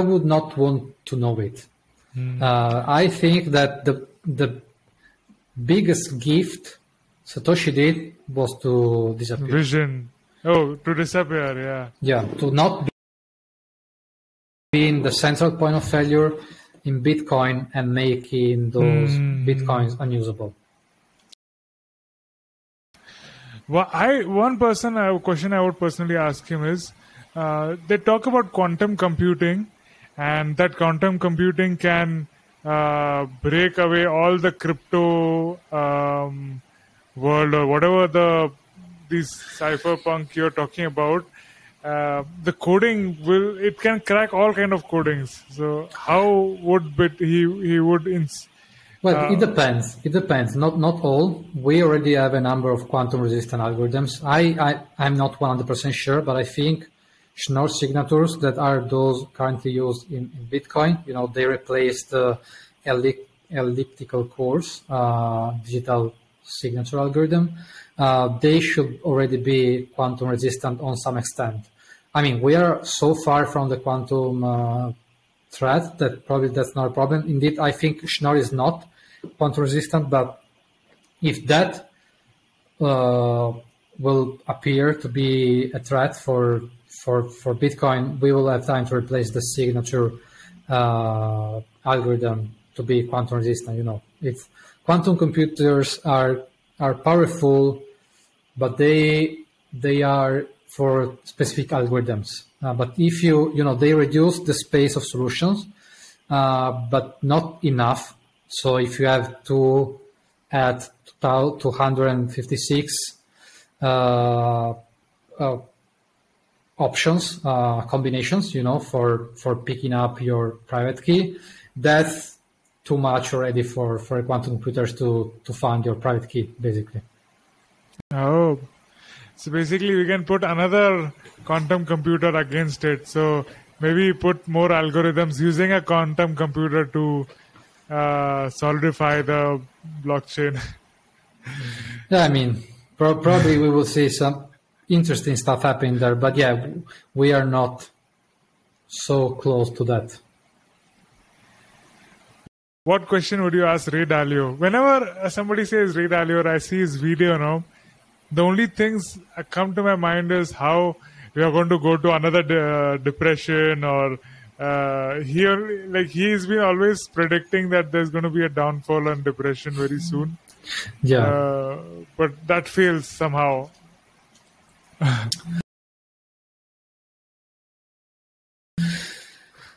Speaker 2: would not want to know it. I think that the biggest gift Satoshi did was to disappear.
Speaker 1: Vision. Oh, to disappear, yeah.
Speaker 2: Yeah, to not be in the central point of failure in Bitcoin and making those Bitcoins unusable.
Speaker 1: Well, a question I would personally ask him is, they talk about quantum computing, and that quantum computing can break away all the crypto world or whatever these cypherpunk you're talking about. The coding it can crack all kind of codings. So how would he would?
Speaker 2: Well, it depends. It depends. Not all. We already have a number of quantum-resistant algorithms. I'm not 100% sure, but I think Schnorr signatures that are those currently used in Bitcoin. They replaced the elliptical course digital signature algorithm. They should already be quantum-resistant on some extent. I mean, we are so far from the quantum threat that probably that's not a problem. Indeed, I think Schnorr is not quantum resistant, but if that will appear to be a threat for Bitcoin, we will have time to replace the signature algorithm to be quantum resistant. If quantum computers are powerful, but they are for specific algorithms. But if they reduce the space of solutions, but not enough. So if you have to add 256 options, combinations, for picking up your private key, that's too much already for quantum computers to find your private key, basically.
Speaker 1: Oh, so basically we can put another quantum computer against it. So maybe put more algorithms using a quantum computer to solidify the blockchain.
Speaker 2: Yeah, I mean, probably we will see some interesting stuff happening there, but yeah, we are not so close to that.
Speaker 1: What question would you ask Ray Dalio? Whenever somebody says Ray Dalio or I see his video now, the only things that come to my mind is how we are going to go to another depression, or he's been always predicting that there's going to be a downfall and depression very soon.
Speaker 2: Yeah.
Speaker 1: But that fails somehow.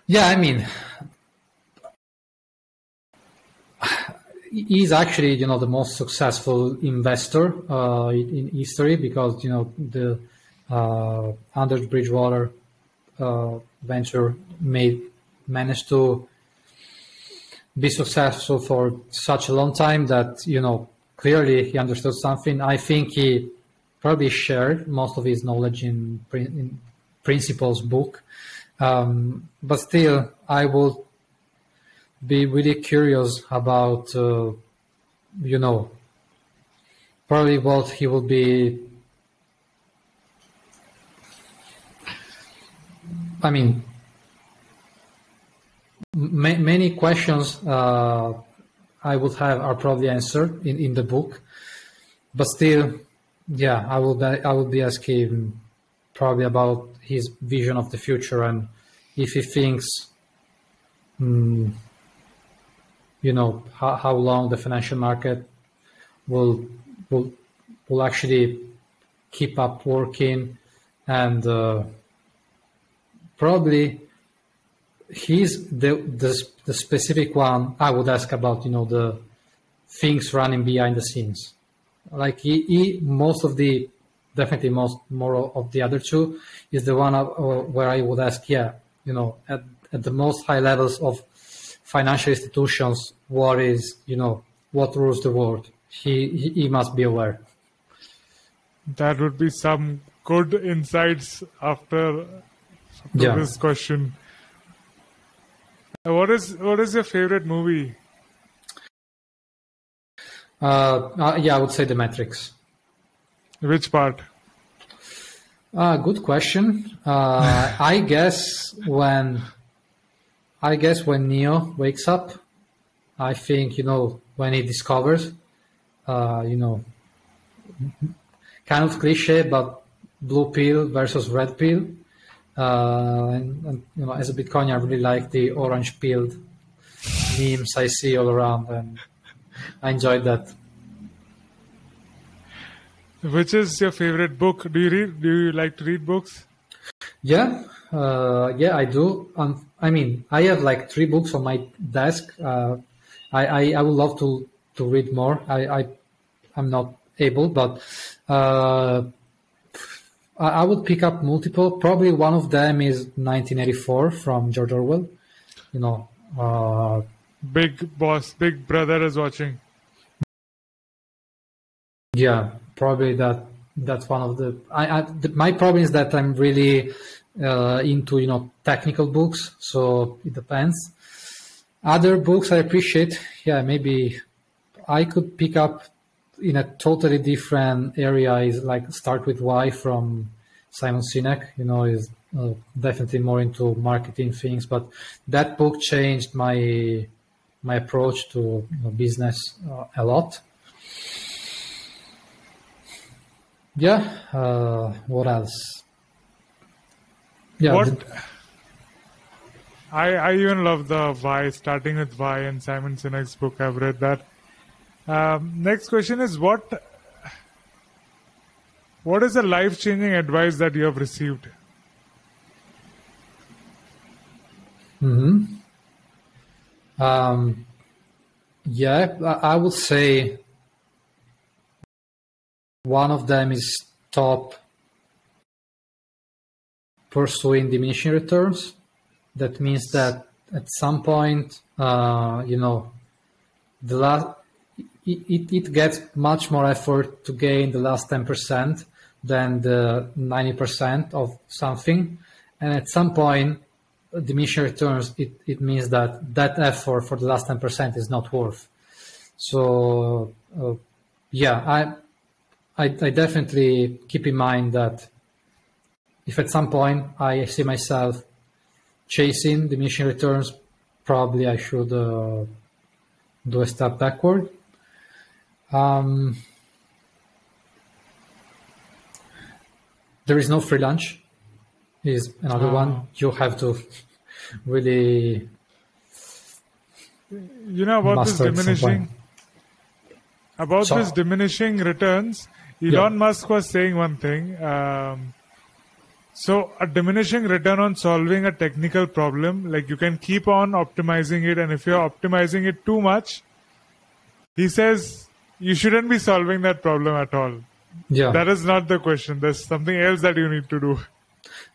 Speaker 2: Yeah, I mean, he's actually, the most successful investor in history, because, the under Bridgewater venture managed to be successful for such a long time that, you know, clearly he understood something. I think he probably shared most of his knowledge in Principles book. But still, I would be really curious about, you know, probably what he will be. I mean, many questions I would have are probably answered in the book, but still, yeah, I will be asking probably about his vision of the future and if he thinks, you know, how long the financial market will actually keep up working, and probably he's the specific one I would ask about, you know, the things running behind the scenes. Like he most of the, definitely more of the other two is the one where I would ask, yeah, you know, at the most high levels of financial institutions, what is, you know, what rules the world? He must be aware.
Speaker 1: That would be some good insights after this question. What is your favorite movie?
Speaker 2: Yeah, I would say The Matrix.
Speaker 1: Which part?
Speaker 2: Good question. I guess when Neo wakes up, I think, you know, when he discovers, you know, kind of cliche, but blue pill versus red pill. And you know, as a Bitcoiner, I really like the orange pilled memes I see all around, and I enjoyed that.
Speaker 1: Which is your favorite book? Do you like to read books?
Speaker 2: Yeah, I do. I mean, I have like 3 books on my desk. I would love to read more. I'm not able, but I would pick up multiple. Probably one of them is 1984 from George Orwell. You know,
Speaker 1: Big Boss, Big Brother is watching.
Speaker 2: Yeah, probably that's one of the. My problem is that I'm really into, you know, technical books, so it depends. Other books I appreciate. Yeah, maybe I could pick up in a totally different area is like Start With Why from Simon Sinek. You know, is definitely more into marketing things, but that book changed my approach to, you know, business a lot. Yeah. What else? Yeah.
Speaker 1: I even love the Why, Starting With Why, and Simon Sinek's book. I've read that. Next question is what is the life-changing advice that you have received?
Speaker 2: Yeah, I would say one of them is stop pursuing diminishing returns. That means that at some point, you know, it gets much more effort to gain the last 10% than the 90% of something. And at some point, diminishing returns, it means that effort for the last 10% is not worth. So, yeah, I definitely keep in mind that if at some point I see myself chasing diminishing returns, probably I should do a step backward. There is no free lunch is another one. You have to really,
Speaker 1: you know, about this diminishing returns. Elon Musk was saying one thing. So a diminishing return on solving a technical problem, like you can keep on optimizing it, and if you're optimizing it too much, he says you shouldn't be solving that problem at all. Yeah, that is not the question. There's something else that you need to do.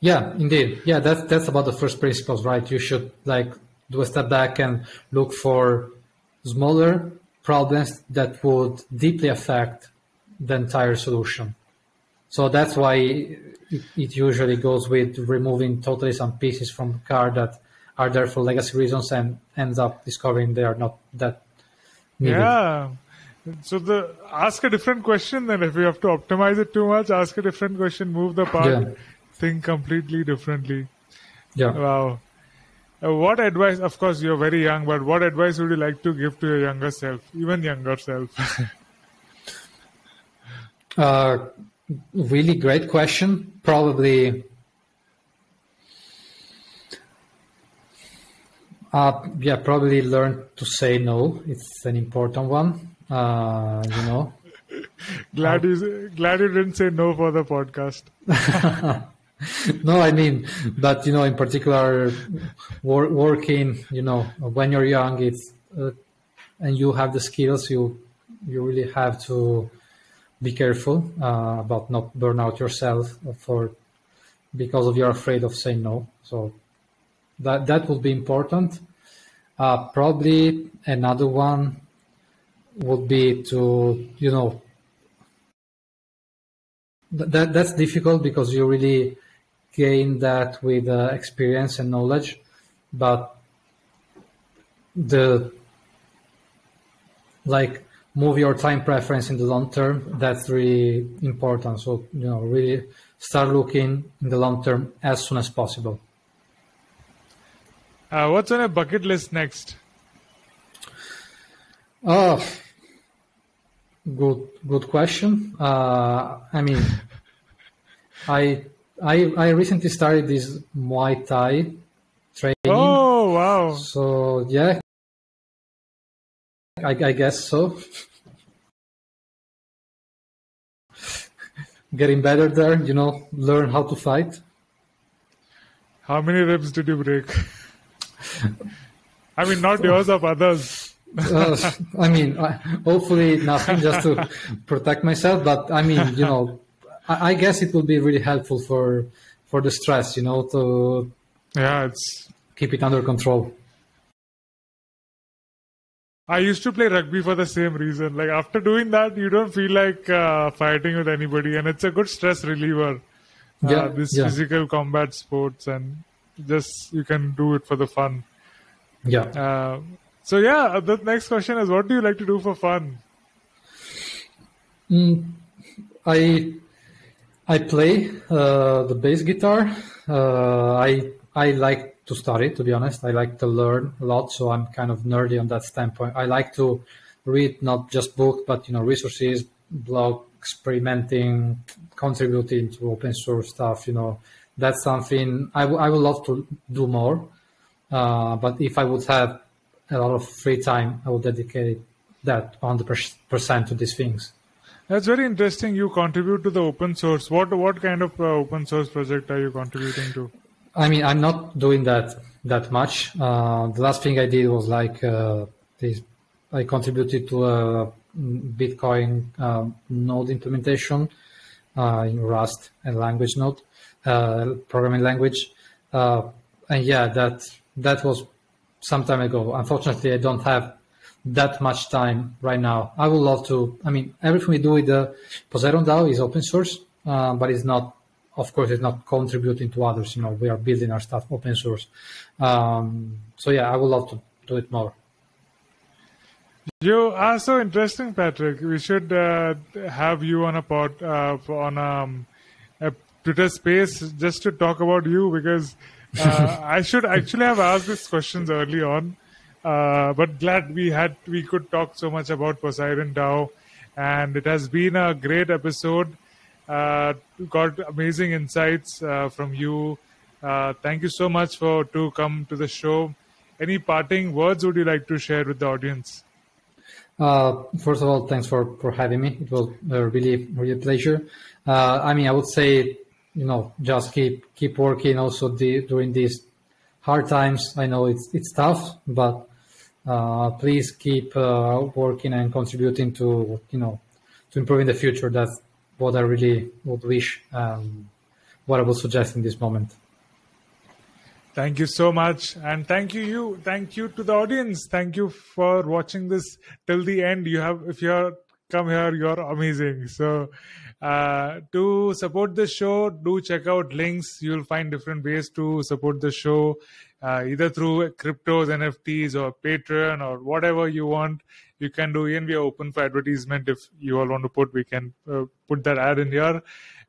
Speaker 2: Yeah, indeed. Yeah, that's about the first principles, right? You should like do a step back and look for smaller problems that would deeply affect the entire solution. So that's why it usually goes with removing totally some pieces from the car that are there for legacy reasons and ends up discovering they are not that needed.
Speaker 1: Yeah. So ask a different question then. If you have to optimize it too much, ask a different question, move the part, think completely differently.
Speaker 2: Yeah.
Speaker 1: Wow. What advice, of course you're very young, but what advice would you like to give to your younger self, even younger self?
Speaker 2: Really great question. Probably, probably learn to say no. It's an important one.
Speaker 1: Glad you didn't say no for the podcast.
Speaker 2: No, I mean, but in particular, working, when you're young, it's and you have the skills, you really have to be careful about not burn out yourself because you're afraid of saying no. So that would be important. Probably another one would be to that's difficult because you really gain that with experience and knowledge, but move your time preference in the long term, that's really important. So really start looking in the long term as soon as possible.
Speaker 1: What's on your bucket list next?
Speaker 2: Oh, good question. I mean, I recently started this Muay Thai training.
Speaker 1: Oh, wow.
Speaker 2: So, yeah, I guess so. Getting better there, learn how to fight.
Speaker 1: How many ribs did you break? I mean, not yours, of others.
Speaker 2: I mean, hopefully nothing, just to protect myself. But I mean, I guess it will be really helpful for the stress, to keep it under control.
Speaker 1: I used to play rugby for the same reason. Like after doing that, you don't feel like fighting with anybody, and it's a good stress reliever. Physical combat sports, and just you can do it for the fun.
Speaker 2: Yeah.
Speaker 1: The next question is, what do you like to do for fun?
Speaker 2: I play the bass guitar. I like to study, to be honest. I like to learn a lot, so I'm kind of nerdy on that standpoint. I like to read not just books, but resources, blog, experimenting, contributing to open source stuff. That's something I would love to do more. But if I would have a lot of free time, I would dedicate that 100% to these things.
Speaker 1: That's very interesting. You contribute to the open source. What kind of open source project are you contributing to?
Speaker 2: I mean, I'm not doing that much. The last thing I did was I contributed to a Bitcoin node implementation in Rust and language node, programming language. And yeah, that was some time ago. Unfortunately, I don't have that much time right now. I would love to. I mean, everything we do with the Poseidon DAO is open source, but it's not. Of course, it's not contributing to others. We are building our stuff open source. So yeah, I would love to do it more.
Speaker 1: You are so interesting, Patrick. We should have you on on a Twitter space just to talk about you, because I should actually have asked these questions early on. But glad we could talk so much about Poseidon DAO, and it has been a great episode. Got amazing insights from you. Thank you so much to come to the show. Any parting words would you like to share with the audience?
Speaker 2: First of all, thanks for having me. It was really a pleasure. I mean, I would say, just keep working also during these hard times. I know it's tough, but please keep working and contributing to improving the future. That's what I really would wish, what I would suggest in this moment.
Speaker 1: Thank you so much. And thank you to the audience. Thank you for watching this till the end. If you're come here, you're amazing. So to support the show, do check out links. You'll find different ways to support the show, either through cryptos, NFTs, or Patreon, or whatever you want. You can do. Even we are open for advertisement. If you all want to put, we can put that ad in here.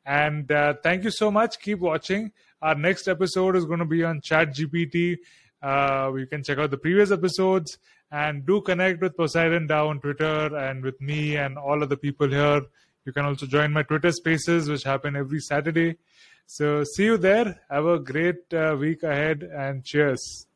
Speaker 1: And thank you so much. Keep watching. Our next episode is going to be on ChatGPT. You can check out the previous episodes, and do connect with Poseidon DAO on Twitter and with me and all of the people here. You can also join my Twitter spaces, which happen every Saturday. So see you there. Have a great week ahead, and cheers.